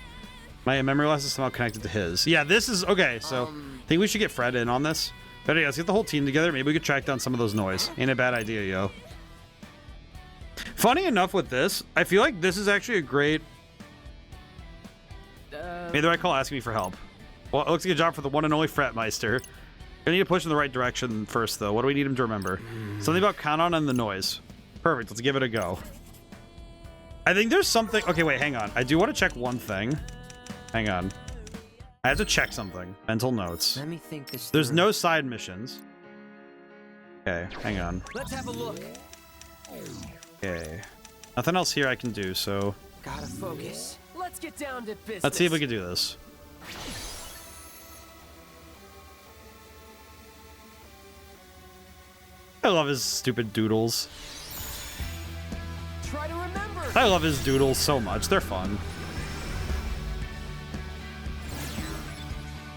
My memory loss is somehow connected to his. Yeah, this is... Okay, so... I think we should get Fred in on this. But yeah, let's get the whole team together. Maybe we could track down some of those noise. Ain't a bad idea, yo. Funny enough with this, I feel like this is actually a great... Maybe the right call asking me for help. Well, it looks like a job for the one and only Fratmeister. Gonna need to push in the right direction first, though. What do we need him to remember? Something about Kanon and the noise. Perfect, let's give it a go. I think there's something... Okay, wait, hang on. I do want to check one thing. Hang on. I have to check something. Mental notes. Let me think this There's through. no side missions. Okay, hang on. Let's have a look. Okay. Nothing else here I can do, so... Gotta focus. Let's get down to business. Let's see if we can do this. I love his stupid doodles. Try to remember. I love his doodles so much. They're fun.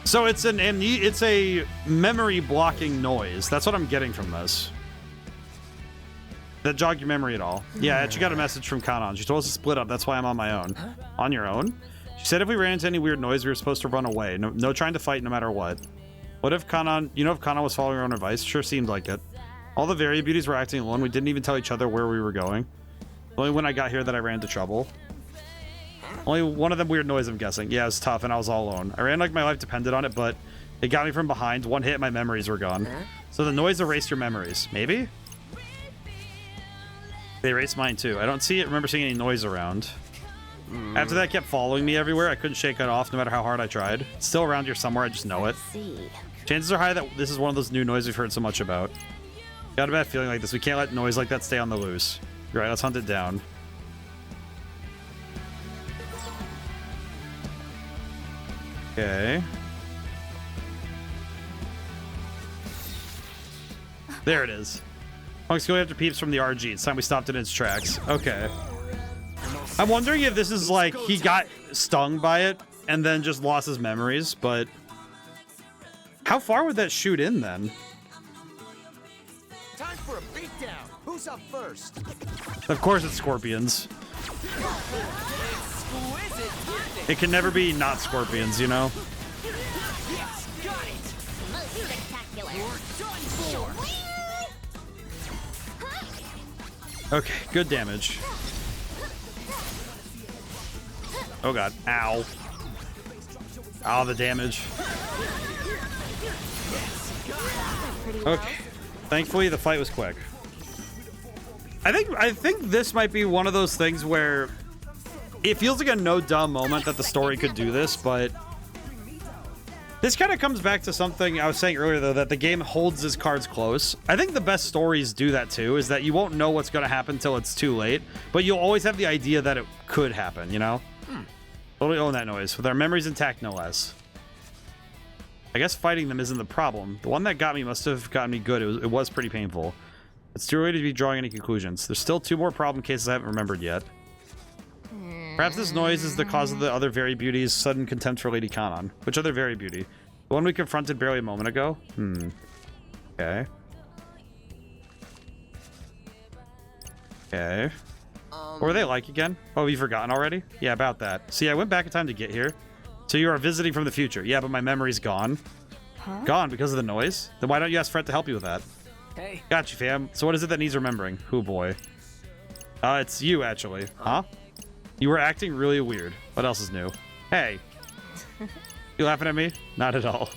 So it's a memory blocking noise. That's what I'm getting from this. That jog your memory at all. Yeah, I actually got a message from Kanon. She told us to split up. That's why I'm on my own. On your own? She said if we ran into any weird noise, we were supposed to run away. No trying to fight no matter what. What if Kanon... You know if Kanon was following her own advice? Sure seemed like it. All the Very Beauties were acting alone. We didn't even tell each other where we were going. Only when I got here that I ran into trouble. Only one of them weird noise, I'm guessing. Yeah, it was tough, and I was all alone. I ran like my life depended on it, but it got me from behind. One hit, and my memories were gone. So the noise erased your memories. Maybe? They erased mine, too. I don't remember seeing any noise around. After that, it kept following me everywhere. I couldn't shake it off, no matter how hard I tried. It's still around here somewhere. I just know it. See. Chances are high that this is one of those new noises we've heard so much about. Got a bad feeling like this. We can't let noise like that stay on the loose. You're right, let's hunt it down. Okay. There it is. Punk's going after peeps from the RG. It's time we stopped it in its tracks. Okay. I'm wondering if this is like he got stung by it and then just lost his memories, but how far would that shoot in then? Time for a beatdown. Who's up first? Of course it's scorpions. It can never be not scorpions, you know? Most spectacular. Sure. Okay, good damage. Oh god. Ow. Ow, the damage. Okay. Thankfully, the fight was quick. I think this might be one of those things where it feels like a no dumb moment that the story could do this, but this kind of comes back to something I was saying earlier, though, that the game holds its cards close. I think the best stories do that too, is that you won't know what's going to happen until it's too late, but you'll always have the idea that it could happen, you know? Totally own that noise, with our memories intact, no less. I guess fighting them isn't the problem. The one that got me must have gotten me good. It was pretty painful. It's too early to be drawing any conclusions. There's still 2 more problem cases I haven't remembered yet. Perhaps this noise is the cause of the other Very Beauty's sudden contempt for Lady Kanon. Which other Very Beauty? The one we confronted barely a moment ago? Okay. Okay. What were they like again? Oh, have you forgotten already? Yeah, about that. See, I went back in time to get here. So you are visiting from the future. Yeah, but my memory's gone. Huh? Gone because of the noise? Then why don't you ask Fred to help you with that? Hey. Got you, fam. So what is it that needs remembering? Oh boy. It's you, actually. Huh? You were acting really weird. What else is new? Hey. You laughing at me? Not at all.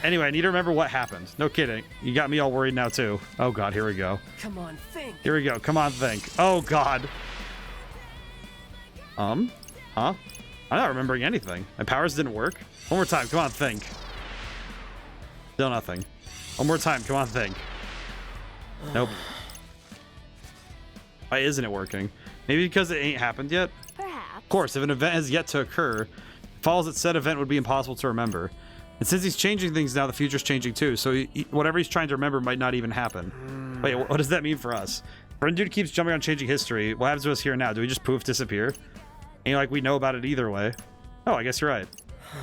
Anyway, I need to remember what happened. No kidding. You got me all worried now, too. Oh god, here we go. Come on, think. Here we go. Come on, think. Oh god. Huh? I'm not remembering anything. My powers didn't work. One more time. Come on, think. Still nothing. One more time. Come on, think. Nope. Why isn't it working? Maybe because it ain't happened yet? Perhaps. Of course, if an event has yet to occur, it follows that said event would be impossible to remember. And since he's changing things now, the future's changing too, so whatever he's trying to remember might not even happen. Wait, what does that mean for us? Friend dude keeps jumping on changing history. What happens to us here now? Do we just poof disappear? Ain't like we know about it either way. Oh, I guess you're right.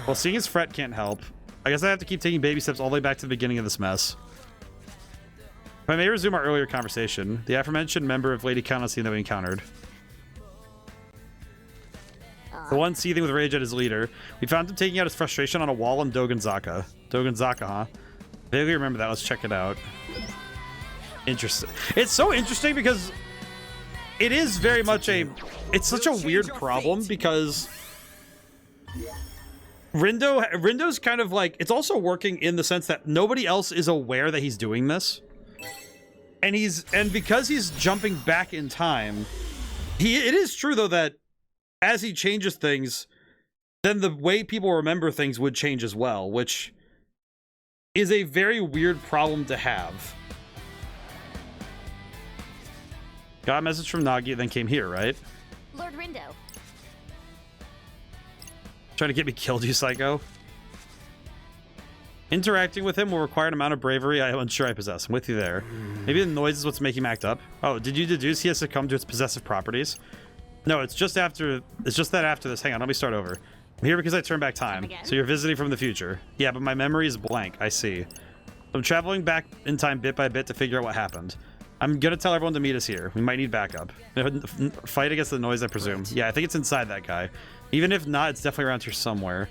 Well, seeing as Fret can't help, I guess I have to keep taking baby steps all the way back to the beginning of this mess. If I may resume our earlier conversation, the aforementioned member of Lady Countess team that we encountered. The one seething with rage at his leader. We found him taking out his frustration on a wall in Dogonzaka. Dogonzaka, huh? Vaguely remember that. Let's check it out. Interesting. It's so interesting because it is very much a... It's such a weird problem because... Rindo's kind of like... It's also working in the sense that nobody else is aware that he's doing this. And because he's jumping back in time... It is true, though, that as he changes things, then the way people remember things would change as well, which is a very weird problem to have. Got a message from Nagi, then came here, right? Lord Rindo. Trying to get me killed, you psycho. Interacting with him will require an amount of bravery I am unsure I possess. I'm with you there. Maybe the noise is what's making him act up. Oh, did you deduce he has succumbed to its possessive properties? No, it's just that after this. Hang on, let me start over. I'm here because I turned back time. So you're visiting from the future. Yeah, but my memory is blank. I see. I'm traveling back in time bit by bit to figure out what happened. I'm gonna tell everyone to meet us here. We might need backup. Fight against the noise, I presume. Yeah, I think it's inside that guy. Even if not, it's definitely around here somewhere.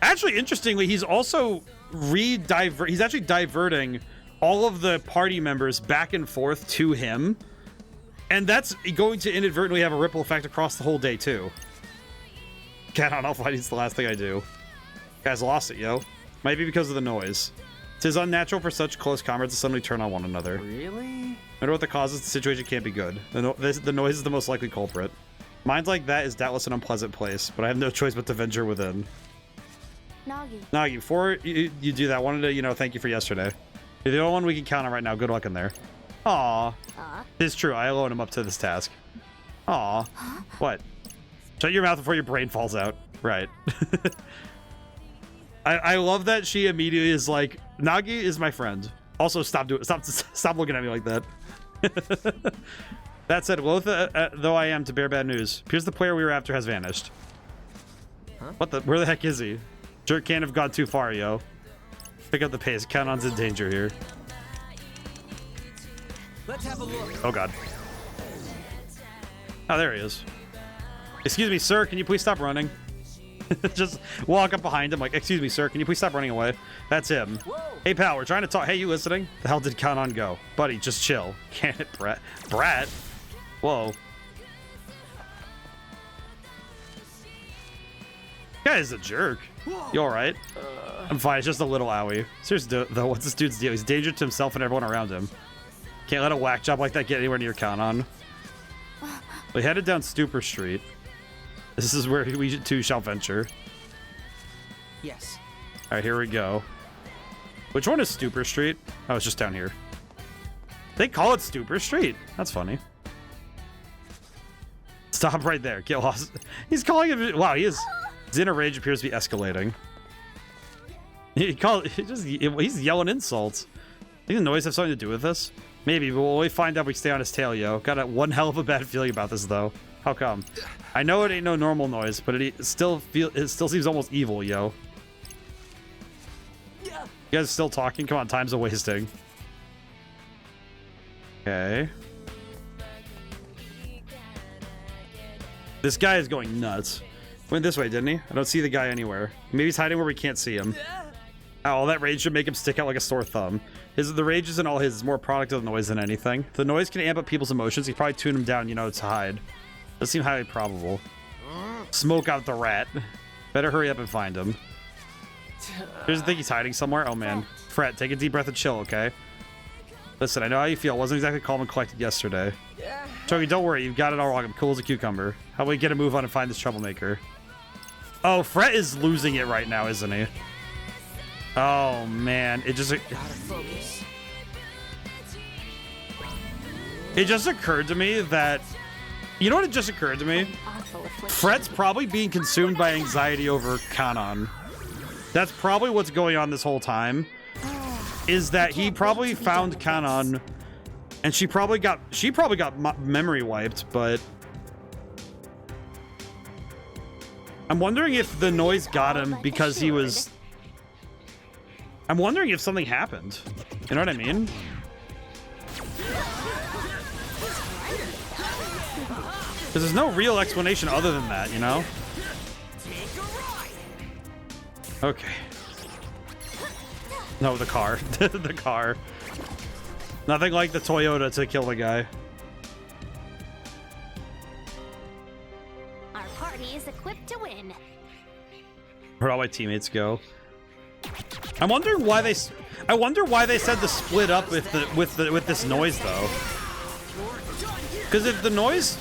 Actually, interestingly, he's also he's actually diverting all of the party members back and forth to him. And that's going to inadvertently have a ripple effect across the whole day, too. Cat on off fighting's the last thing I do. Guys lost it, yo. Might be because of the noise. It is unnatural for such close comrades to suddenly turn on one another. Really? No matter what the cause is, the situation can't be good. The noise is the most likely culprit. Minds like that is doubtless an unpleasant place, but I have no choice but to venture within. Nagi, before you do that, I wanted to, thank you for yesterday. You're the only one we can count on right now. Good luck in there. Aw. It's true. I alone am up to this task. Aw. What? Shut your mouth before your brain falls out. Right. I love that she immediately is like, Nagi is my friend. Also, stop looking at me like that. That said, loath though I am to bear bad news, appears the player we were after has vanished. Huh? Where the heck is he? Jerk can't have gone too far, yo. Pick up the pace. Count on's in danger here. Let's have a look. Oh god. Oh, there he is. Excuse me, sir, can you please stop running? Just walk up behind him like, excuse me, sir, can you please stop running away? That's him. Whoa. Hey, pal, we're trying to talk. Hey, you listening? The hell did Count on go? Buddy, just chill. Can't it, Brat? Brat? Whoa. Guy's a jerk. You alright? I'm fine, it's just a little owie. Seriously, though, what's this dude's deal? He's dangerous to himself and everyone around him. Can't let a whack job like that get anywhere near Count on. We headed down Stupor Street. This is where we too shall venture. Yes. Alright, here we go. Which one is Stupor Street? Oh, it's just down here. They call it Stupor Street. That's funny. Stop right there. Get lost. He's calling it. Wow, his inner rage appears to be escalating. He's yelling insults. Think the noise have something to do with this? Maybe, but we'll only find out if we stay on his tail, yo. Got one hell of a bad feeling about this, though. How come? I know it ain't no normal noise, but it still seems almost evil, yo. You guys still talking? Come on, time's a wasting. Okay. This guy is going nuts. Went this way, didn't he? I don't see the guy anywhere. Maybe he's hiding where we can't see him. Oh, all that rage should make him stick out like a sore thumb. The rage isn't all his. It's more a product of the noise than anything. The noise can amp up people's emotions. He probably tuned him down, to hide. Does seem highly probable. Smoke out the rat. Better hurry up and find him. Here's the thing, he's hiding somewhere. Oh, man. Fret, take a deep breath and chill, okay? Listen, I know how you feel. I wasn't exactly calm and collected yesterday. Chogi, don't worry. You've got it all wrong. I'm cool as a cucumber. How about we get a move on and find this troublemaker? Oh, Fret is losing it right now, isn't he? Oh, man. It just... Gotta focus. It just occurred to me that, you know what? It just occurred to me. Awful affliction. Fret's probably being consumed by anxiety over Kanon. That's probably what's going on this whole time. Is that he probably found Kanon, and she probably got memory wiped, but I'm wondering if the noise got him because he was. I'm wondering if something happened. You know what I mean? Because there's no real explanation other than that, you know? Okay. No, the car. The car. Nothing like the Toyota to kill the guy. Our party is equipped to win. Where'd all my teammates go? I'm wondering why they. I wonder why they said to split up with this noise though. Because if the noise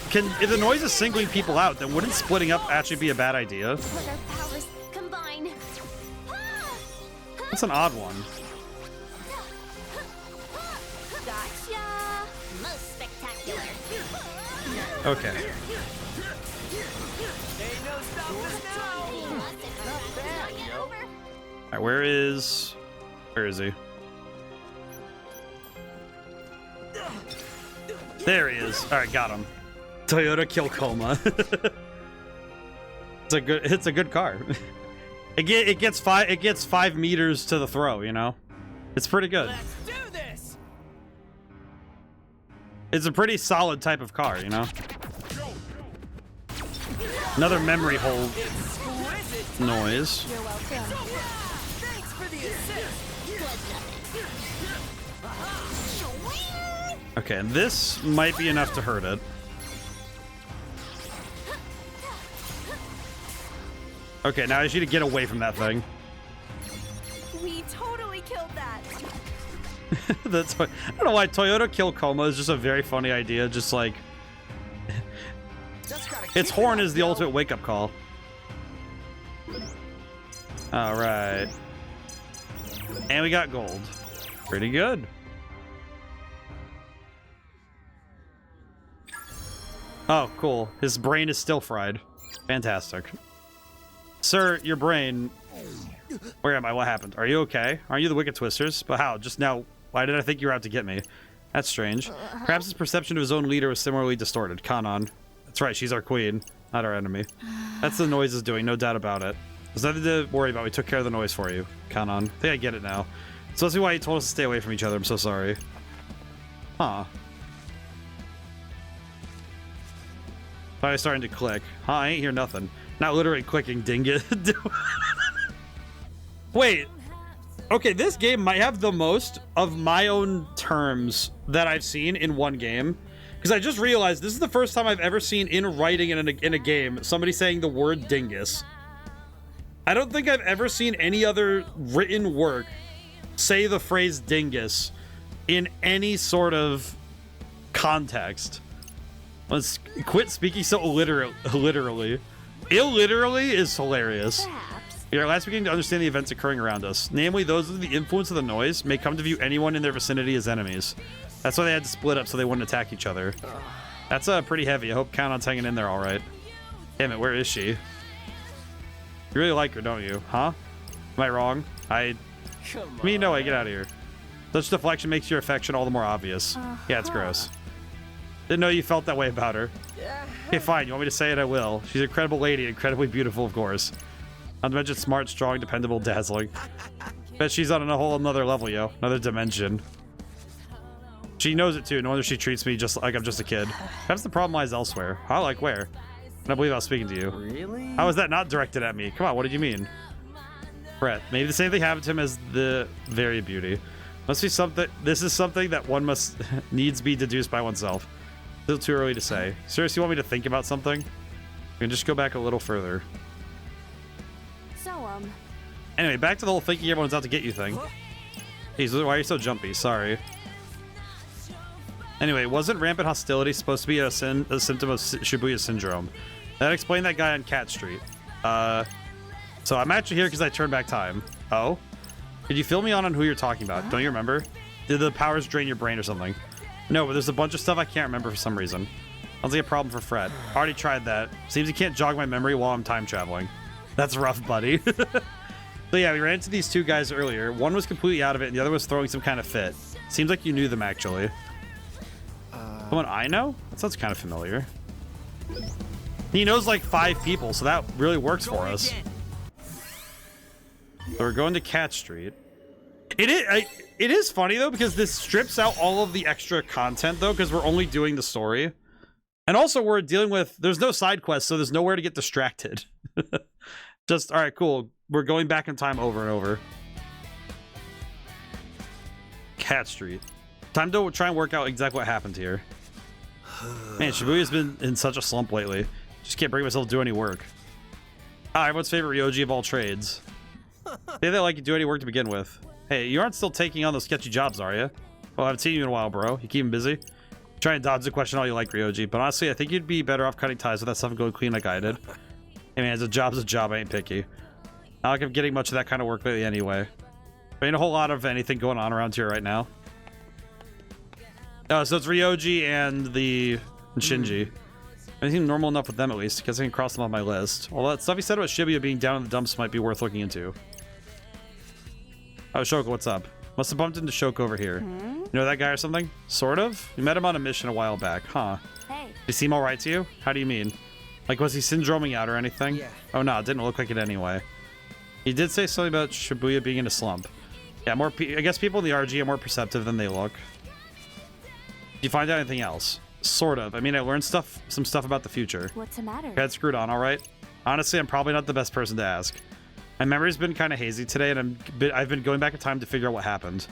is singling people out, then wouldn't splitting up actually be a bad idea? Let our powers combine. That's an odd one. Gotcha. Most spectacular. Okay. Alright, where is he? There he is. Alright, got him. Toyota kill coma. It's a good car. It gets 5 meters to the throw, you know? It's pretty good. Let's do this. It's a pretty solid type of car, you know? Another memory hole noise. You're welcome. Thanks for the assist. Okay, and this might be enough to hurt it. Okay, now I just need to get away from that thing. We totally killed that. I don't know why Toyota kill coma is just a very funny idea. Just like its horn is the ultimate wake-up call. All right, and we got gold. Pretty good. Oh, cool. His brain is still fried. Fantastic. Sir, your brain... Where am I? What happened? Are you okay? Aren't you the Wicked Twisters? But how? Just now, why did I think you were out to get me? That's strange. Perhaps his perception of his own leader was similarly distorted. Kanon. That's right, she's our queen, not our enemy. That's the noise is doing, no doubt about it. There's nothing to worry about. We took care of the noise for you, Kanon. I think I get it now. So that's why you told us to stay away from each other. I'm so sorry. Huh. Finally starting to click. Huh, I ain't hear nothing. Not literally clicking, ding it. Wait. Okay, this game might have the most of my own terms that I've seen in one game. Because I just realized this is the first time I've ever seen in writing in a game somebody saying the word dingus. I don't think I've ever seen any other written work say the phrase dingus in any sort of context. Let's quit speaking so literally. Illiterally is hilarious. Perhaps. We are last beginning to understand the events occurring around us. Namely, those with the influence of the noise may come to view anyone in their vicinity as enemies. That's why they had to split up so they wouldn't attack each other. That's pretty heavy. I hope Kanon's hanging in there all right. Damn it, where is she? You really like her, don't you? Huh? Am I wrong? No, get out of here. Such deflection makes your affection all the more obvious. Yeah, it's gross. Didn't know you felt that way about her. Okay, fine. You want me to say it? I will. She's an incredible lady, incredibly beautiful, of course. Not to mention smart, strong, dependable, dazzling. Bet she's on a whole another level, yo. Another dimension. She knows it too. No wonder she treats me just like I'm just a kid. Perhaps the problem lies elsewhere. How? Like where? I don't believe I was speaking to you. Really? How is that not directed at me? Come on, what did you mean? Brett, maybe the same thing happened to him as the very beauty. Must be something. This is something that one must needs be deduced by oneself. Still too early to say. Seriously, you want me to think about something? We can just go back a little further. So, Anyway, back to the whole thinking everyone's out to get you thing. Jeez, why are you so jumpy? Sorry. Anyway, wasn't rampant hostility supposed to be a symptom of Shibuya syndrome? That explained that guy on Cat Street. So I'm actually here because I turned back time. Oh? Could you fill me on who you're talking about? Don't you remember? Did the powers drain your brain or something? No, but there's a bunch of stuff I can't remember for some reason. Sounds like a problem for Fred. Already tried that. Seems he can't jog my memory while I'm time traveling. That's rough, buddy. So yeah, we ran into these two guys earlier. One was completely out of it, and the other was throwing some kind of fit. Seems like you knew them, actually. Someone I know? That sounds kind of familiar. He knows like 5 people, so that really works for us. So we're going to Cat Street. It is funny, though, because this strips out all of the extra content, though, because we're only doing the story. And also, we're dealing with... There's no side quests, so there's nowhere to get distracted. Just, all right, cool. We're going back in time over and over. Cat Street. Time to try and work out exactly what happened here. Man, Shibuya's been in such a slump lately. Just can't bring myself to do any work. Ah, everyone's favorite Ryoji of all trades. Say they like you do any work to begin with. Hey, you aren't still taking on those sketchy jobs, are you? Well, I haven't seen you in a while, bro. You keep him busy? Try and dodge the question all you like, Ryoji. But honestly, I think you'd be better off cutting ties with that stuff and going clean like I did. Hey man, a job's a job, I ain't picky. Not like I'm getting much of that kind of work lately anyway. There ain't a whole lot of anything going on around here right now. Oh, so it's Ryoji and Shinji. Anything normal enough with them at least, because I can cross them off my list. All that stuff he said about Shibuya being down in the dumps might be worth looking into. Oh, Shoko, what's up? Must have bumped into Shoko over here. You know that guy or something? Sort of? We met him on a mission a while back, huh? Hey. Did he seem alright to you? How do you mean? Like, was he syndroming out or anything? Yeah. Oh no, it didn't look like it anyway. He did say something about Shibuya being in a slump. Yeah, I guess people in the RG are more perceptive than they look. Did you find out anything else? Sort of. I mean, I learned some stuff about the future. What's the matter? Got screwed on, all right? Honestly, I'm probably not the best person to ask. My memory's been kind of hazy today, and I've been going back in time to figure out what happened.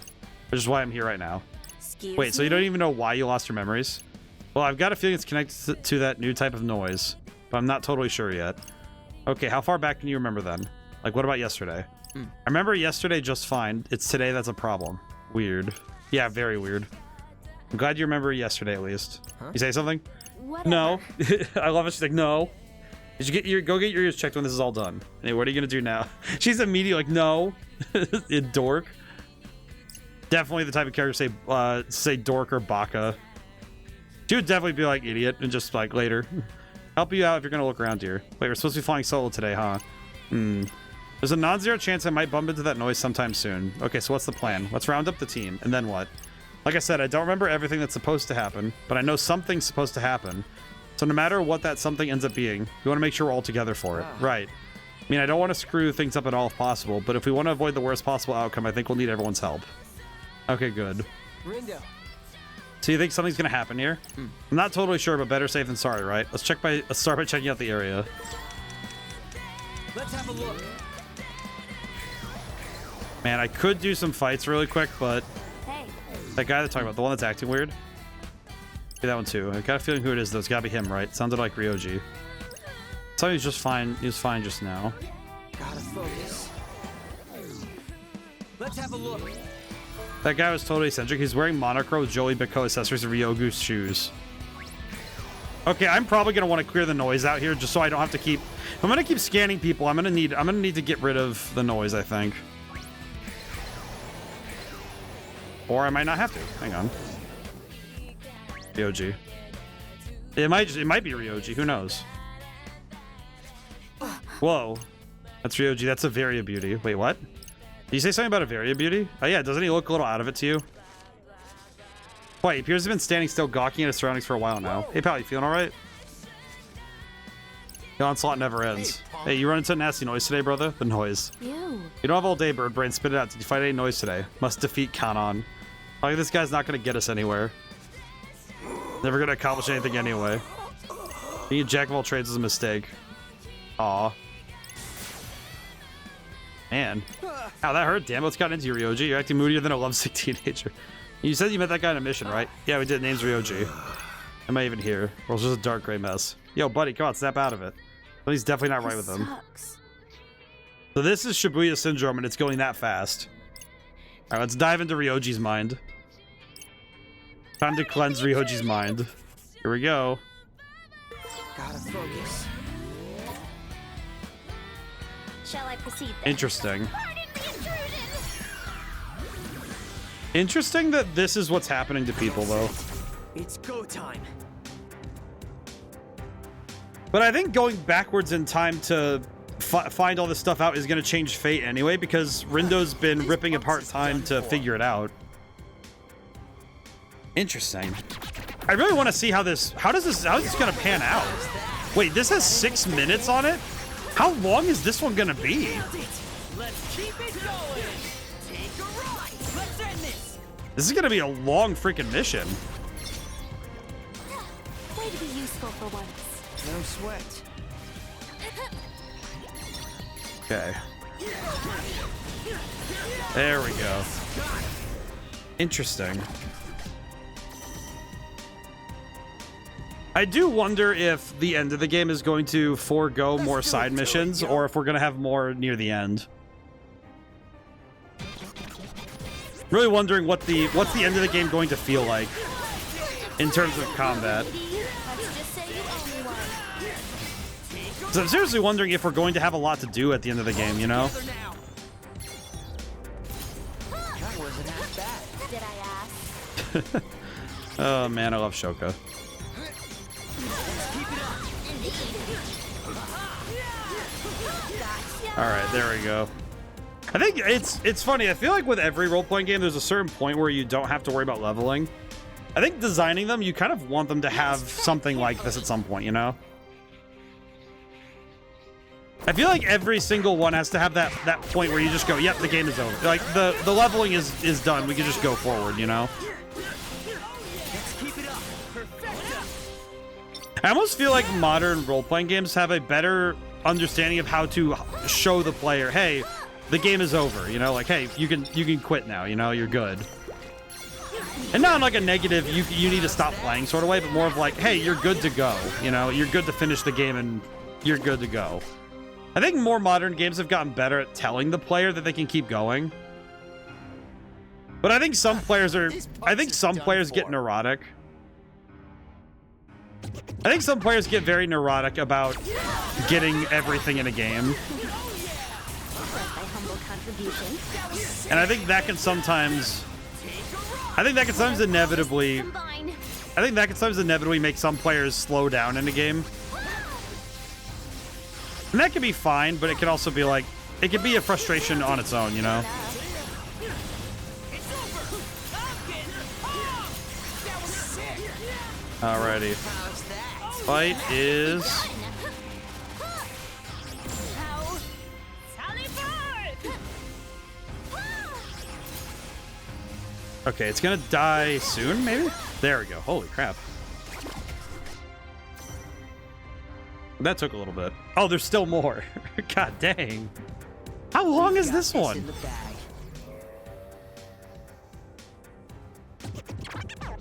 Which is why I'm here right now. Excuse Wait, so you me? don't even know why you lost your memories? Well, I've got a feeling it's connected to that new type of noise, but I'm not totally sure yet. Okay, how far back can you remember then? Like, what about yesterday? I remember yesterday just fine. It's today that's a problem. Weird. Yeah, very weird. I'm glad you remember yesterday at least. Huh? You say something? Whatever. No. I love it. She's like, no. Did you get go get your ears checked when this is all done? Hey, what are you gonna do now? She's immediately like, no. Dork. Definitely the type of character say dork or baka. She would definitely be like idiot and just like later. Help you out if you're gonna look around here. Wait, we're supposed to be flying solo today, huh? There's a non-zero chance I might bump into that noise sometime soon. Okay, so what's the plan? Let's round up the team, and then what? Like I said, I don't remember everything that's supposed to happen, but I know something's supposed to happen. So no matter what that something ends up being, we want to make sure we're all together for it. Right. I mean, I don't want to screw things up at all if possible, but if we want to avoid the worst possible outcome, I think we'll need everyone's help. Okay, good. Rindo. So you think something's going to happen here? I'm not totally sure, but better safe than sorry, right? Let's start by checking out the area. Let's have a look. Man, I could do some fights really quick, but Hey. that guy they're talking about, the one that's acting weird. Okay, that one too. I got a feeling who it is though. It's gotta be him, right? Sounded like Ryoji. So he's just fine. He was fine just now. Gotta focus. Let's have a look. That guy was totally eccentric. He's wearing monochrome Joey Biko accessories and Ryogu's shoes. Okay, I'm probably gonna want to clear the noise out here just so I don't have to keep. If I'm gonna keep scanning people, I'm gonna need to get rid of the noise, I think. Or I might not have to. Hang on. Ryoji. It might be Ryoji. Who knows? Whoa. That's Ryoji. That's a Varia beauty. Wait, what? Did you say something about a Varia beauty? Oh yeah, doesn't he look a little out of it to you? Wait, he appears to have been standing still gawking at his surroundings for a while now. Hey pal, you feeling alright? The onslaught never ends. Hey, you run into a nasty noise today, brother? The noise. Ew. You don't have all day, bird brain. Spit it out. Did you fight any noise today? Must defeat Kanon. Like, this guy's not going to get us anywhere. Never going to accomplish anything anyway. Being a jack of all trades is a mistake. Aw. Man. Ow, that hurt. Damn, what's gotten into you, Ryoji? You're acting moodier than a lovesick teenager. You said you met that guy on a mission, right? Yeah, we did. Name's Ryoji. Am I even here? Or was it just a dark gray mess? Yo, buddy, come on, snap out of it. But he's definitely not right with him. Sucks. So this is Shibuya Syndrome, and it's going that fast. Alright, let's dive into Ryoji's mind. Time to cleanse Ryoji's mind. Here we go. Gotta focus. Shall I proceed then? Interesting. Pardon the intrusion! Interesting that this is what's happening to people, though. It's go time. But I think going backwards in time to find all this stuff out is going to change fate anyway, because Rindo's been ripping apart time to figure it out. Interesting. I really want to see how this going to pan out. Wait, this has 6 minutes on it? How long is this one going to be? Let's keep it going. Take a ride. Let's end this. This is going to be a long freaking mission. Way to be useful for once. No sweat. Okay. There we go. Interesting. I do wonder if the end of the game is going to forego more side missions, or if we're going to have more near the end. Really wondering what's the end of the game going to feel like in terms of combat. Let's just say you owe me one. So I'm seriously wondering if we're going to have a lot to do at the end of the game, you know? That wasn't half bad. Did I ask? Oh man, I love Shoka. All right, there we go. I think it's funny. I feel like with every role-playing game, there's a certain point where you don't have to worry about leveling. I think designing them, you kind of want them to have something like this at some point, you know? I feel like every single one has to have that point where you just go, yep, the game is over. Like, the leveling is done. We can just go forward, you know? Let's keep it up. Perfecto. I almost feel like modern role-playing games have a better understanding of how to show the player, hey, the game is over, you know? Like, hey, you can quit now, you know? You're good. And not in like a negative, you need to stop playing sort of way, but more of like, hey, you're good to go, you know? You're good to finish the game and you're good to go. I think more modern games have gotten better at telling the player that they can keep going. But I think some players get neurotic. I think some players get very neurotic about getting everything in a game. And I think that can sometimes inevitably make some players slow down in a game. And that can be fine, but it can also be like, it can be a frustration on its own, you know? Alrighty. Fight is... Okay, it's gonna die soon, maybe? There we go. Holy crap. That took a little bit. Oh, there's still more. God dang. How long is this one?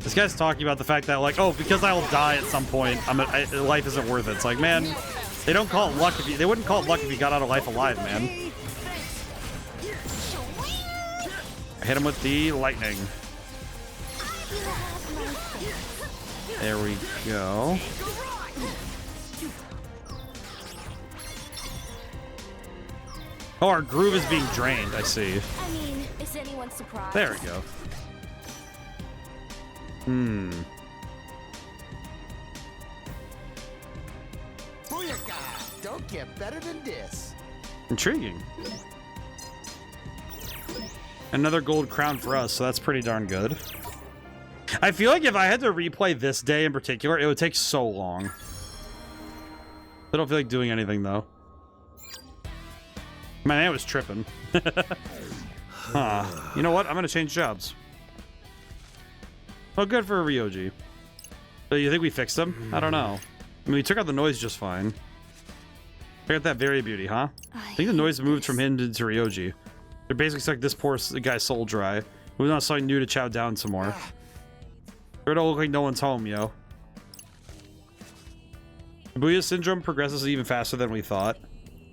This guy's talking about the fact that, like, oh, because I'll die at some point, life isn't worth it. It's like, man, they don't call it luck if you... They wouldn't call it luck if you got out of life alive, man. I hit him with the lightning. There we go. Oh, our groove is being drained. I see. I mean, is anyone surprised? There we go. Booyaka! Don't get better than this. Intriguing. Another gold crown for us, so that's pretty darn good. I feel like if I had to replay this day in particular, it would take so long. I don't feel like doing anything, though. Man, I was tripping. Huh. You know what? I'm going to change jobs. Well, good for Ryoji. So you think we fixed him? I don't know. I mean, we took out the noise just fine. Check out that very beauty, huh? I think the noise moved from him to Ryoji. They're basically stuck this poor guy's soul dry. Moving on to something new to chow down some more. It don't look like no one's home, yo. Shibuya syndrome progresses even faster than we thought.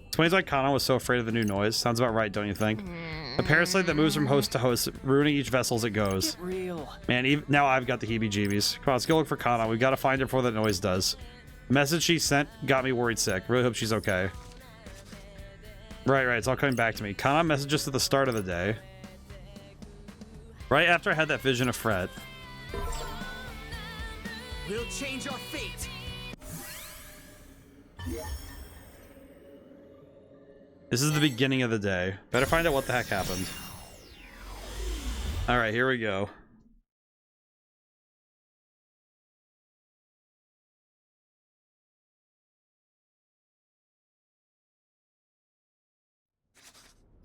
Explains why Kana was so afraid of the new noise. Sounds about right, don't you think? A parasite that moves from host to host, ruining each vessel as it goes. Man, now I've got the heebie-jeebies. Come on, let's go look for Kana. We've got to find her before that noise does. The message she sent got me worried sick. Really hope she's okay. Right, it's all coming back to me. Kana messaged us at the start of the day. Right after I had that vision of Fret. We'll change our fate. This is the beginning of the day. Better find out what the heck happened. All right, here we go.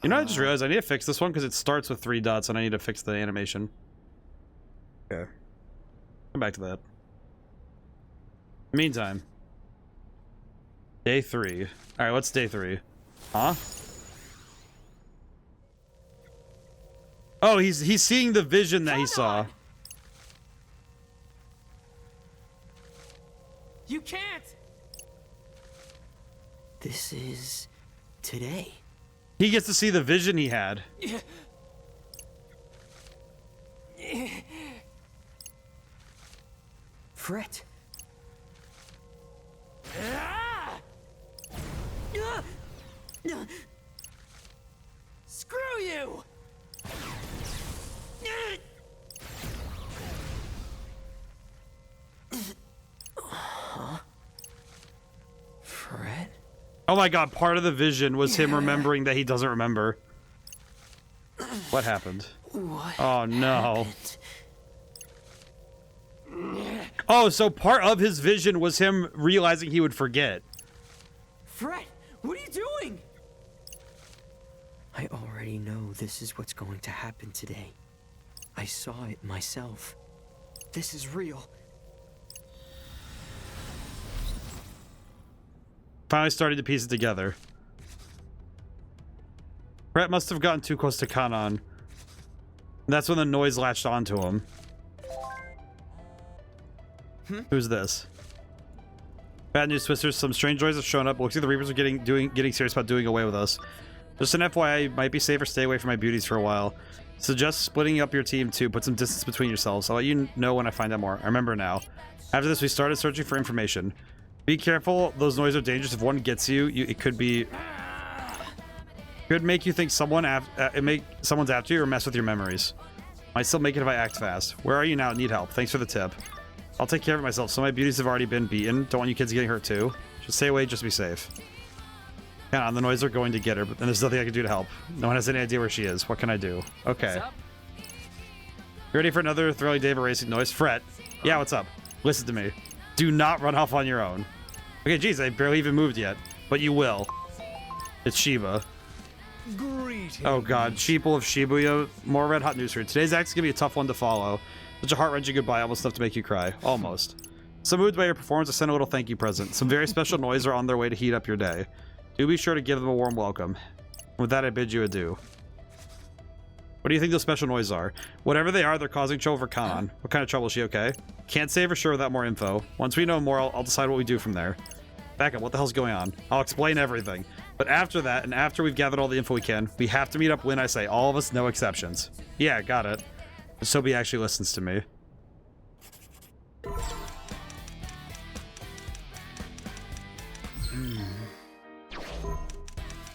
You know, I just realized I need to fix this one because it starts with 3 dots and I need to fix the animation. Okay. Come back to that. Meantime. Day 3. Alright, what's day 3? Huh? Oh, he's seeing the vision that he saw. You can't! This is... today. He gets to see the vision he had. Fret. Screw you! Fret? Oh my god, part of the vision was him remembering that he doesn't remember. What happened? What Oh no. happened? Oh, so part of his vision was him realizing he would forget. Fret, what are you doing? I already know this is what's going to happen today. I saw it myself. This is real. Finally started to piece it together. Brett must have gotten too close to Kanan. That's when the noise latched onto him. Who's this? Bad news, Twisters. Some strange noise have shown up. Looks like the Reapers are getting serious about doing away with us. Just an FYI, you might be safer stay away from my beauties for a while. Suggest splitting up your team too. Put some distance between yourselves. I'll let you know when I find out more. I remember now. After this, we started searching for information. Be careful. Those noises are dangerous. If one gets you, it could be... Could make you think someone's after you or mess with your memories. Might still make it if I act fast. Where are you now? Need help. Thanks for the tip. I'll take care of it myself. Some of my beauties have already been beaten. Don't want you kids getting hurt too. Just stay away. Just be safe. Yeah, the noise are going to get her, but there's nothing I can do to help. No one has any idea where she is. What can I do? Okay. You ready for another thrilling day of erasing noise? Fret. Yeah, what's up? Listen to me. Do not run off on your own. Okay, geez, I barely even moved yet. But you will. It's Shiba. Greetings. Oh god, Sheeple of Shibuya. More red hot news for you. Today's act's gonna be a tough one to follow. Such a heart-wrenching goodbye, almost enough to make you cry. Almost. So moved by your performance, I sent a little thank you present. Some very special noise are on their way to heat up your day. Do be sure to give them a warm welcome. With that, I bid you adieu. What do you think those special noises are? Whatever they are, they're causing trouble for Kanan. What kind of trouble? Is she okay? Can't say for sure without more info. Once we know more, I'll decide what we do from there. Back up, what the hell's going on? I'll explain everything. But after that, and after we've gathered all the info we can, we have to meet up when I say, all of us, no exceptions. Yeah, got it. But Sobi actually listens to me.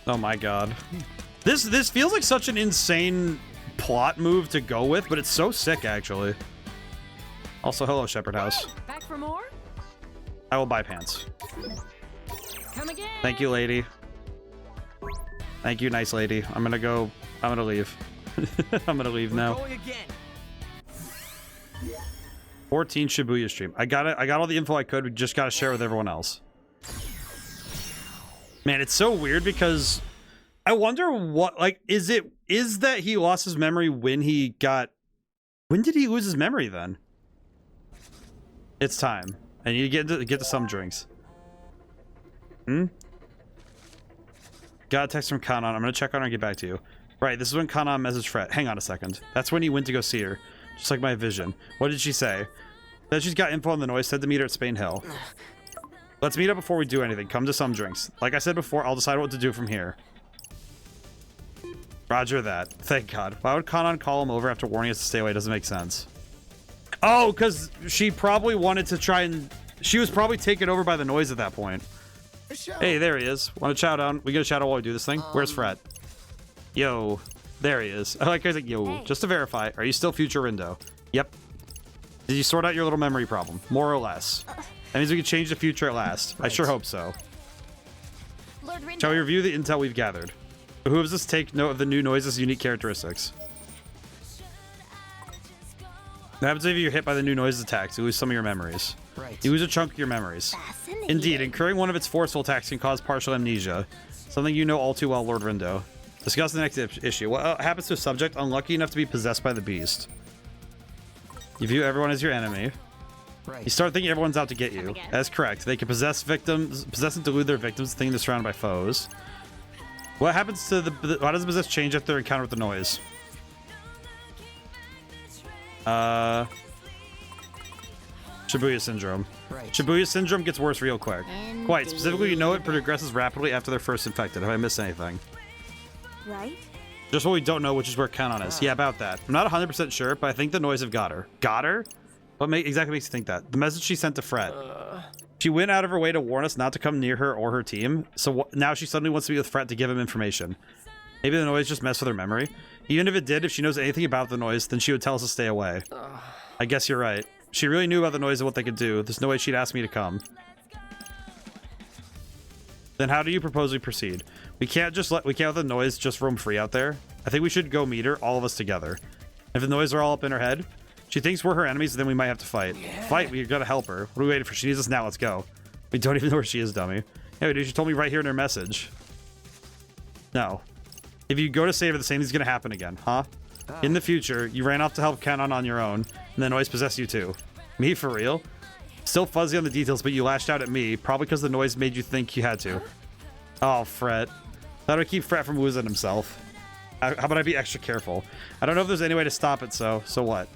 Oh my god. This feels like such an insane plot move to go with, but it's so sick actually. Also, hello, Shepherd House. Back for more? I will buy pants. Come again. Thank you, lady. Thank you, nice lady. I'm gonna leave. I'm gonna leave now. Going again. 14 Shibuya stream. I got it. I got all the info I could. We just gotta share with everyone else. Man, it's so weird because I wonder what, like, is that he lost his memory when he got... When did he lose his memory then? It's time. I need to get to some drinks. Got a text from Kanan. I'm gonna check on her and get back to you. Right, this is when Kanan messaged Fret. Hang on a second. That's when he went to go see her. Just like my vision. What did she say? That she's got info on the noise. Said to meet her at Spain Hill. Let's meet up before we do anything. Come to some drinks. Like I said before, I'll decide what to do from here. Roger that. Thank God. Why would Kanan call him over after warning us to stay away? Doesn't make sense. Oh, because she probably wanted to try and... She was probably taken over by the noise at that point. Hey, there he is. Want to chow down? We gonna chow down while we do this thing? Where's Fret? Yo. There he is. I like how he's like, yo. Hey. Just to verify, are you still future Rindo? Yep. Did you sort out your little memory problem? More or less. That means we can change the future at last. I sure hope so. Lord Rindo. Shall we review the intel we've gathered? Behooves us take note of the new noise's unique characteristics. What happens if you're hit by the new noise's attacks? You lose some of your memories. Right. You lose a chunk of your memories. Fascinating. Indeed, incurring one of its forceful attacks can cause partial amnesia. Something you know all too well, Lord Rindo. Discuss the next issue. What happens to a subject unlucky enough to be possessed by the beast? You view everyone as your enemy. Right. You start thinking everyone's out to get you. again. That's correct. They can possess and delude their victims, thinking they're surrounded by foes. What happens to the... How does the possess change after their encounter with the noise? Shibuya Syndrome. Right. Shibuya Syndrome gets worse real quick. Quite Indeed. specifically, you know it progresses rapidly after they're first infected. Have I missed anything? Right? Just what we don't know, which is where Kanon is. Yeah, about that. I'm not 100% sure, but I think the noise have got her. Got her? What exactly makes you think that? The message she sent to Fret. She went out of her way to warn us not to come near her or her team, so now she suddenly wants to be with Fret to give him information. Maybe the noise just messed with her memory. Even if it did, if she knows anything about the noise, then she would tell us to stay away. I guess you're right. She really knew about the noise and what they could do. There's no way she'd ask me to come. Then how do you propose we proceed? We can't let the noise just roam free out there. I think we should go meet her, all of us together. If the noise are all up in her head, she thinks we're her enemies, then we might have to fight. Fight? We gotta help her. What are we waiting for? She needs us now. Let's go. We don't even know where she is, dummy. Yeah, we do. She told me right here in her message. No. If you go to save her, the same thing's gonna happen again, huh? In the future, you ran off to help Kanon on your own, and the noise possessed you too. Me, for real? Still fuzzy on the details, but you lashed out at me, probably because the noise made you think you had to. Oh, Fret. How do I keep Fret from losing himself? How about I be extra careful? I don't know if there's any way to stop it, so what?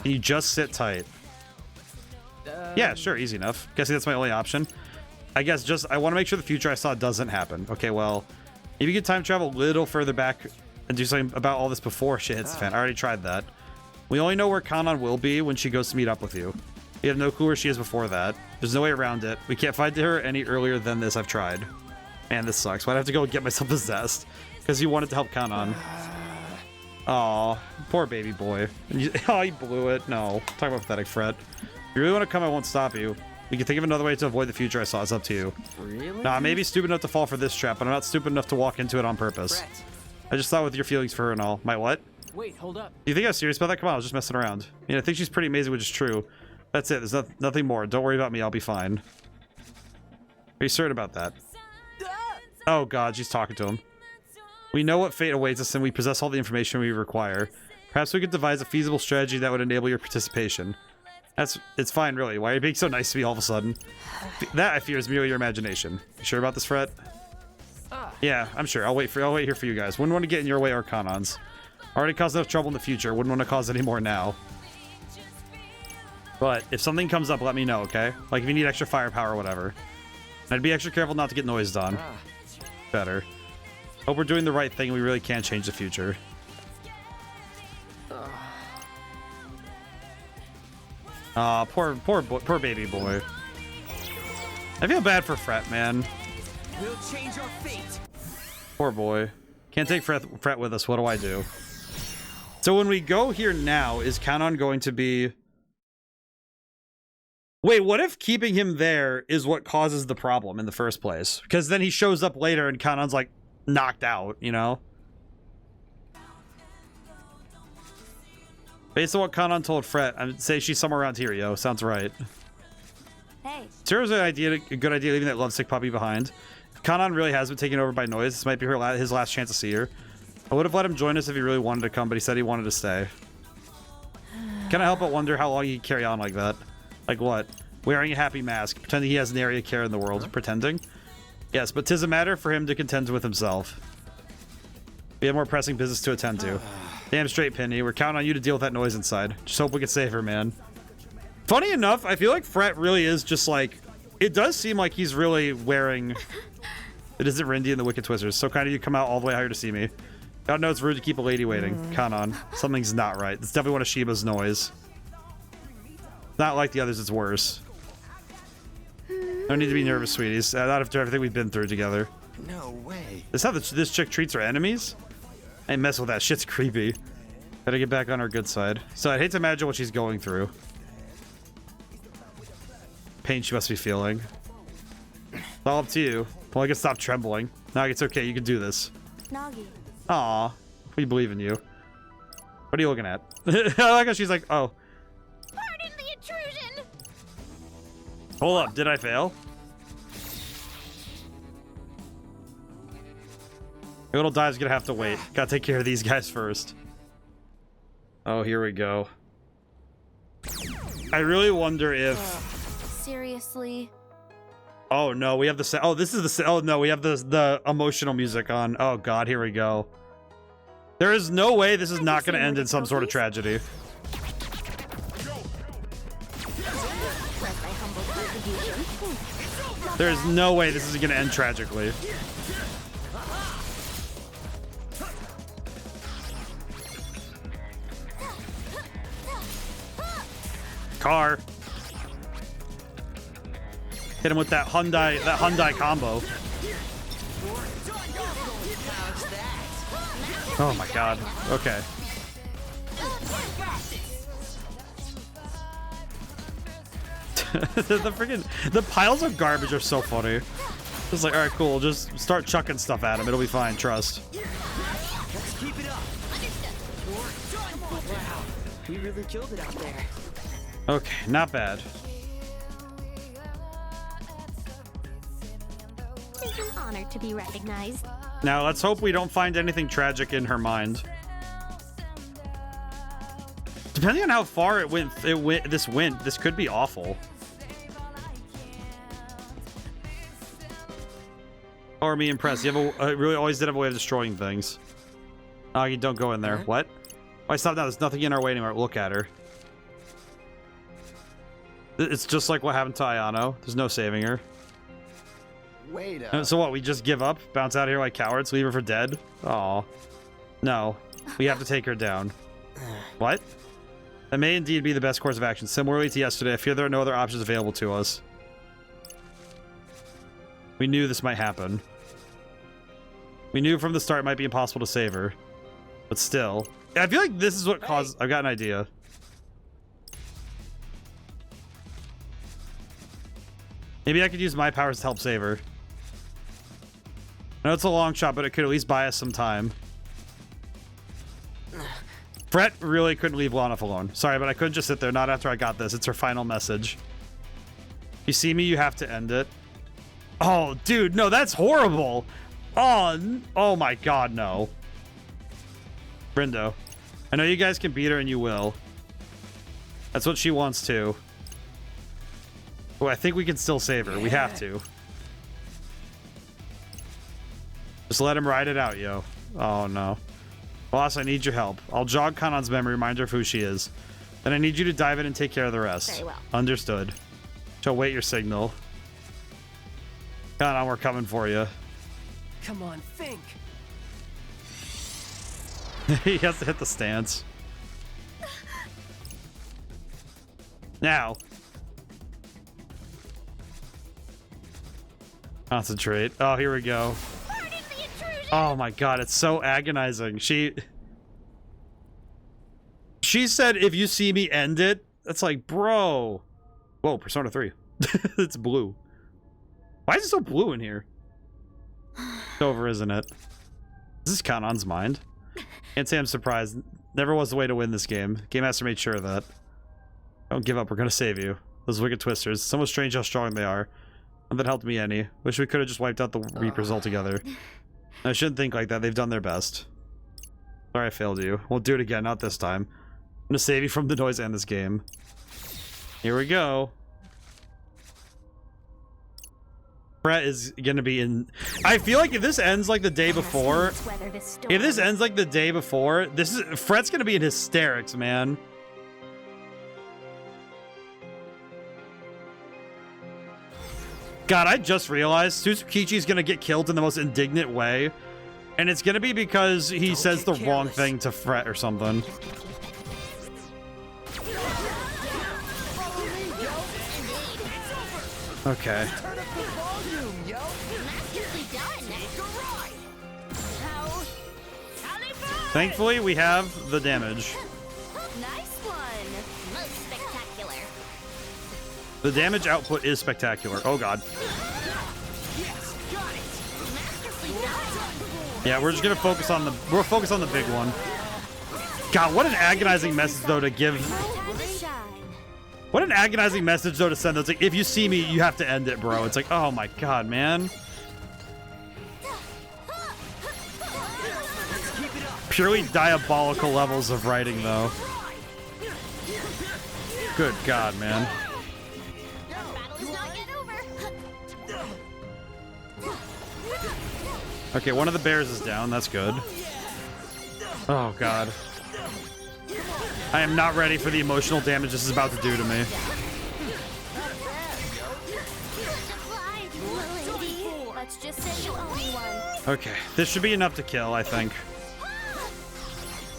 Can you just sit tight? Yeah, sure, easy enough. Guessing that's my only option. I guess I want to make sure the future I saw doesn't happen. Okay, well, if you could time travel a little further back and do something about all this before shit hits the fan. I already tried that. We only know where Kanon will be when she goes to meet up with you. We have no clue where she is before that. There's no way around it. We can't find her any earlier than this. I've tried. Man, this sucks. Why'd I have to go and get myself possessed? Because you wanted to help Kanon. Aw, poor baby boy. Oh, he blew it. No. Talk about pathetic, Fret. If you really want to come, I won't stop you. We can think of another way to avoid the future I saw. It's up to you. Really? Nah, I may be stupid enough to fall for this trap, but I'm not stupid enough to walk into it on purpose. Fret. I just thought with your feelings for her and all. My what? Wait, hold up. Do you think I was serious about that? Come on, I was just messing around. I mean, I think she's pretty amazing, which is true. That's it. There's nothing more. Don't worry about me. I'll be fine. Are you certain about that? Oh god, she's talking to him. We know what fate awaits us and we possess all the information we require. Perhaps we could devise a feasible strategy that would enable your participation. It's fine, really. Why are you being so nice to me all of a sudden? That, I fear, is merely your imagination. You sure about this, Fret? Yeah, I'm sure. I'll wait here for you guys. Wouldn't want to get in your way or Kanon's. Already caused enough trouble in the future. Wouldn't want to cause any more now. But if something comes up, let me know, okay? Like if you need extra firepower or whatever. And I'd be extra careful not to get noised on. Better. Hope we're doing the right thing and we really can change the future. Aw, poor baby boy. I feel bad for Fret, man. We'll change our fate. Poor boy. Can't take Fret with us. What do I do? So when we go here now, is Kanon going to be... Wait, what if keeping him there is what causes the problem in the first place? Because then he shows up later and Kanon's like knocked out, you know? Based on what Kanon told Fret, I'd say she's somewhere around here, yo. Sounds right. Hey. Sarah's a good idea leaving that lovesick puppy behind. If Kanon really has been taken over by noise, this might be his last chance to see her. I would have let him join us if he really wanted to come, but he said he wanted to stay. Can I help but wonder how long he'd carry on like that? Like what? Wearing a happy mask, pretending he has nary a care in the world. Pretending? Yes, but 'tis a matter for him to contend with himself. We have more pressing business to attend to. Damn straight, Penny. We're counting on you to deal with that noise inside. Just hope we can save her, man. Funny enough, I feel like Fret really is just like... It does seem like he's really wearing... It isn't Rindy and the Wicked Twizzlers. So kind of you come out all the way out here to see me. God knows it's rude to keep a lady waiting. Kanon. Something's not right. It's definitely one of Shiba's noise. Not like the others, it's worse. No need to be nervous, sweeties. Not after everything we've been through together. No way. This how this chick treats her enemies? I ain't messing with that. Shit's creepy. Gotta get back on her good side. So I'd hate to imagine what she's going through. pain she must be feeling. It's all up to you. Well, I can stop trembling. No, it's okay. You can do this. Nagi. Aw, we believe in you. What are you looking at? I like how she's like, oh. Pardon the intrusion. Hold up, did I fail? Little Dive's gonna have to wait. Gotta take care of these guys first. Oh, here we go. I really wonder if... Seriously? Oh no, we have the... Oh, this is the... Oh no, we have the emotional music on. Oh god, here we go. There is no way this is not gonna end in some sort of tragedy. There is no way this is gonna end tragically. Car. Hit him with that Hyundai combo. Oh my god. Okay. the piles of garbage are so funny. It's like, all right, cool. Just start chucking stuff at him. It'll be fine. Trust. Let's keep it up. Wow, we really killed it out there. Okay, not bad. It's an honor to be recognized. Now let's hope we don't find anything tragic in her mind. Depending on how far it went. This could be awful. Or me impressed. You have really always did have a way of destroying things. Oh, you don't go in there. What? Why stop now? There's nothing in our way anymore. Look at her. It's just like what happened to Ayano. There's no saving her. Wait up. So what? We just give up? Bounce out of here like cowards? Leave her for dead? Aw. No. We have to take her down. What? That may indeed be the best course of action. Similarly to yesterday, I fear there are no other options available to us. We knew this might happen. We knew from the start it might be impossible to save her. But still. I feel like this is what caused... I've got an idea. Maybe I could use my powers to help save her. I know it's a long shot, but it could at least buy us some time. Fret really couldn't leave well enough alone. Sorry, but I couldn't just sit there. Not after I got this. It's her final message. You see me, you have to end it. Oh, dude, no, that's horrible. Oh my god, no. Brindo, I know you guys can beat her and you will. That's what she wants to. Oh, I think we can still save her. We have to. Just let him ride it out, yo. Oh, no. Boss, I need your help. I'll jog Kanon's memory, remind her of who she is. Then I need you to dive in and take care of the rest. Very well. Understood. She'll wait your signal. Kanon, we're coming for you. Come on, think. He has to hit the stance. Now. Concentrate. Oh, here we go. Oh my god, it's so agonizing. She said, if you see me, end it. That's like, bro. Whoa, Persona 3. It's blue. Why is it so blue in here? It's over, isn't it? Is this Kanon's mind? Can't say I'm surprised. Never was the way to win this game. Game Master made sure of that. Don't give up, we're gonna save you. Those wicked twisters. It's almost strange how strong they are. Not that helped me any. Wish we could have just wiped out the Reapers altogether. I shouldn't think like that. They've done their best. Sorry I failed you. We'll do it again, not this time. I'm gonna save you from the noise and this game. Here we go. Brett is gonna be in... I feel like if this ends like the day before... If this ends like the day before, this is... Fret's gonna be in hysterics, man. God, I just realized Suzukichi's gonna get killed in the most indignant way. And it's gonna be because he says the wrong thing to Fret or something. Okay. Thankfully, we have the damage. Nice one. Most spectacular. The damage output is spectacular. Oh god. Yes, got it. Masterfully done. Yeah, we're just gonna focus on the big one. God, what an agonizing message though to give. Time to shine. What an agonizing message though to send. It's like, if you see me, you have to end it, bro. It's like, oh my god, man. Purely diabolical levels of writing though. Good god, man. Battle is not yet over. Okay, one of the bears is down. That's good. Oh god. I am not ready for the emotional damage this is about to do to me. Fly, lady. Let's just say you owe me one. Okay, this should be enough to kill, I think.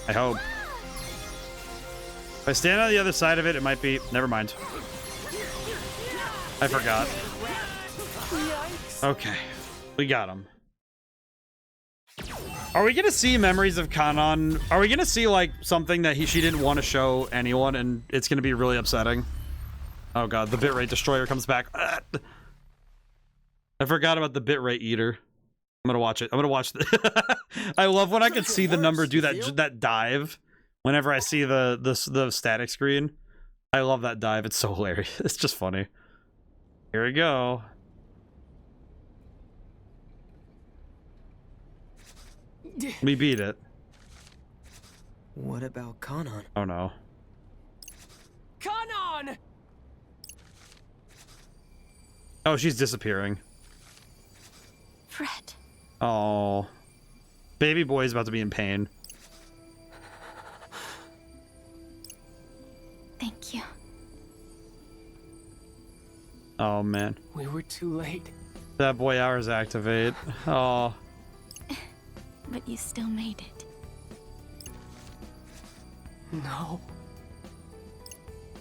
I hope. If I stand on the other side of it, it might be... Never mind. I forgot. Okay, we got him. Are we gonna see memories of Kanon? Are we gonna see like something that she didn't want to show anyone, and it's gonna be really upsetting? Oh god, the bitrate destroyer comes back. I forgot about the bitrate eater. I'm gonna watch it. I'm gonna watch the I love when I can see the number do that dive whenever I see the static screen. I love that dive. It's so hilarious. It's just funny. Here we go. We beat it. What about Kanon? Oh no. Kanon! Oh, she's disappearing. Fred. Oh. Baby boy is about to be in pain. Thank you. Oh man. We were too late. That boy hours activate. Oh. But you still made it. No.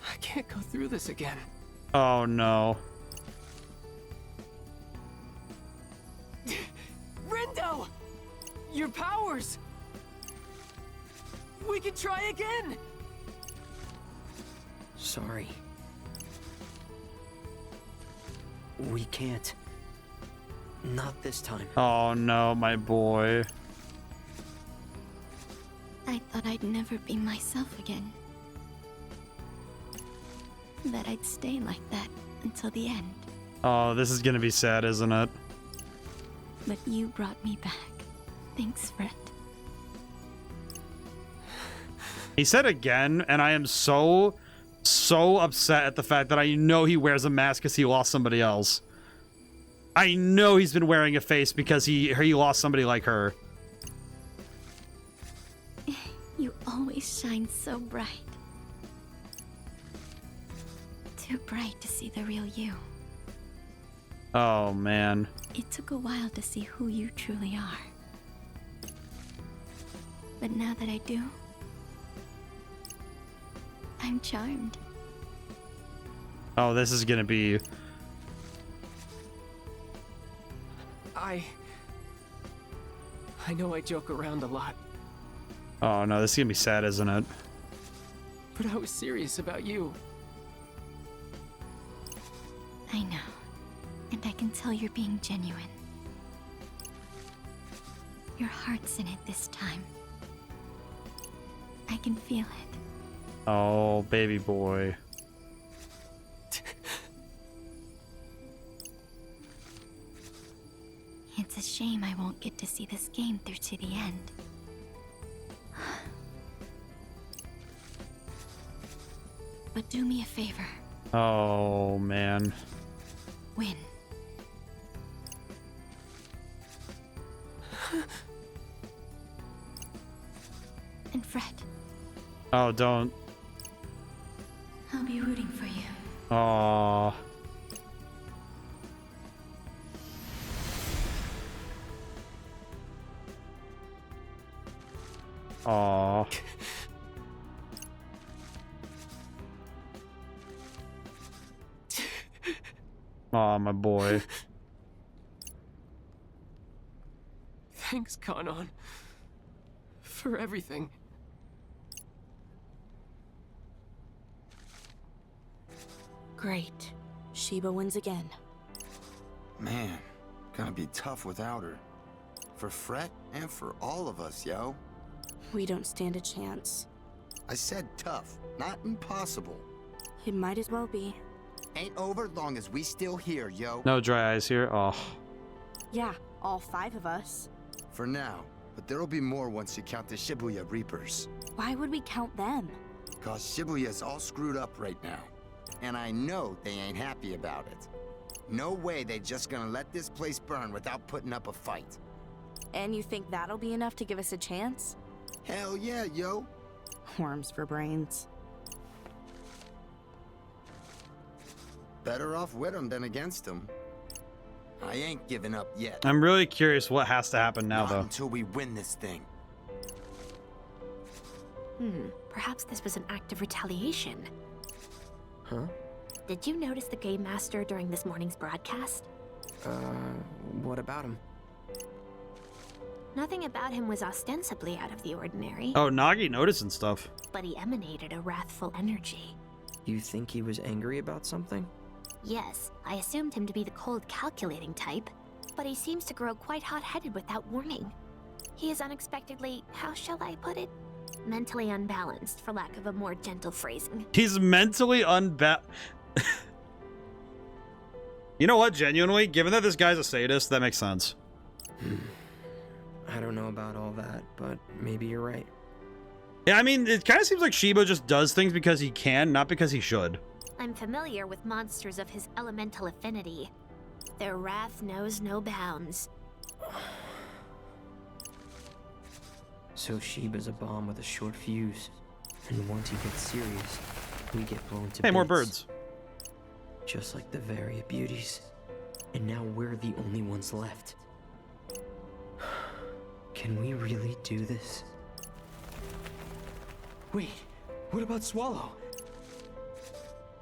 I can't go through this again. Oh no. Rindo! Your powers! We can try again! Sorry. We can't. Not this time. Oh no, my boy. I thought I'd never be myself again. That I'd stay like that until the end. Oh, this is gonna be sad, isn't it? But you brought me back. Thanks, Fred. He said again, and I am so upset at the fact that I know he wears a mask because he lost somebody else. I know he's been wearing a face because he lost somebody like her. You always shine so bright. Too bright to see the real you. Oh man. It took a while to see who you truly are. But now that I do, I'm charmed. Oh, this is gonna be... I know I joke around a lot, Oh no, this is gonna be sad, isn't it? but I was serious about you. I know. And I can tell you're being genuine. Your heart's in it this time. I can feel it. Oh, baby boy. It's a shame I won't get to see this game through to the end. But do me a favor. Oh man. Win. And Fred, Oh, don't. I'll be rooting for you. Oh. Aw. Aw, my boy. Thanks, Kanon. For everything. Great. Shiba wins again. Man, gonna be tough without her. For Fret and for all of us, yo. We don't stand a chance. I said tough, not impossible. It might as well be. Ain't over long as we still here, yo. No dry eyes here. Oh. Yeah, all 5 of us. For now, but there'll be more once you count the Shibuya Reapers. Why would we count them? Cause Shibuya's all screwed up right now. And I know they ain't happy about it. No way they just gonna let this place burn without putting up a fight. And you think that'll be enough to give us a chance? Hell yeah, yo. Worms for brains. Better off with them than against them. I ain't giving up yet. I'm really curious what has to happen now, Not though. until we win this thing. Perhaps this was an act of retaliation. Huh? Did you notice the Game Master during this morning's broadcast? What about him? Nothing about him was ostensibly out of the ordinary, Oh, Nagi noticing stuff. but he emanated a wrathful energy. You think he was angry about something? Yes, I assumed him to be the cold, calculating type, but he seems to grow quite hot-headed without warning. He is unexpectedly, how shall I put it? Mentally unbalanced, for lack of a more gentle phrasing. He's mentally You know what? Genuinely, given that this guy's a sadist, that makes sense. I don't know about all that, but maybe you're right. Yeah, I mean, it kind of seems like Shiba just does things because he can, not because he should. I'm familiar with monsters of his elemental affinity. Their wrath knows no bounds. So Shiba's a bomb with a short fuse. And once he gets serious, we get blown to Hey, more bits. birds. Just like the Varia beauties. And now we're the only ones left. Can we really do this? Wait, what about Swallow?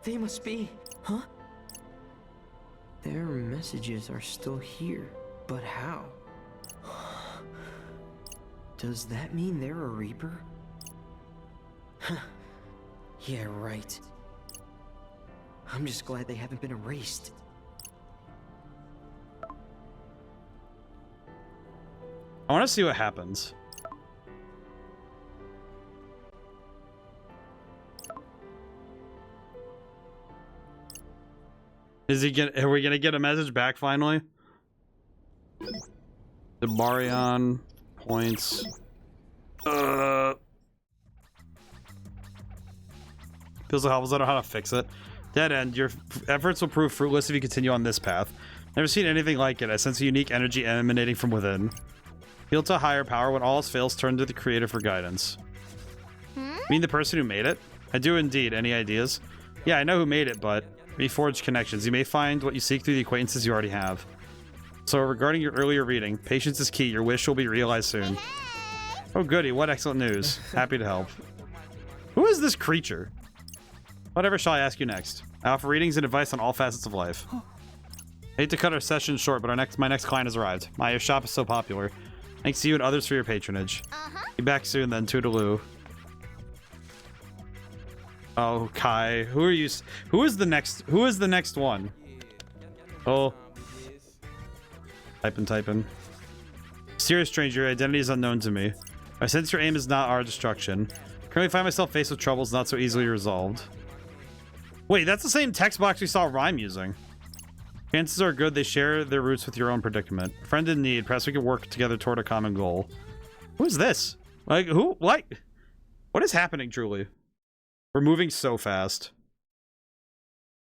They must be... Huh? Their messages are still here, but how? Does that mean they're a Reaper? Huh. Yeah, right. I'm just glad they haven't been erased. I want to see what happens. Are we gonna get a message back finally? The Marion points. Feels like helpless. I don't know how to fix it. Dead end. Your efforts will prove fruitless if you continue on this path. Never seen anything like it. I sense a unique energy emanating from within. Appeal to a higher power. When all else fails, turn to the creator for guidance. Mean the person who made it? I do indeed. Any ideas? Yeah, I know who made it, but reforge connections. You may find what you seek through the acquaintances you already have. So regarding your earlier reading, patience is key. Your wish will be realized soon. Oh goody, what excellent news. Happy to help. Who is this creature? Whatever shall I ask you next? I offer readings and advice on all facets of life. I hate to cut our session short, but my next client has arrived. My shop is so popular. Thanks to you and others for your patronage. Be back soon then, toodaloo. Oh, Kai. Who are you? Who is the next one? Oh. Typing. Serious stranger, your identity is unknown to me. I sense your aim is not our destruction. Currently find myself faced with troubles not so easily resolved. Wait, that's the same text box we saw Rhyme using. Chances are good they share their roots with your own predicament. Friend in need, perhaps we can work together toward a common goal. Who is this? Like, who? Like, what is happening, truly? We're moving so fast.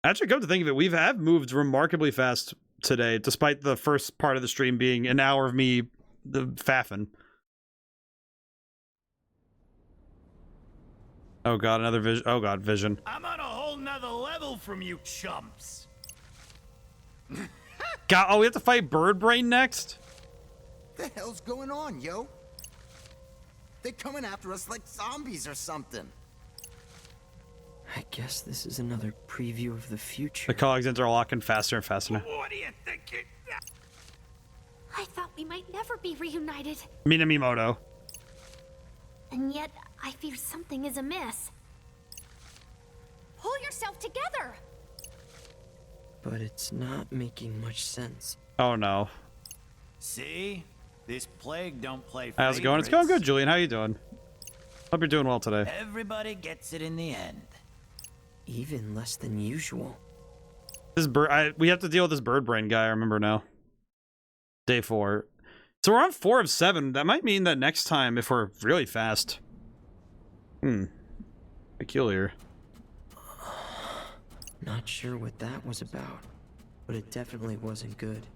Actually, come to think of it, we have moved remarkably fast today, despite the first part of the stream being an hour of me faffing. Oh god, another vision. Oh god, vision. I'm on a whole nother level from you chumps. God, oh, we have to fight Bird Brain next? The hell's going on, yo? They're coming after us like zombies or something. I guess this is another preview of the future. The cogs interlocking faster and faster now. What do you think? I thought we might never be reunited, Minamimoto. and yet I fear something is amiss. Pull yourself together! but it's not making much sense. Oh no. See? This plague don't play favorites. How's it going? It's going good, Julian. How you doing? Hope you're doing well today. Everybody gets it in the end. Even less than usual. This bird, we have to deal with this bird brain guy. I remember now. Day 4. So we're on 4 of 7. That might mean that next time, if we're really fast. Peculiar. Not sure what that was about, but it definitely wasn't good.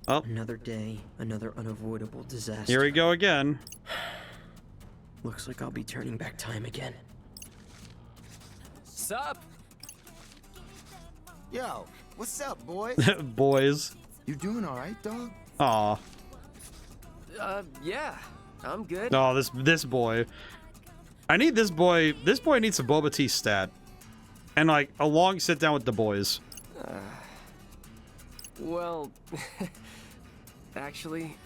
Oh. Another day, another unavoidable disaster. Here we go again. Looks like I'll be turning back time again. Sup? Yo, what's up, boys? Boys. You doing all right, dog? Aw. Yeah, I'm good. Oh, this boy. I need this boy. This boy needs a Boba Tea stat. And like a long sit down with the boys. Well, actually,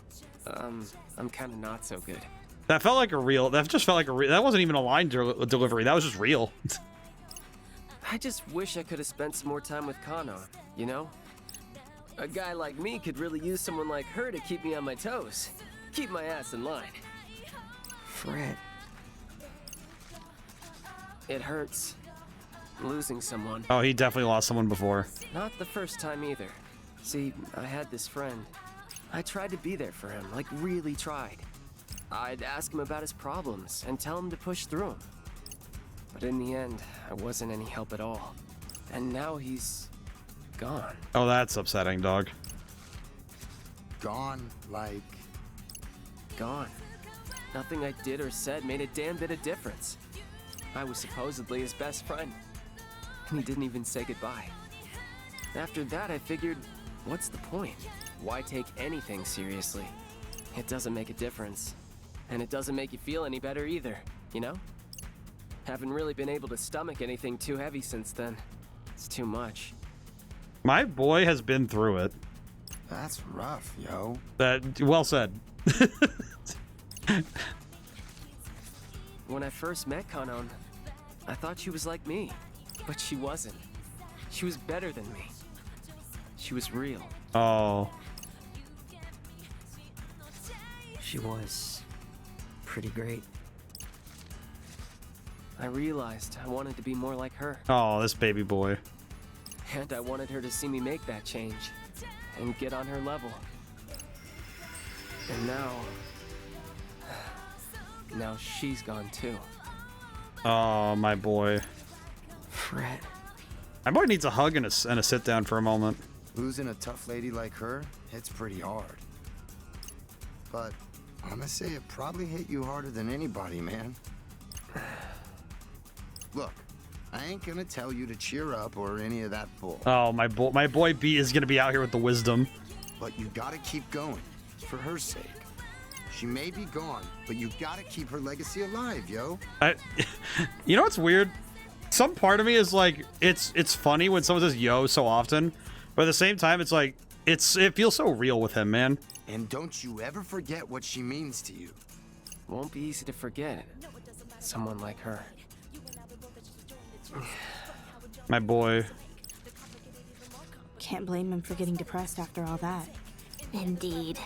I'm kind of not so good. That felt like a real. That just felt like a real. That wasn't even a line delivery. That was just real. I just wish I could have spent some more time with Kana, you know? A guy like me could really use someone like her to keep me on my toes. Keep my ass in line. Fred. It hurts. Losing someone. Oh, he definitely lost someone before. Not the first time either. See, I had this friend. I tried to be there for him, like really tried. I'd ask him about his problems and tell him to push through them. But in the end, I wasn't any help at all. And now he's gone. Oh, that's upsetting, dog. Gone, like... Gone. Nothing I did or said made a damn bit of difference. I was supposedly his best friend, and he didn't even say goodbye. After that, I figured, what's the point? Why take anything seriously? It doesn't make a difference, and it doesn't make you feel any better either, you know? Haven't really been able to stomach anything too heavy since then. It's too much. My boy has been through it. That's rough, yo. That well said. When I first met Kanon, I thought she was like me, but she wasn't. She was better than me. She was real. Oh. She was pretty great. I realized I wanted to be more like her, Oh, this baby boy. and I wanted her to see me make that change and get on her level. And now she's gone too. Oh, my boy. Fred. My boy needs a hug and a sit down for a moment. Losing a tough lady like her, it's pretty hard. But I'm gonna say it probably hit you harder than anybody, man. Look, I ain't gonna tell you to cheer up or any of that bull. Oh, my boy B is gonna be out here with the wisdom. But you gotta keep going, for her sake. She may be gone, but you gotta keep her legacy alive, yo. You know what's weird? Some part of me is like, it's funny when someone says yo so often, but at the same time, it's like, it feels so real with him, man. And don't you ever forget what she means to you. Won't be easy to forget someone like her. My boy. Can't blame him for getting depressed after all that. Indeed.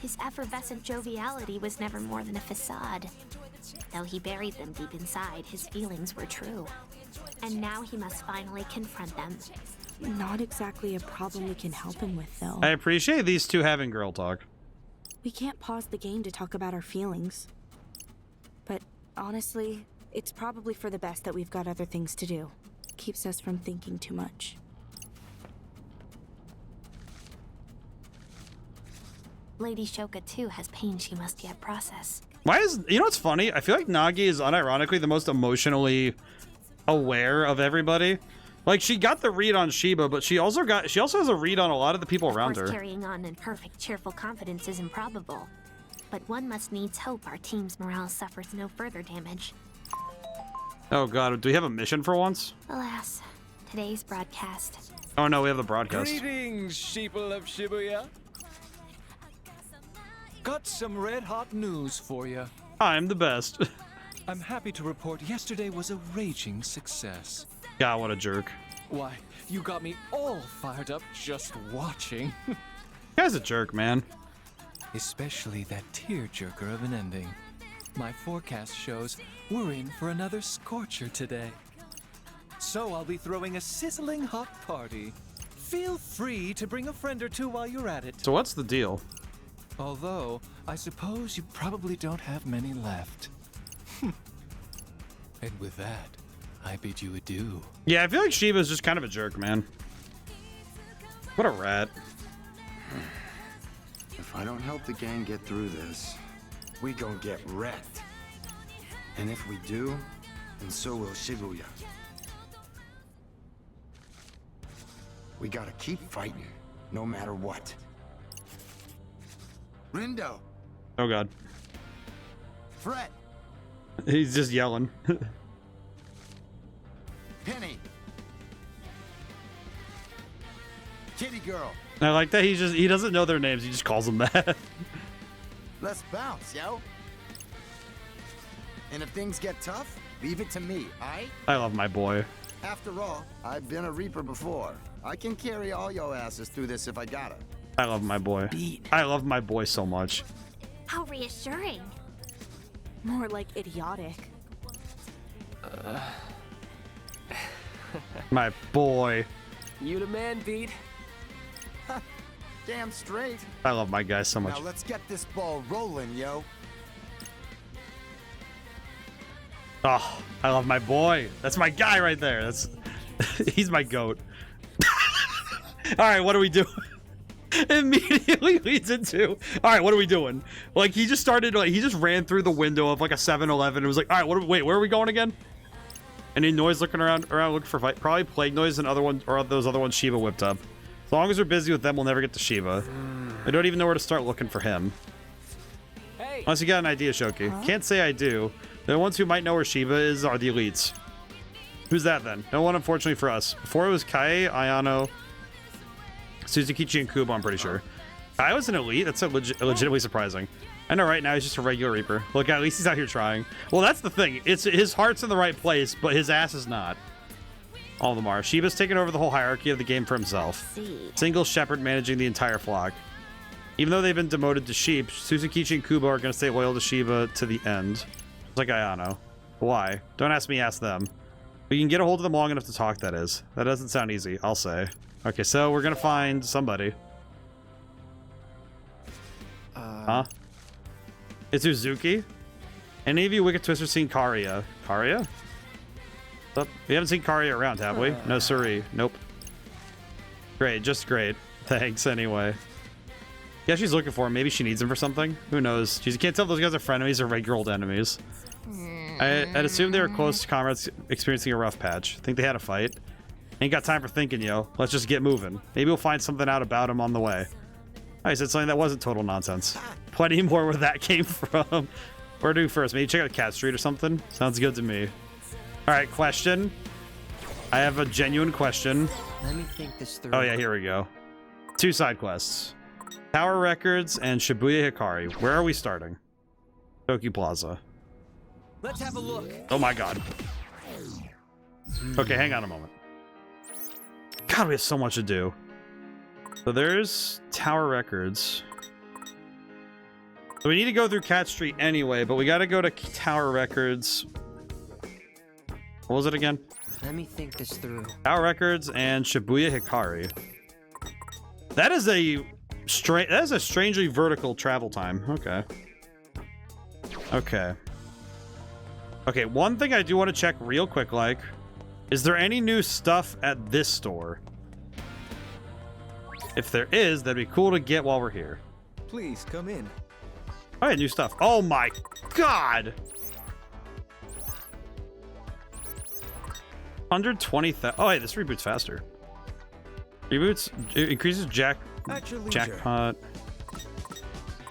His effervescent joviality was never more than a facade. Though he buried them deep inside, his feelings were true. And now he must finally confront them. Not exactly a problem we can help him with, though. I appreciate these two having girl talk. We can't pause the game to talk about our feelings. But honestly, it's probably for the best that we've got other things to do. Keeps us from thinking too much. Lady Shoka too has pain she must yet process. Why is, you know what's funny? I feel like Nagi is unironically the most emotionally aware of everybody. Like, she got the read on Shiba, but she also has a read on a lot of the people around her. Carrying on in perfect, cheerful confidence is improbable. But one must needs hope our team's morale suffers no further damage. Oh god, do we have a mission for once? Alas, today's broadcast. Oh no, we have the broadcast. Greetings, sheeple of Shibuya. Got some red-hot news for you. I'm the best. I'm happy to report yesterday was a raging success. God, what a jerk. Why, you got me all fired up just watching. Guy's a jerk, man. Especially that tearjerker of an ending. My forecast shows we're in for another scorcher today. So I'll be throwing a sizzling hot party. Feel free to bring a friend or two while you're at it. So what's the deal? Although, I suppose you probably don't have many left. And with that, I bid you adieu. Yeah, I feel like Shiba's just kind of a jerk, man. What a rat. If I don't help the gang get through this, we gon' get wrecked. And if we do, then so will Shibuya. We gotta keep fighting, no matter what. Rindo! Oh god. Fred! He's just yelling. Penny! Kitty girl! I like that he doesn't know their names, he just calls them that. Let's bounce, yo! And if things get tough, leave it to me, aight? I love my boy. After all, I've been a Reaper before. I can carry all your asses through this if I gotta. I love my boy. I love my boy so much. How reassuring. More like idiotic. My boy. You the man, Beat. Damn straight. I love my guy so much. Now let's get this ball rolling, yo. Oh, I love my boy. That's my guy right there. That's he's my goat. All right, what are we doing? Immediately leads into, all right, what are we doing? Like, he just started, like, he just ran through the window of like a 7-Eleven and was like, all right, wait, where are we going again? Any noise looking around looking for fight? Probably Plague Noise and other ones, or those other ones Shiva whipped up. As long as we're busy with them, we'll never get to Shiva. I don't even know where to start looking for him. Hey. Unless you got an idea, Shoki. Can't say I do. The ones who might know where Shiva is are the elites. Who's that then? No one, unfortunately for us. Before it was Kai, Ayano, Suzukichi, and Kubo, I'm pretty sure. Kai was an elite? That's legitimately surprising. I know right now he's just a regular Reaper. Look, at least he's out here trying. Well, that's the thing. It's his heart's in the right place, but his ass is not. All of them are. Shiba's taken over the whole hierarchy of the game for himself. Single shepherd managing the entire flock. Even though they've been demoted to sheep, Suzukichi and Kubo are going to stay loyal to Shiba to the end. It's like Ayano. Why? Don't ask me, ask them. We can get a hold of them long enough to talk, that is. That doesn't sound easy, I'll say. Okay, so we're going to find somebody. Huh? It's Uzuki? Any of you Wicked Twisters seen Karia? Karia? What's up? We haven't seen Karia around, have we? No, siree. Nope. Great, just great. Thanks, anyway. Yeah, she's looking for him. Maybe she needs him for something. Who knows? She can't tell if those guys are frenemies or regular old enemies. I'd assume they were close comrades experiencing a rough patch. Think they had a fight. Ain't got time for thinking, yo. Let's just get moving. Maybe we'll find something out about him on the way. I said something that wasn't total nonsense. Plenty more where that came from. Where to first? Maybe check out Cat Street or something? Sounds good to me. Alright, question. I have a genuine question. Let me think this through. Oh yeah, here we go. 2 side quests. Tower Records and Shibuya Hikari. Where are we starting? Toki Plaza. Let's have a look. Oh my god. Okay, hang on a moment. God, we have so much to do. So there's Tower Records. So we need to go through Cat Street anyway, but we gotta go to Tower Records. What was it again? Let me think this through. Tower Records and Shibuya Hikari. That is a strangely vertical travel time. Okay. Okay. Okay, one thing I do want to check real quick, like, is there any new stuff at this store? If there is, that'd be cool to get while we're here. Please come in. Oh, yeah, new stuff. Oh my god! 120,000. Oh, hey, this reboot's faster. Reboots it increases jackpot.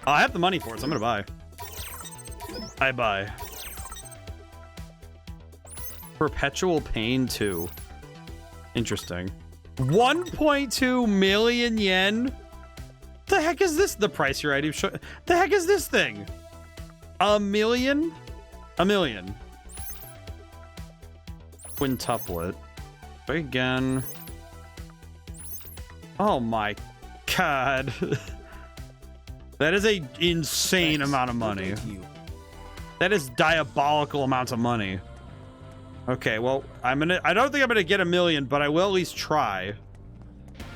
Oh, I have the money for it, so I'm gonna buy. I buy. Perpetual Pain 2. Interesting. 1.2 million yen? The heck is this? The price your item show. The heck is this thing? A million? A million. Quintuplet. Try again. Oh my god. That is a insane amount of money. That is diabolical amounts of money. Okay, well, I don't think I'm gonna get 1 million, but I will at least try.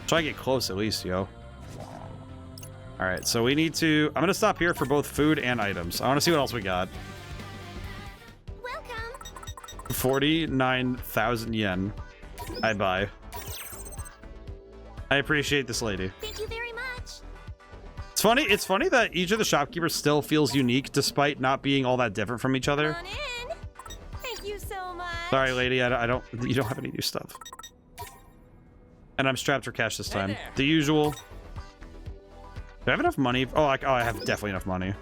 Try to get close at least, yo. All right, so we need to, I'm gonna stop here for both food and items. I wanna see what else we got. Welcome. 49,000 yen. I buy. I appreciate this lady. Thank you very much. It's funny that each of the shopkeepers still feels unique despite not being all that different from each other. Come on in. Thank you so much. Sorry, lady, you don't have any new stuff. And I'm strapped for cash this time. The usual. Do I have enough money? Oh, I have definitely enough money.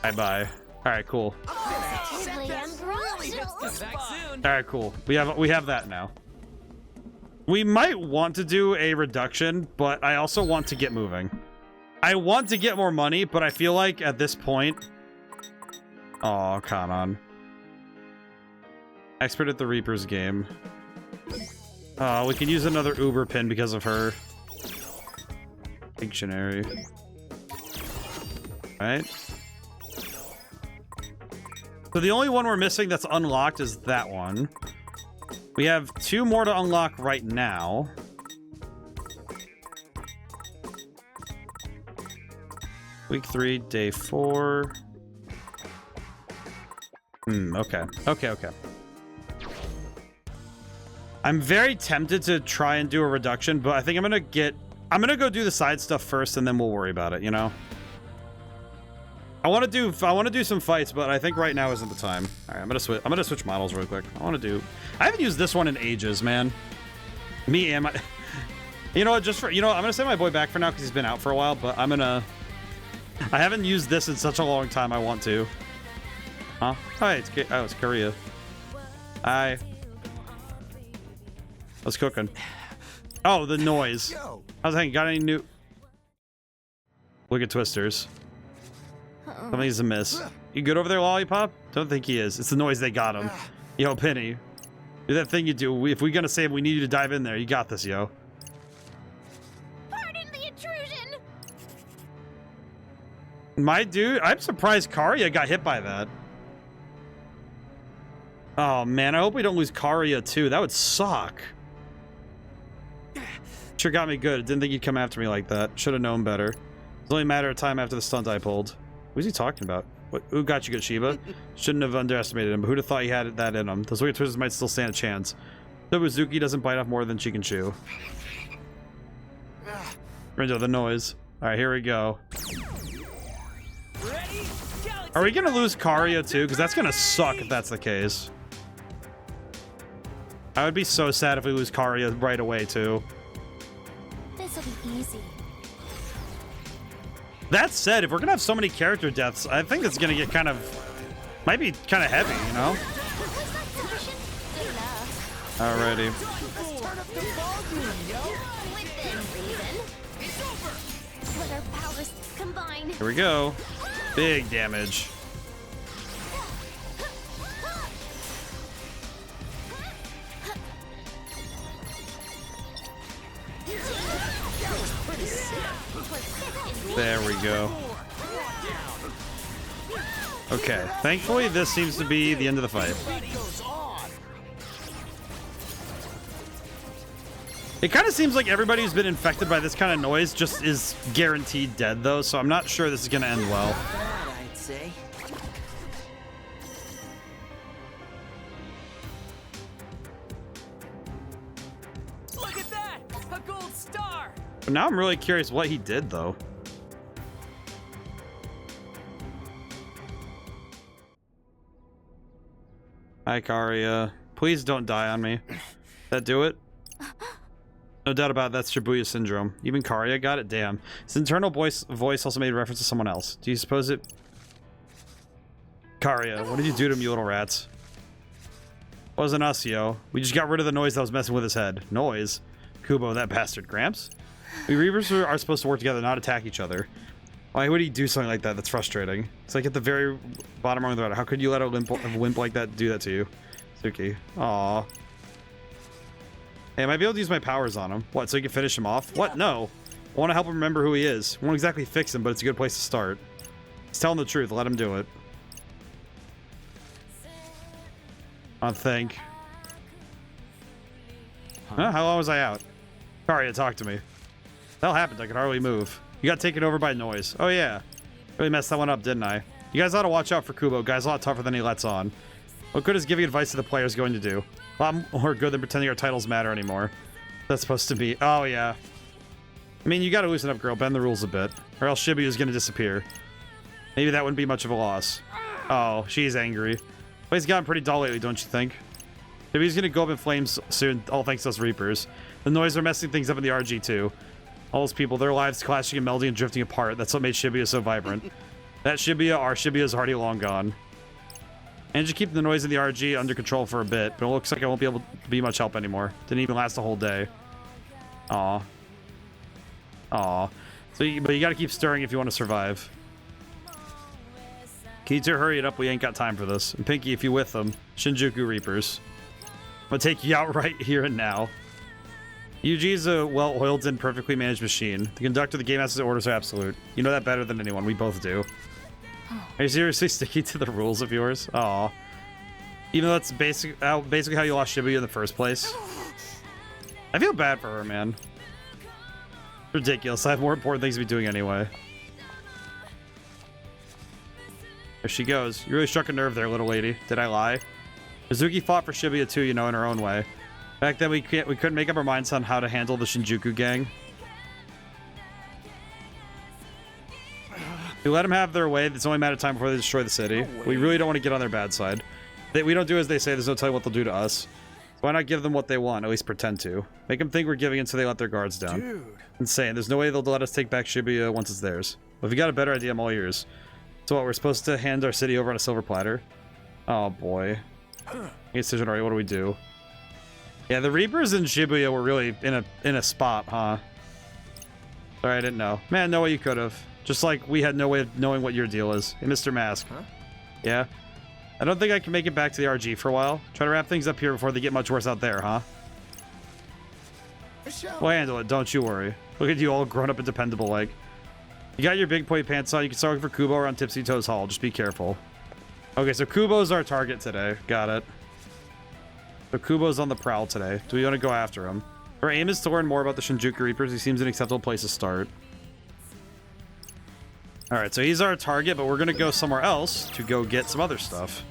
I buy. All right, cool. All right, cool. We have that now. We might want to do a reduction, but I also want to get moving. I want to get more money, but I feel like at this point... Oh, come on. Expert at the Reaper's game. We can use another Uber pin because of her. Dictionary. Right? So the only one we're missing that's unlocked is that one. We have 2 more to unlock right now. Week 3, day 4. Okay. I'm very tempted to try and do a reduction, but I think I'm gonna go do the side stuff first and then we'll worry about it, you know? I want to do some fights, but I think right now isn't the time. All right, I'm gonna switch models real quick. I haven't used this one in ages, man. You know what? I'm gonna send my boy back for now because he's been out for a while. But I haven't used this in such a long time. I want to. Huh? Hi, it's Korea. Hi. What's cooking? Oh, the noise. I was thinking, got any new? Look at Twisters. Something's amiss. You good over there, Lollipop? Don't think he is. It's the noise they got him. Yo, Penny. Do that thing you do. If we're gonna save, we need you to dive in there. You got this, yo. Pardon the intrusion. My dude, I'm surprised Karya got hit by that. Oh, man. I hope we don't lose Karya, too. That would suck. Sure got me good. Didn't think you'd come after me like that. Should have known better. It's only a matter of time after the stunt I pulled. Who's he talking about? Who got you good, Shiba? Shouldn't have underestimated him, but who'd have thought he had that in him? Those weird twisters might still stand a chance. The Buzuki doesn't bite off more than she can chew. Ringo, the noise. Alright, here we go. Are we gonna lose Karya too? Because that's gonna suck if that's the case. I would be so sad if we lose Karya right away too. This'll be easy. That said, if we're gonna have so many character deaths, I think it's gonna get might be kind of heavy, you know? Alrighty. Here we go. Big damage. There we go. Okay, thankfully this seems to be the end of the fight. It kind of seems like everybody who's been infected by this kind of noise just is guaranteed dead though, so I'm not sure this is gonna end well. I'd say. Look at that! A gold star! But now I'm really curious what he did though. Hi, Karya. Please don't die on me. That do it? No doubt about it, that's Shibuya syndrome. Even Karya got it? Damn. His internal voice also made reference to someone else. Do you suppose it... Karya, what did you do to him, you little rats? Wasn't us, yo. We just got rid of the noise that was messing with his head. Noise? Kubo, that bastard. Gramps? We Reapers are supposed to work together, not attack each other. Why would he do something like that? That's frustrating. It's like at the very bottom rung of the road. How could you let a wimp like that do that to you? Suki. Aw. Hey, I might be able to use my powers on him. What, so you can finish him off? What? No. I want to help him remember who he is. I won't exactly fix him, but it's a good place to start. He's telling the truth. Let him do it. I think. Huh? How long was I out? Karia, talk to me. The hell happened? I could hardly move. You got taken over by noise. Oh yeah. Really messed that one up, didn't I? You guys ought to watch out for Kubo. Guy's a lot tougher than he lets on. What good is giving advice to the players going to do? A lot more good than pretending our titles matter anymore. That's supposed to be... Oh yeah. I mean, you gotta loosen up, girl. Bend the rules a bit. Or else Shibuya's gonna disappear. Maybe that wouldn't be much of a loss. Oh, she's angry. Play's gotten pretty dull lately, don't you think? Shibuya's gonna go up in flames soon, all thanks to us Reapers. The noise are messing things up in the RG too. All those people, their lives clashing and melding and drifting apart. That's what made Shibuya so vibrant. That Shibuya, our Shibuya, is already long gone. And just keep the noise in the RG under control for a bit, but it looks like I won't be able to be much help anymore. Didn't even last a whole day. Aw. Aw. But you gotta keep stirring if you want to survive. Kizu, hurry it up. We ain't got time for this. And Pinky, if you with them, Shinjuku Reapers. I'm gonna take you out right here and now. Yuji's a well-oiled and perfectly managed machine. The conductor, the game master's orders are absolute. You know that better than anyone. We both do. Are you seriously sticking to the rules of yours? Aw. Even though that's basically how you lost Shibuya in the first place. I feel bad for her, man. Ridiculous. I have more important things to be doing anyway. There she goes. You really struck a nerve there, little lady. Did I lie? Mizuki fought for Shibuya too, you know, in her own way. Back then, we couldn't make up our minds on how to handle the Shinjuku gang. We let them have their way. It's only a matter of time before they destroy the city. We really don't want to get on their bad side. We don't do as they say. There's no telling what they'll do to us. So why not give them what they want? At least pretend to. Make them think we're giving it so they let their guards down. Dude. Insane. There's no way they'll let us take back Shibuya once it's theirs. But if you got a better idea, I'm all ears. So what, we're supposed to hand our city over on a silver platter? Oh boy. Decision already. What do we do? Yeah, the Reapers in Shibuya were really in a spot, huh? Sorry, I didn't know. Man, no way you could have. Just like we had no way of knowing what your deal is. Hey, Mr. Mask. Huh? Yeah? I don't think I can make it back to the RG for a while. Try to wrap things up here before they get much worse out there, huh? We'll handle it, don't you worry. Look at you all grown up and dependable like. You got your big boy pants on. You can start looking for Kubo around Tipsy Toes Hall. Just be careful. Okay, so Kubo's our target today. Got it. So Kubo's on the prowl today. Do we want to go after him? Our aim is to learn more about the Shinjuku Reapers. He seems an acceptable place to start. Alright, so he's our target, but we're going to go somewhere else to go get some other stuff.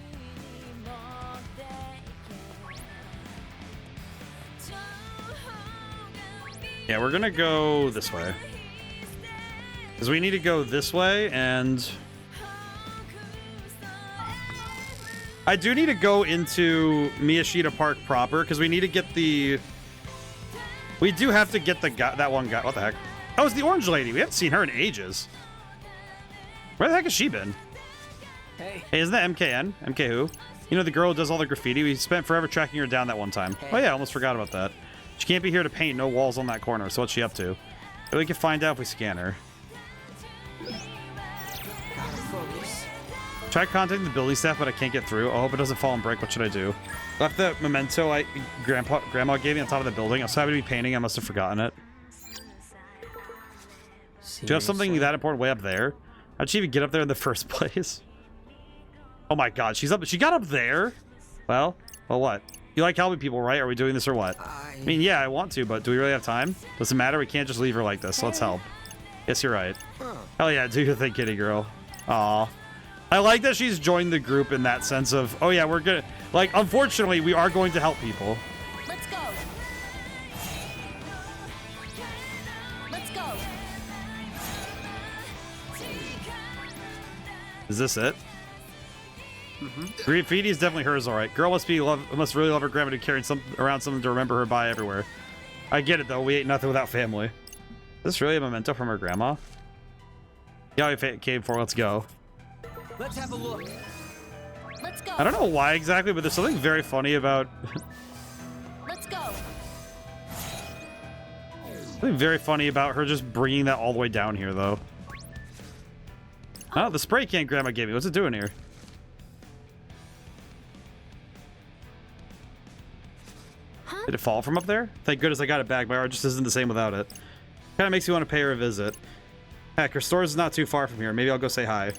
Yeah, we're going to go this way. Because we need to go this way, and... I do need to go into Miyashita Park proper, because we need to get the... We do have to get the guy, that one guy. What the heck? Oh, it's the orange lady. We haven't seen her in ages. Where the heck has she been? Hey, isn't that MKN? MK who? You know, the girl who does all the graffiti? We spent forever tracking her down that one time. Hey. Oh yeah, I almost forgot about that. She can't be here to paint. No walls on that corner. So what's she up to? But we can find out if we scan her. Try contacting the building staff, but I can't get through. I hope it doesn't fall and break. What should I do? Left the memento Grandma gave me on top of the building. I was happy to be painting. I must have forgotten it. Do you have something that important way up there? How'd she even get up there in the first place? Oh my god, she got up there? Well, what? You like helping people, right? Are we doing this or what? I mean, yeah, I want to, but do we really have time? Doesn't matter, we can't just leave her like this, so let's help. Yes, you're right. Hell yeah, do your thing, kitty girl. Aw. I like that she's joined the group in that sense of, oh yeah, we're gonna... Like, unfortunately, we are going to help people. Let's go. Let's go. Is this it? Graffiti is definitely hers, alright. Girl must really love her grandma to carry around something to remember her by everywhere. I get it though, we ain't nothing without family. Is this really a memento from her grandma? Yeah, we came for, let's go. Let's have a look. Let's go. I don't know why exactly, but there's something very funny about... Let's go. Something very funny about her just bringing that all the way down here, though. Oh, the spray can Grandma gave me. What's it doing here? Huh? Did it fall from up there? Thank goodness I got it back. My art just isn't the same without it. Kind of makes me want to pay her a visit. Heck, her store is not too far from here. Maybe I'll go say hi. If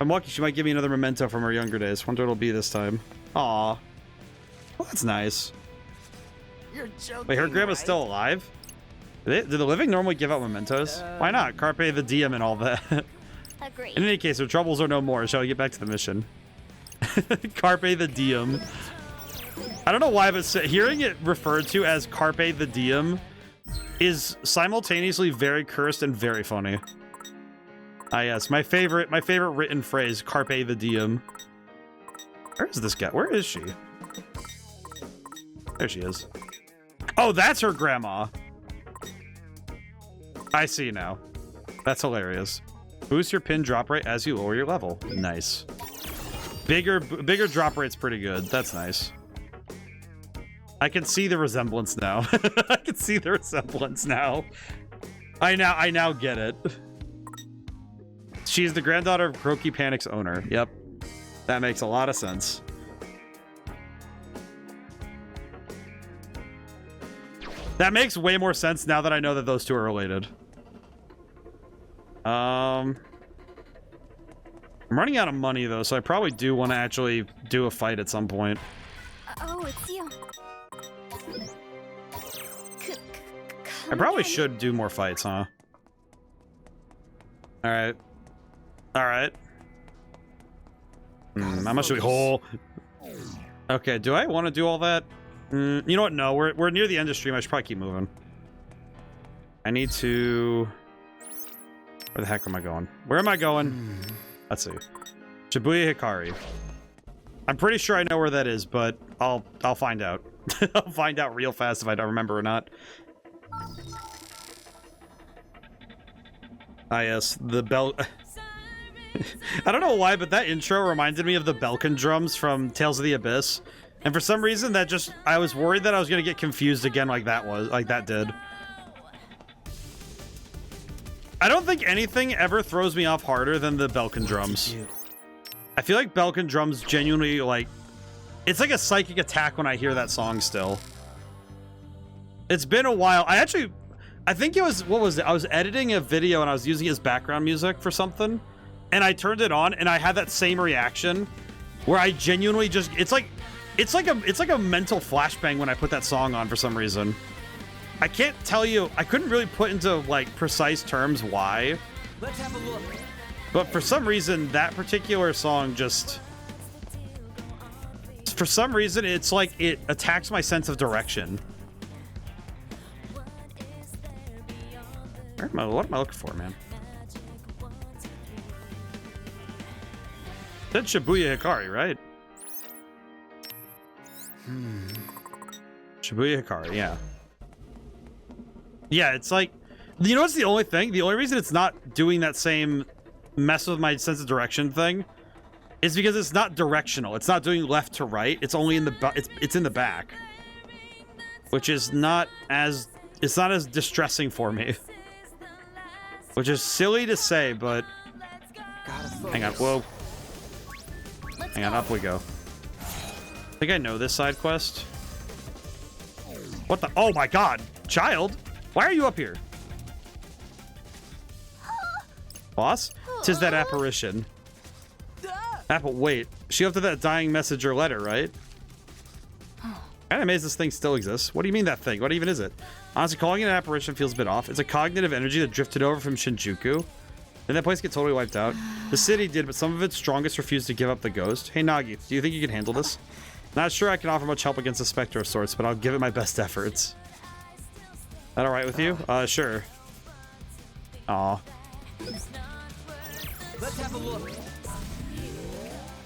I'm lucky, she might give me another memento from her younger days. Wonder what it'll be this time. Aw. Well, that's nice. You're joking, Wait, her grandma's right? still alive? Do the living normally give out mementos? Why not? Carpe the diem and all that. Agreed. In any case, her troubles are no more. Shall we get back to the mission? Carpe the diem. I don't know why, but hearing it referred to as Carpe the diem is simultaneously very cursed and very funny. Ah, yes, my favorite written phrase, Carpe the diem. Where is this guy? Where is she? There she is. Oh, that's her grandma. I see now. That's hilarious. Boost your pin drop rate as you lower your level. Nice. Bigger drop rate's pretty good. That's nice. I can see the resemblance now. I can see the resemblance now. I now get it. She's the granddaughter of Croaky Panic's owner. Yep. That makes a lot of sense. That makes way more sense now that I know that those two are related. I'm running out of money though, so I probably do want to actually do a fight at some point. Oh, it's you. I probably should do more fights, huh? Alright. Alright. How much do we hold? Okay, do I want to do all that? You know what? No, we're near the end of stream. I should probably keep moving. I need to... Where the heck am I going? Where am I going? Let's see. Shibuya Hikari. I'm pretty sure I know where that is, but I'll find out. I'll find out real fast if I don't remember or not. Ah, yes, the bell. I don't know why, but that intro reminded me of the Belkin drums from Tales of the Abyss. And for some reason, that just... I was worried that I was going to get confused again like that did. I don't think anything ever throws me off harder than the Belkin drums. I feel like Belkin drums genuinely, like... It's like a psychic attack when I hear that song still. It's been a while. I think it was... What was it? I was editing a video and I was using it as background music for something. And I turned it on and I had that same reaction. Where I genuinely just... It's like a mental flashbang when I put that song on for some reason. I can't tell you, I couldn't really put into like precise terms why. Let's have a look. But for some reason, that particular song just... For some reason, it's like it attacks my sense of direction. What am I looking for, man? That's Shibuya Hikari, right? Shibuya Hikari, yeah. Yeah, it's like... You know what's the only thing? The only reason it's not doing that same mess with my sense of direction thing is because it's not directional. It's not doing left to right. It's only in the... It's in the back. Which is not as... It's not as distressing for me. Which is silly to say, but... Hang on, whoa. Hang on, up we go. I think I know this side quest. What the? Oh my god! Child? Why are you up here? Boss? 'Tis that apparition. Apple, wait. She left that dying message or letter, right? I'm amazed this thing still exists. What do you mean that thing? What even is it? Honestly, calling it an apparition feels a bit off. It's a cognitive energy that drifted over from Shinjuku. Did that place get totally wiped out? The city did, but some of its strongest refused to give up the ghost. Hey, Nagi, do you think you can handle this? Not sure I can offer much help against a specter of sorts, but I'll give it my best efforts. That alright with you? Sure. Aw. Let's have a look.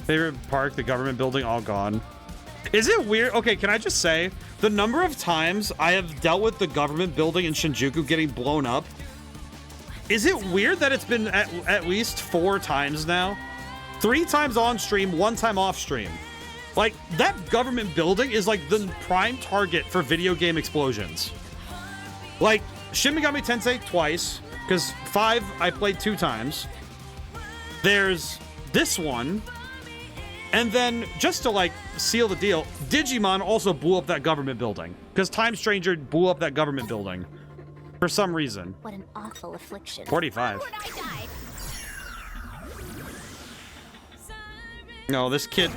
Favorite park, the government building, all gone. Is it weird? Okay, can I just say, the number of times I have dealt with the government building in Shinjuku getting blown up, is it weird that it's been at least 4 times now? 3 times on stream, 1 time off stream. Like, that government building is like the prime target for video game explosions. Like, Shin Megami Tensei twice, because 5 I played 2 times. there's this one, and then just to like seal the deal, Digimon also blew up that government building because Time Stranger blew up that government building for some reason. What an awful affliction. 45. No, this kid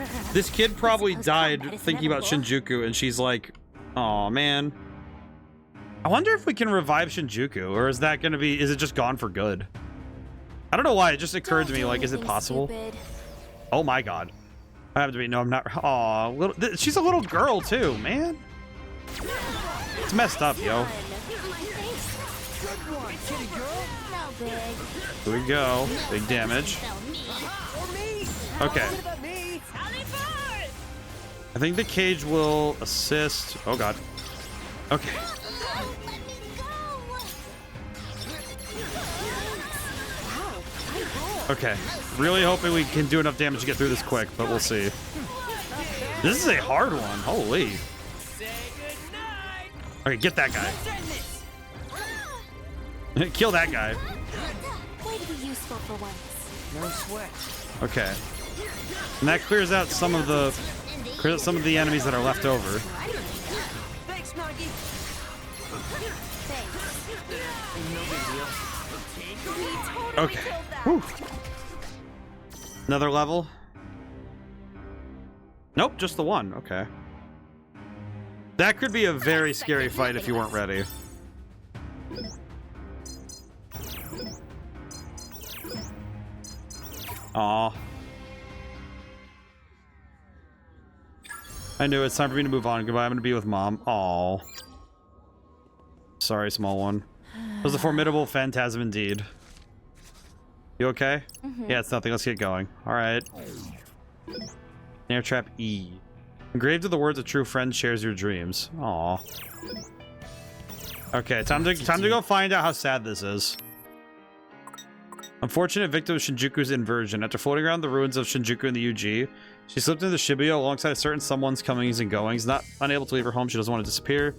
probably died thinking about Shinjuku, and she's like, "Oh man." I wonder if we can revive Shinjuku, or is that gonna be? Is it just gone for good? I don't know why. It just occurred to me, like, is it possible? Oh my god. I have to be. No, I'm not. Aw, she's a little girl too, man. It's messed up, yo. Here we go. Big damage. Okay. I think the cage will assist. Oh god. Okay. Okay. Really hoping we can do enough damage to get through this quick, but we'll see. This is a hard one. Holy. Okay, get that guy. Kill that guy. Way to be useful for once. No sweat. Okay. And that clears out some of the enemies that are left over. Thanks, Nagi. Okay. Whew. Another level? Nope, just the one. Okay. That could be a very scary fight if you weren't ready. Aw. I knew it's time for me to move on. Goodbye, I'm gonna be with Mom. Aw. Sorry, small one. It was a formidable phantasm indeed. You okay? Yeah, it's nothing. Let's get going. Alright. Snare trap E. Engraved with the words, a true friend shares your dreams. Aw. Okay, time to go find out how sad this is. Unfortunate victim of Shinjuku's inversion. After floating around the ruins of Shinjuku in the UG, she slipped into Shibuya alongside certain someone's comings and goings. Not unable to leave her home, she doesn't want to disappear.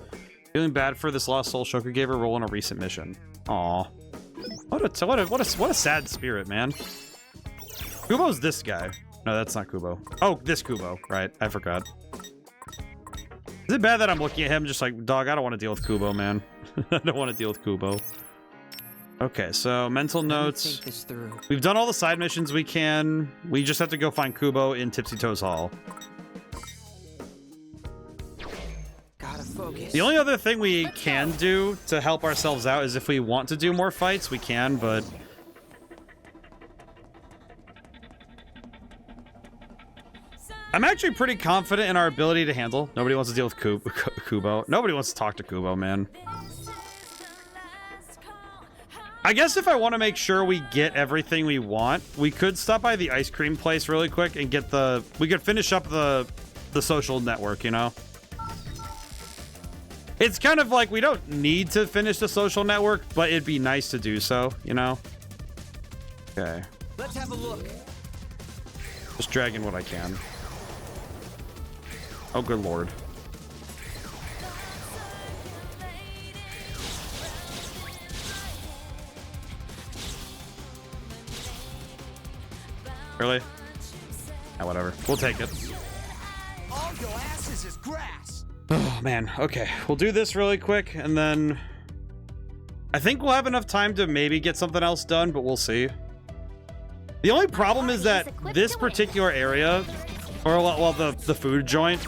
Feeling bad for this lost soul, Shoku gave her a role in a recent mission. Aw. What a sad spirit, man. Kubo's this guy. No, that's not Kubo. Oh, this Kubo. Right, I forgot. Is it bad that I'm looking at him just like, dog, I don't want to deal with Kubo, man. I don't want to deal with Kubo. Okay, so mental notes. We've done all the side missions we can. We just have to go find Kubo in Tipsy Toes Hall. Gotta focus. The only other thing we can do to help ourselves out is if we want to do more fights, we can, but... I'm actually pretty confident in our ability to handle. Nobody wants to deal with Kubo. Nobody wants to talk to Kubo, man. I guess if I want to make sure we get everything we want, we could stop by the ice cream place really quick and get the... We could finish up the social network, you know? It's kind of like we don't need to finish the social network, but it'd be nice to do so, you know? Okay. Let's have a look. Just dragging what I can. Oh, good lord. Really? Ah, whatever. We'll take it. All your asses is grass. Oh, man. Okay. We'll do this really quick, and then... I think we'll have enough time to maybe get something else done, but we'll see. The only problem is that this particular area, or, well, the food joint,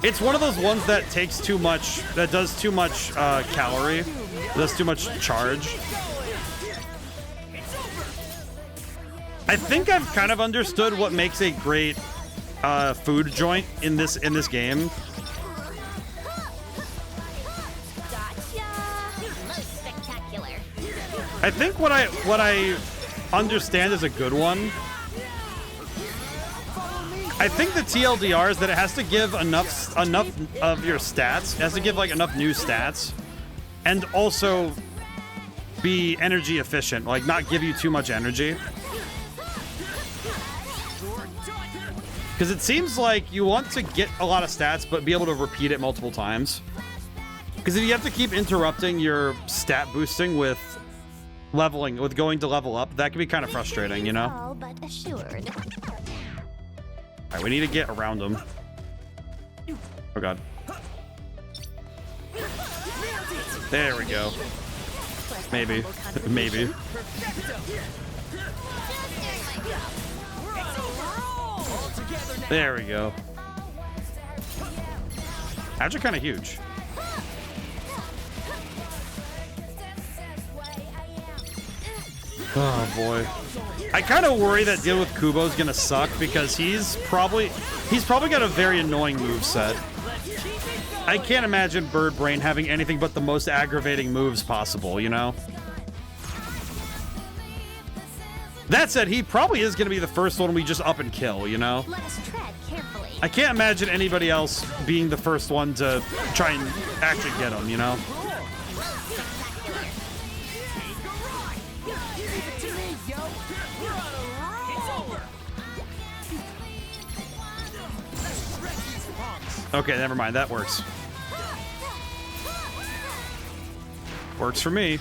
it's one of those ones that takes too much, that does too much calorie, does too much charge. I think I've kind of understood what makes a great food joint in this game. I think what I understand is a good one. I think the TLDR is that it has to give enough of your stats. It has to give like enough new stats, and also be energy efficient, like not give you too much energy. Because it seems like you want to get a lot of stats, but be able to repeat it multiple times. Because if you have to keep interrupting your stat boosting with leveling, with going to level up, that can be kind of frustrating, you know? All but assured. Alright, we need to get around them. Oh god. There we go. Maybe. Maybe. There we go. Actually kind of huge. Oh boy. I kind of worry that deal with Kubo's gonna suck because he's probably got a very annoying moveset. I can't imagine Bird Brain having anything but the most aggravating moves possible, you know? That said, he probably is gonna be the first one we just up and kill, you know? Let us tread carefully. I can't imagine anybody else being the first one to try and actually get him, you know? Okay, never mind. That works. Works for me.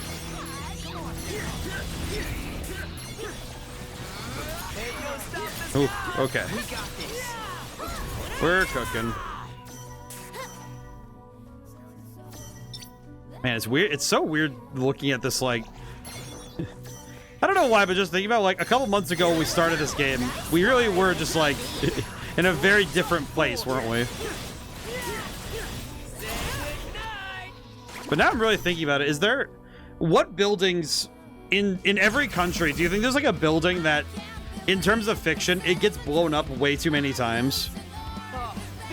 Ooh, okay. We're cooking. Man, it's weird. It's so weird looking at this, like... I don't know why, but just thinking about, like, a couple months ago when we started this game, we really were just, like, in a very different place, weren't we? But now I'm really thinking about it. Is there... What buildings in every country, do you think there's, like, a building that, in terms of fiction, it gets blown up way too many times?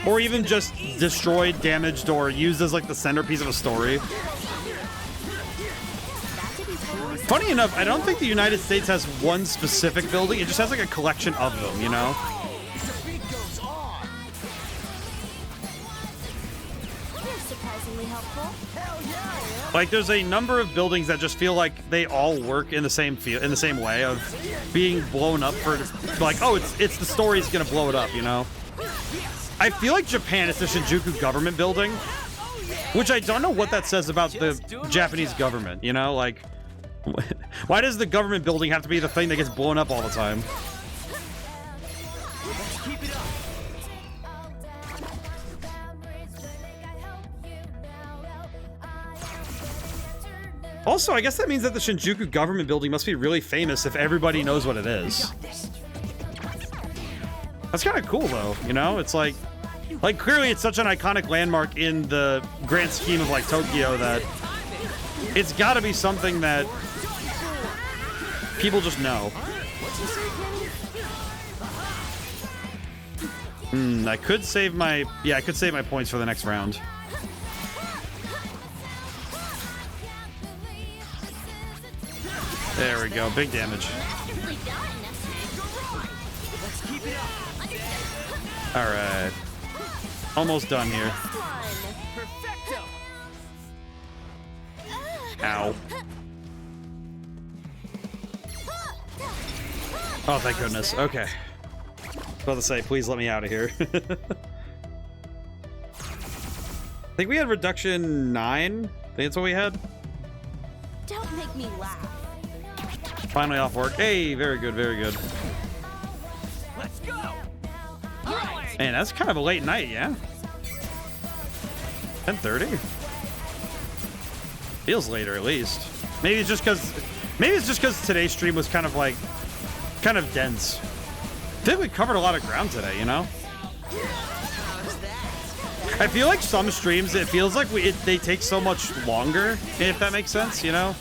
Or even just destroyed, damaged, or used as, like, the centerpiece of a story? Funny enough, I don't think the United States has one specific building. It just has, like, a collection of them, you know? Like, there's a number of buildings that just feel like they all work in the same way of being blown up for, like, oh, it's the story's gonna blow it up, you know? I feel like Japan is the Shinjuku government building, which I don't know what that says about the Japanese government, you know? Like, why does the government building have to be the thing that gets blown up all the time? Also, I guess that means that the Shinjuku government building must be really famous if everybody knows what it is. That's kind of cool, though, you know? It's like clearly it's such an iconic landmark in the grand scheme of, like, Tokyo that it's got to be something that people just know. I could save my... Yeah, I could save my points for the next round. There we go. Big damage. All right. Almost done here. Ow. Oh, thank goodness. Okay. I was about to say, please let me out of here. I think we had reduction 9. I think that's what we had. Don't make me laugh. Finally off work. Hey, very good, very good. Let's go. Man, that's kind of a late night, yeah? 10:30? Feels later, at least. Maybe it's just because today's stream was kind of dense. I think we covered a lot of ground today, you know? I feel like some streams, it feels like they take so much longer, if that makes sense, you know?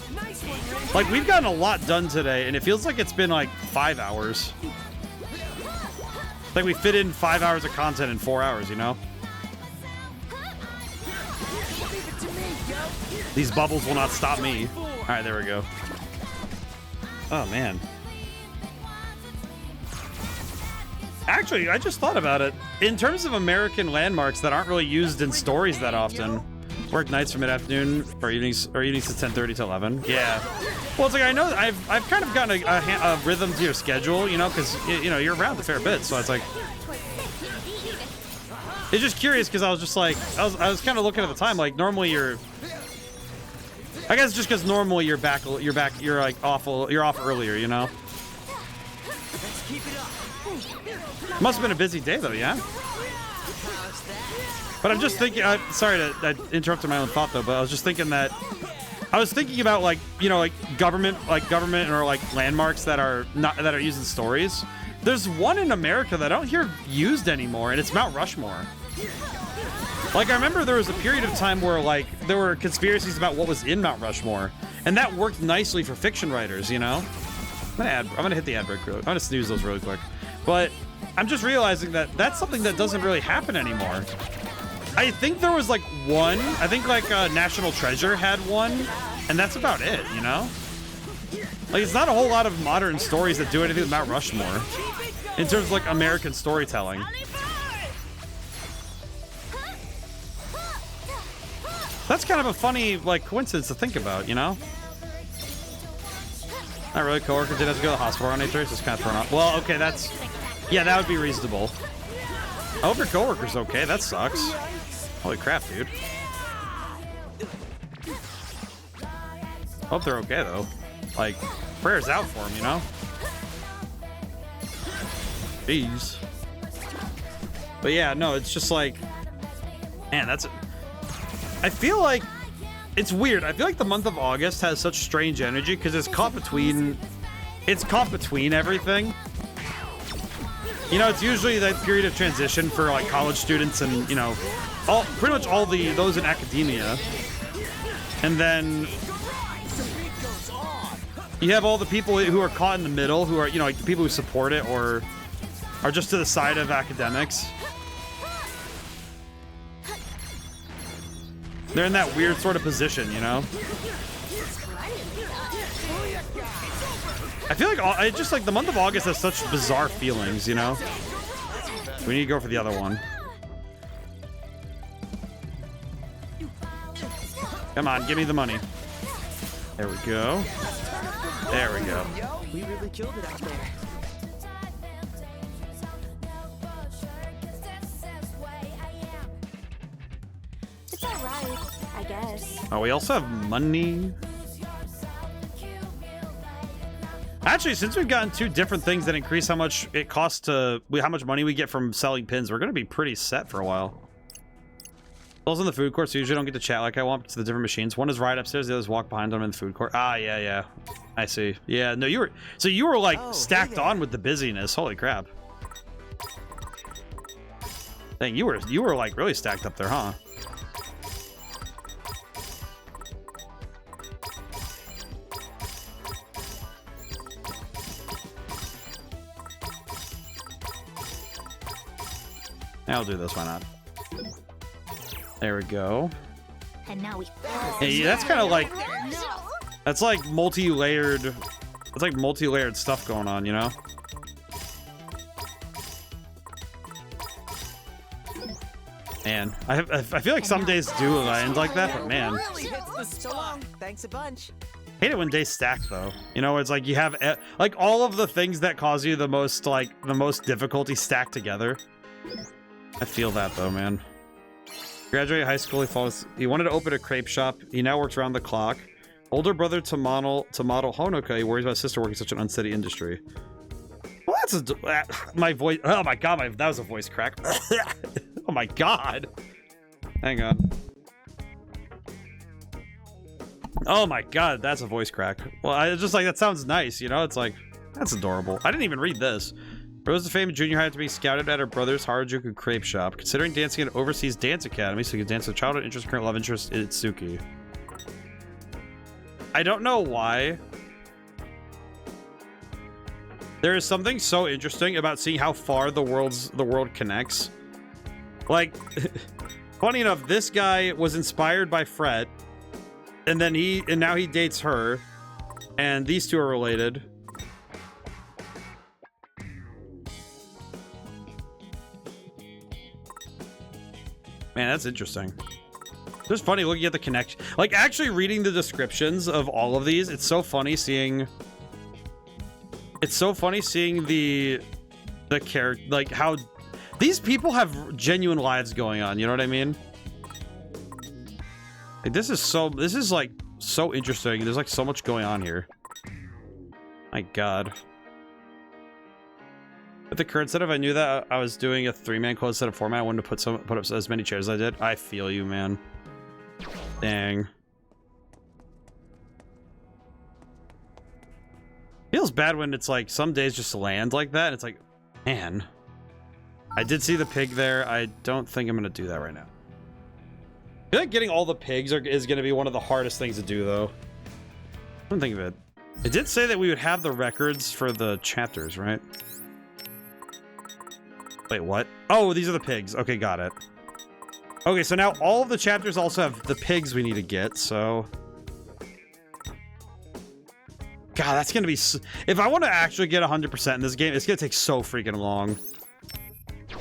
Like, we've gotten a lot done today, and it feels like it's been, like, 5 hours. Like, we fit in 5 hours of content in 4 hours, you know? These bubbles will not stop me. Alright, there we go. Oh, man. Actually, I just thought about it. In terms of American landmarks that aren't really used in stories that often, work nights from mid-afternoon or evenings to 10:30 to 11. Yeah. Well, it's like I know I've kind of gotten a rhythm to your schedule, you know, because you know you're around a fair bit, so it's like it's just curious because I was just like I was kind of looking at the time like normally you're. I guess just because normally you're like you're off earlier, you know? Let's keep it up. Must have been a busy day though, yeah? But I'm just thinking, sorry to I interrupted my own thought though, but I was just thinking that, I was thinking about like, you know, like government or like landmarks that are used in stories. There's one in America that I don't hear used anymore, and it's Mount Rushmore. Like, I remember there was a period of time where, like, there were conspiracies about what was in Mount Rushmore, and that worked nicely for fiction writers, you know? I'm gonna hit the ad break really. I'm gonna snooze those really quick. But I'm just realizing that that's something that doesn't really happen anymore. I think there was, like, one. I think, like, National Treasure had one, and that's about it, you know? Like, it's not a whole lot of modern stories that do anything with Mount Rushmore in terms of, like, American storytelling. That's kind of a funny, like, coincidence to think about, you know? Not really. Coworker did have to go to the hospital on 8:30, so it's kind of thrown off. Well, okay, that's... Yeah, that would be reasonable. I hope your coworker's okay. That sucks. Holy crap, dude. Hope they're okay, though. Like, prayers out for him, you know? Jeez. But yeah, no, it's just like... Man, that's... I feel like... It's weird. I feel like the month of August has such strange energy because it's caught between... It's caught between everything. You know, it's usually that period of transition for, like, college students and, you know, pretty much all those in academia. And then... You have all the people who are caught in the middle, who are, you know, like the people who support it or are just to the side of academics. They're in that weird sort of position, you know? I feel like it's just like the month of August has such bizarre feelings, you know? We need to go for the other one. Come on, give me the money. There we go. There we go. We really killed it out there. It's alright, I guess. Oh, we also have money. Actually, since we've gotten two different things that increase how much it costs to, how much money we get from selling pins, we're going to be pretty set for a while. Those in the food court, so usually don't get to chat like I want to the different machines. One is right upstairs, the other is walk behind them in the food court. Ah, yeah. I see. Yeah, no, you were like stacked on with the busyness. Holy crap. Dang, you were like really stacked up there, huh? I'll do this, why not? There we go. And now we... Hey, that's kind of like... That's like multi-layered... It's like multi-layered stuff going on, you know? Man, I feel like some days do end like that, but man. So long. Thanks a bunch. Hate it when days stack, though. You know, it's like you have... Like, all of the things that cause you the most, like, the most difficulty stacked together. I feel that, though, man. Graduated high school, he wanted to open a crepe shop. He now works around the clock. Older brother to model Honoka, he worries about his sister working such an unsteady industry. Well, that's my voice. Oh my god, that was a voice crack. Oh my god. Hang on. Oh my god, that's a voice crack. Well, I just like, that sounds nice, you know? It's like, that's adorable. I didn't even read this. Rose the famous junior high to be scouted at her brother's Harajuku crepe shop, considering dancing at overseas dance academy so he could dance with childhood interest, current love interest, Itsuki. I don't know why. There is something so interesting about seeing how far the world connects. Like, funny enough, this guy was inspired by Fret, and then now he dates her, and these two are related. Man, that's interesting. It's just funny looking at the connection. Like, actually reading the descriptions of all of these, it's so funny seeing... It's so funny seeing the character... Like, how... These people have genuine lives going on, you know what I mean? Like, this is, like, so interesting. There's like so much going on here. My God. At the current setup, I knew that I was doing a 3-man closed setup format. I wanted to put up as many chairs as I did. I feel you, man. Dang. Feels bad when it's like some days just land like that. It's like, man. I did see the pig there. I don't think I'm gonna do that right now. I feel like getting all the pigs is gonna be one of the hardest things to do, though. I don't think of it. It did say that we would have the records for the chapters, right? Wait, what? Oh, these are the pigs. Okay, got it. Okay, so now all of the chapters also have the pigs we need to get, so... God, that's gonna be... If I want to actually get 100% in this game, it's gonna take so freaking long.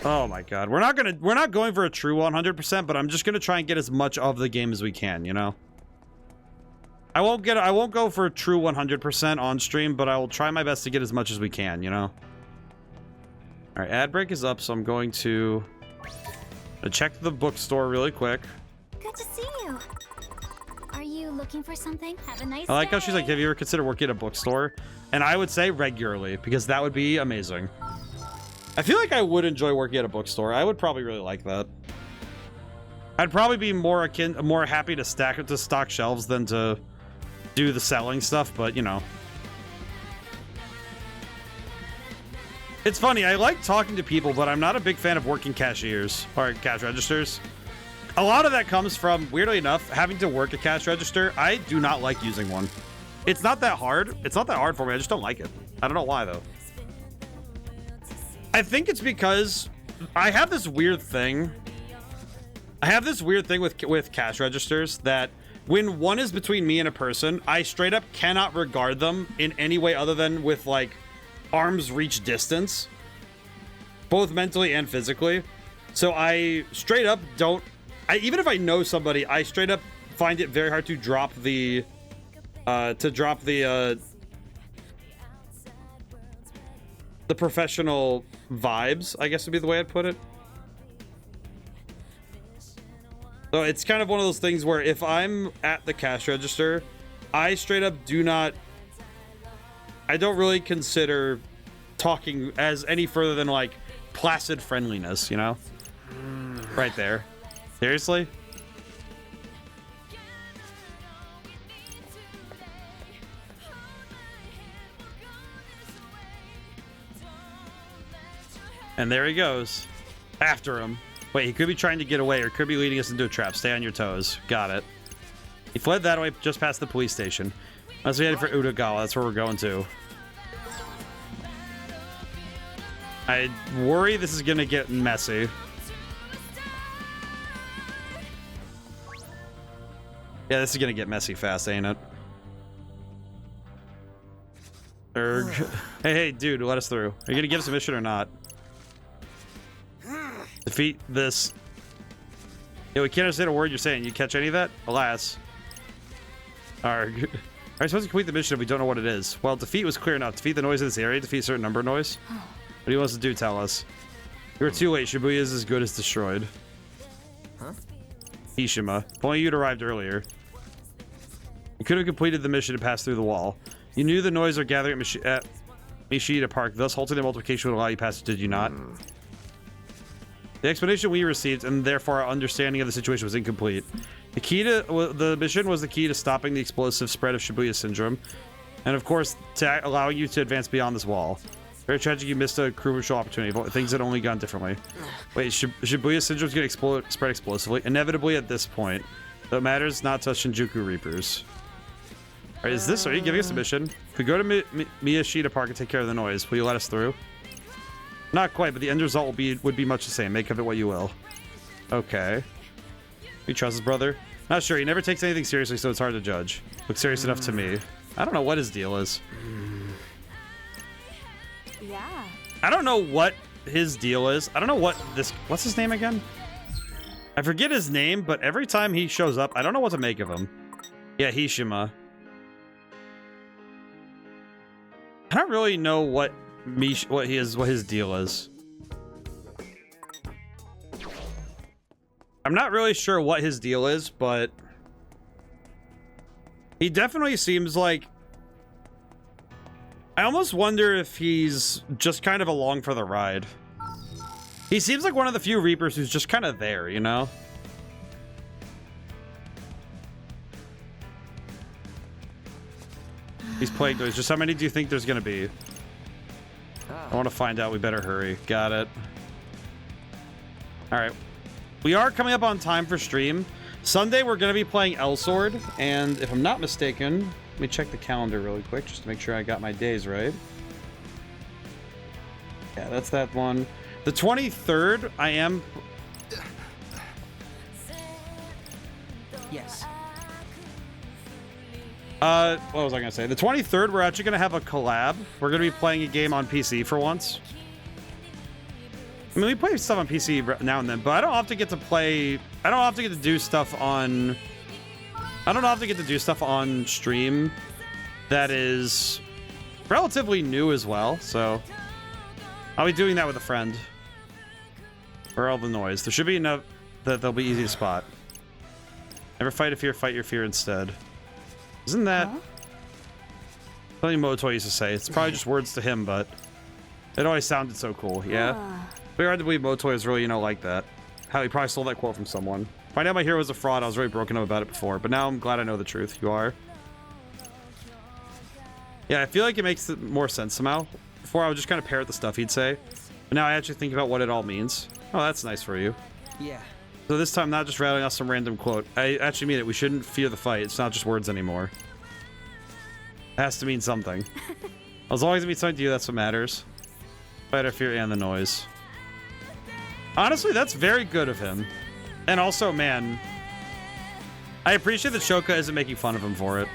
Oh my God. We're not going for a true 100%, but I'm just gonna try and get as much of the game as we can, you know? I won't go for a true 100% on stream, but I will try my best to get as much as we can, you know? All right, ad break is up, so I'm going to check the bookstore really quick. Good to see you. Are you looking for something? Have a nice day. I like how she's like, have you ever considered working at a bookstore? And I would say regularly, because that would be amazing. I feel like I would enjoy working at a bookstore. I would probably really like that. I'd probably be more happy to stock shelves than to do the selling stuff, but you know. It's funny, I like talking to people, but I'm not a big fan of working cashiers or cash registers. A lot of that comes from, weirdly enough, having to work a cash register. I do not like using one. It's not that hard. It's not that hard for me. I just don't like it. I don't know why, though. I think it's because I have this weird thing. With cash registers that when one is between me and a person, I straight up cannot regard them in any way other than with, like, arm's reach distance, both mentally and physically. So I straight up don't, even if I know somebody, I straight up find it very hard to drop the professional vibes, I guess would be the way I'd put it. So it's kind of one of those things where if I'm at the cash register, I straight up I don't really consider talking as any further than like placid friendliness, you know? Right there. Seriously? And there he goes. After him. Wait, he could be trying to get away or could be leading us into a trap. Stay on your toes. Got it. He fled that way just past the police station. Unless we headed for Eidola, that's where we're going to. I worry this is gonna get messy. Yeah, this is gonna get messy fast, ain't it? Erg. Hey, dude, let us through. Are you gonna give us a mission or not? Defeat this. Yeah, we can't understand a word you're saying. You catch any of that? Alas. Arg. Are we supposed to complete the mission if we don't know what it is? Well, defeat was clear enough. Defeat the noise in this area. Defeat a certain number of noise. What do you want us to do? Tell us. You were too late. Shibuya is as good as destroyed. Huh? Ishima. If only you'd arrived earlier. You could have completed the mission to pass through the wall. You knew the noise are gathering at Mishida Park, thus halting the multiplication would allow you passage, did you not? The explanation we received, and therefore our understanding of the situation, was incomplete. The key to the mission was the key to stopping the explosive spread of Shibuya syndrome, and of course, to allowing you to advance beyond this wall. Very tragic you missed a crucial opportunity. Things had only gone differently. Wait, Shibuya syndrome's gonna spread explosively, inevitably at this point. Though it matters not to Shinjuku Reapers. Alright, is this? Are you giving us a mission? Could go to Miyashita Park and take care of the noise. Will you let us through? Not quite, but the end result would be much the same. Make of it what you will. Okay. You trust his brother? Not sure. He never takes anything seriously, so it's hard to judge. Looks serious enough to me. I don't know what his deal is. Yeah. I don't know what his deal is. I don't know what this... What's his name again? I forget his name, but every time he shows up, I don't know what to make of him. Yeah, Hishima. I don't really know what his deal is. I'm not really sure what his deal is, but He definitely seems like... I almost wonder if he's just kind of along for the ride. He seems like one of the few Reapers who's just kind of there, you know? These plague noise. Just how many do you think there's gonna be? I want to find out. We better hurry. Got it. All right. We are coming up on time for stream. Sunday, we're going to be playing Elsword. And if I'm not mistaken, let me check the calendar really quick just to make sure I got my days right. Yeah, that's that one. The 23rd, I am... Yes. What was I going to say? The 23rd, we're actually going to have a collab. We're going to be playing a game on PC for once. I mean, we play stuff on PC now and then, but I don't often get to play... I don't often get to do stuff on... I don't often get to do stuff on stream that is relatively new as well, so... I'll be doing that with a friend. For all the noise. There should be enough that they'll be easy to spot. Never fight a fear, fight your fear instead. Isn't that... Something Motoy used to say. It's probably just words to him, but... It always sounded so cool, yeah? Very hard to believe Motoy is really, you know, like that. How he probably stole that quote from someone. Find out my hero was a fraud. I was really broken up about it before, but now I'm glad I know the truth. You are? Yeah, I feel like it makes more sense somehow. Before I would just kind of parrot the stuff he'd say. But now I actually think about what it all means. Oh, that's nice for you. Yeah. So this time, not just rattling off some random quote. I actually mean it. We shouldn't fear the fight. It's not just words anymore. It has to mean something. As long as it means something to you, that's what matters. Fight our fear and the noise. Honestly, that's very good of him. And also, man, I appreciate that Shoka isn't making fun of him for it.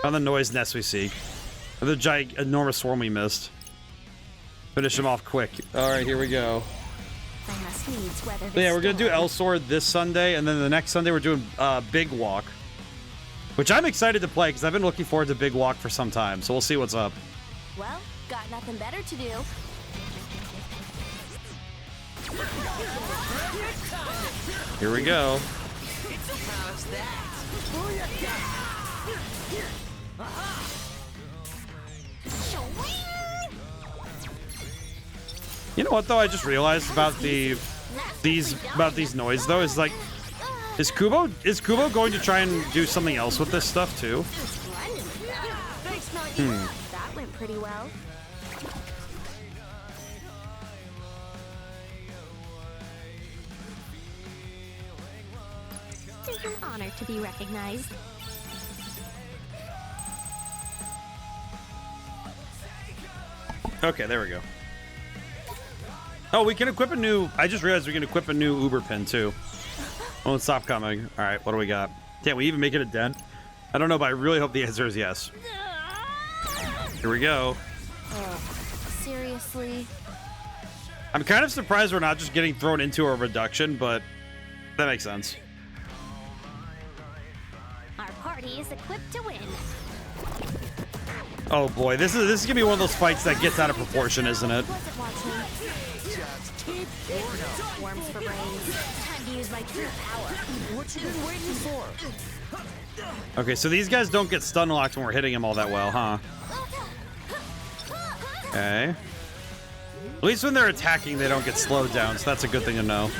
On the noise nest we seek. Or the giant, enormous swarm we missed. Finish him off quick. Alright, here we go. But yeah, we're gonna do Elsword this Sunday, and then the next Sunday we're doing Big Walk. Which I'm excited to play, because I've been looking forward to Big Walk for some time, so we'll see what's up. Well, got nothing better to do. Here we go. You know what though? I just realized about these noise though is like, is Kubo going to try and do something else with this stuff too? That went pretty well. It's an honor to be recognized. Okay, there we go. Oh, we can equip a new... I just realized we can equip a new Uber pin, too. Won't stop coming. All right, what do we got? Can't we even make it a dent? I don't know, but I really hope the answer is yes. Here we go. Seriously? I'm kind of surprised we're not just getting thrown into a reduction, but that makes sense. Our party is equipped to win. Oh boy, this is gonna be one of those fights that gets out of proportion, isn't it? Worms for brains. Time to use my true power. What you been waiting for? Okay, so these guys don't get stun locked when we're hitting them all that well, huh? Okay. At least when they're attacking, they don't get slowed down, so that's a good thing to know.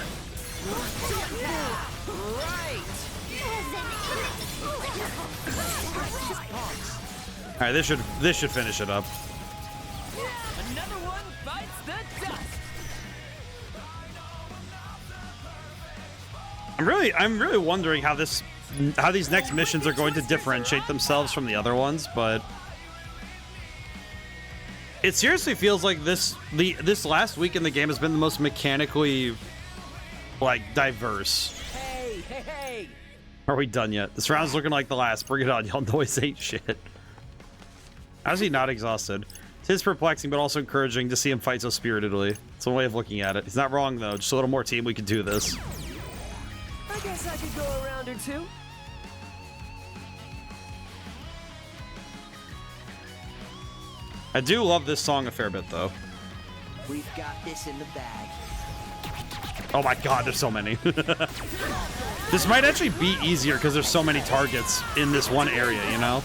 All right, this should finish it up. Another one bites the dust. I'm really wondering how these next missions are going to differentiate themselves from the other ones, but it seriously feels like this last week in the game has been the most mechanically like diverse. Hey! Are we done yet? This round's looking like the last. Bring it on, y'all. Noise ain't shit. How's he not exhausted? It is perplexing, but also encouraging to see him fight so spiritedly. It's one way of looking at it. He's not wrong, though. Just a little more team, we could do this. I guess I could go a round or two. I do love this song a fair bit, though. We've got this in the bag. Oh my god, there's so many. This might actually be easier because there's so many targets in this one area, you know?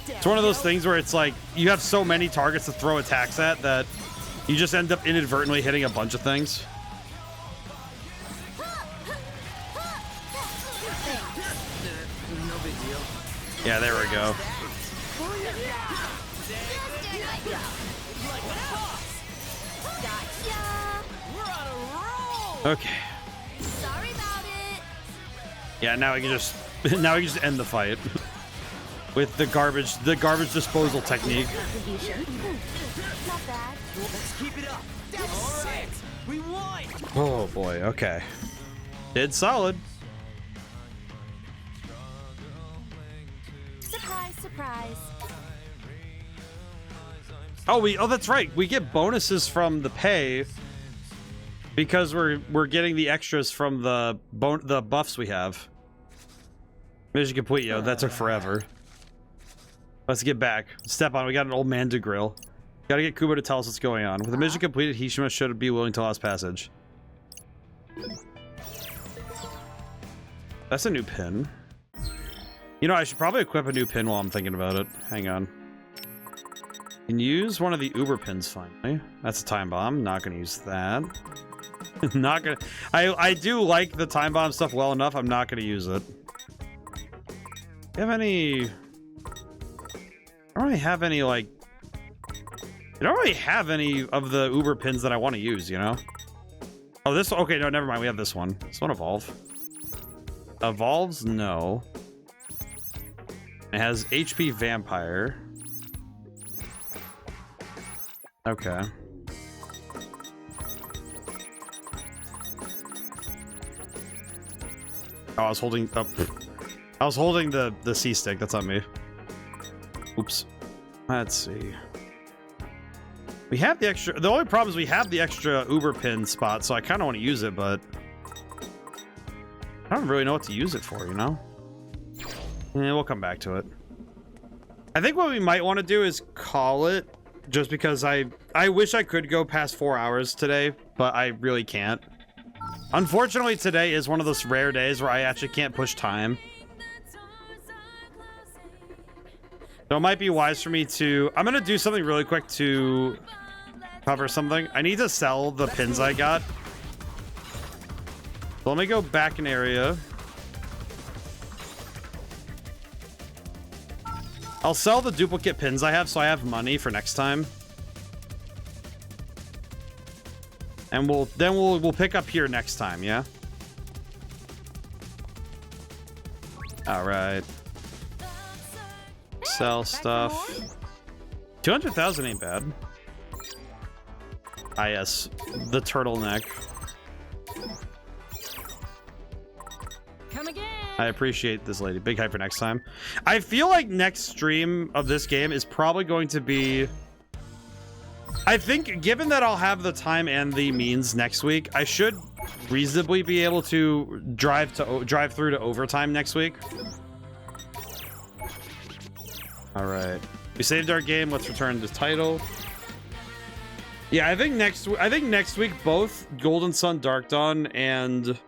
It's one of those things where it's like you have so many targets to throw attacks at that you just end up inadvertently hitting a bunch of things. No big deal. Yeah, there we go. Okay. Sorry about it. Yeah, now we can just end the fight with the garbage disposal technique. Not bad. Let's keep it up. That's it. We won. Oh boy, okay. Did solid. Surprise, surprise. Oh, that's right. We get bonuses from the pay because we're getting the extras from the buffs we have. Mission complete, yo. That took forever. Let's get back. Step on. We got an old man to grill. Gotta get Kubo to tell us what's going on. With the mission completed, Hishima should be willing to allow us passage. That's a new pin. You know, I should probably equip a new pin while I'm thinking about it. Hang on. Can use one of the Uber pins finally. That's a time bomb. Not gonna use that. Not gonna. I do like the time bomb stuff well enough. I'm not gonna use it. Do you have any? I don't really have any like. I don't really have any of the Uber pins that I want to use. You know. Oh, this. Okay, no, never mind. We have this one. This one evolve. Evolves? No. It has HP Vampire. Okay. Oh, I was holding up. I was holding the C stick. That's on me. Oops. Let's see. We have the extra. The only problem is we have the extra Uber pin spot, so I kind of want to use it, but I don't really know what to use it for. You know. Yeah, we'll come back to it. I think what we might want to do is call it. Just because I wish I could go past 4 hours today, but I really can't. Unfortunately, today is one of those rare days where I actually can't push time. So it might be wise for me to... I'm going to do something really quick to cover something. I need to sell the pins I got. So let me go back an area. I'll sell the duplicate pins I have so I have money for next time. And we'll pick up here next time, yeah? All right. Sell stuff. 200,000 ain't bad. Ah, yes. The turtleneck. Come again. I appreciate this lady. Big hype for next time. I feel like next stream of this game is probably going to be... I think, given that I'll have the time and the means next week, I should reasonably be able to drive through to overtime next week. All right. We saved our game. Let's return to title. Yeah, I think next week both Golden Sun, Dark Dawn, and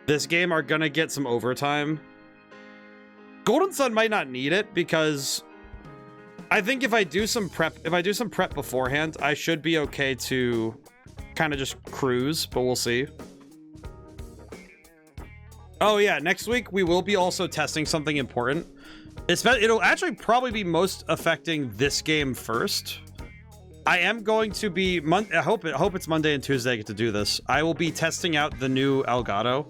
this game are gonna get some overtime. Golden Sun might not need it because I think if I do some prep beforehand, I should be okay to kind of just cruise, but we'll see. Oh yeah, next week we will be also testing something important. It'll actually probably be most affecting this game first. I am going to be I hope it's Monday and Tuesday I get to do this. I will be testing out the new Elgato.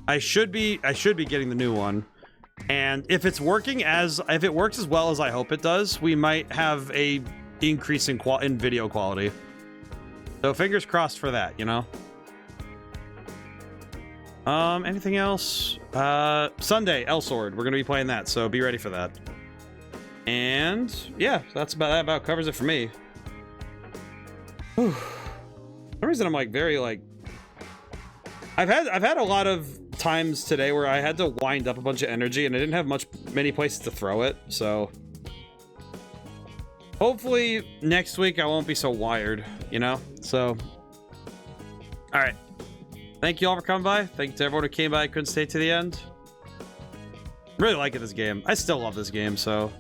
I should be getting the new one. And if it works as well as I hope it does, we might have a increase in video quality. So fingers crossed for that, you know. Anything else? Sunday, Elsword. We're gonna be playing that, so be ready for that. And yeah, that about covers it for me. Whew. For some reason I'm like very like I've had a lot of times today where I had to wind up a bunch of energy and I didn't have many places to throw it, so hopefully next week I won't be so wired, you know? So All right. Thank you all for coming by. Thank you to everyone who came by. Couldn't stay to the end. Really liking this game. I still love this game, so.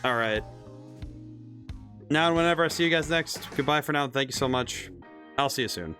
All right. Now and whenever I see you guys next, goodbye for now, and thank you so much. I'll see you soon.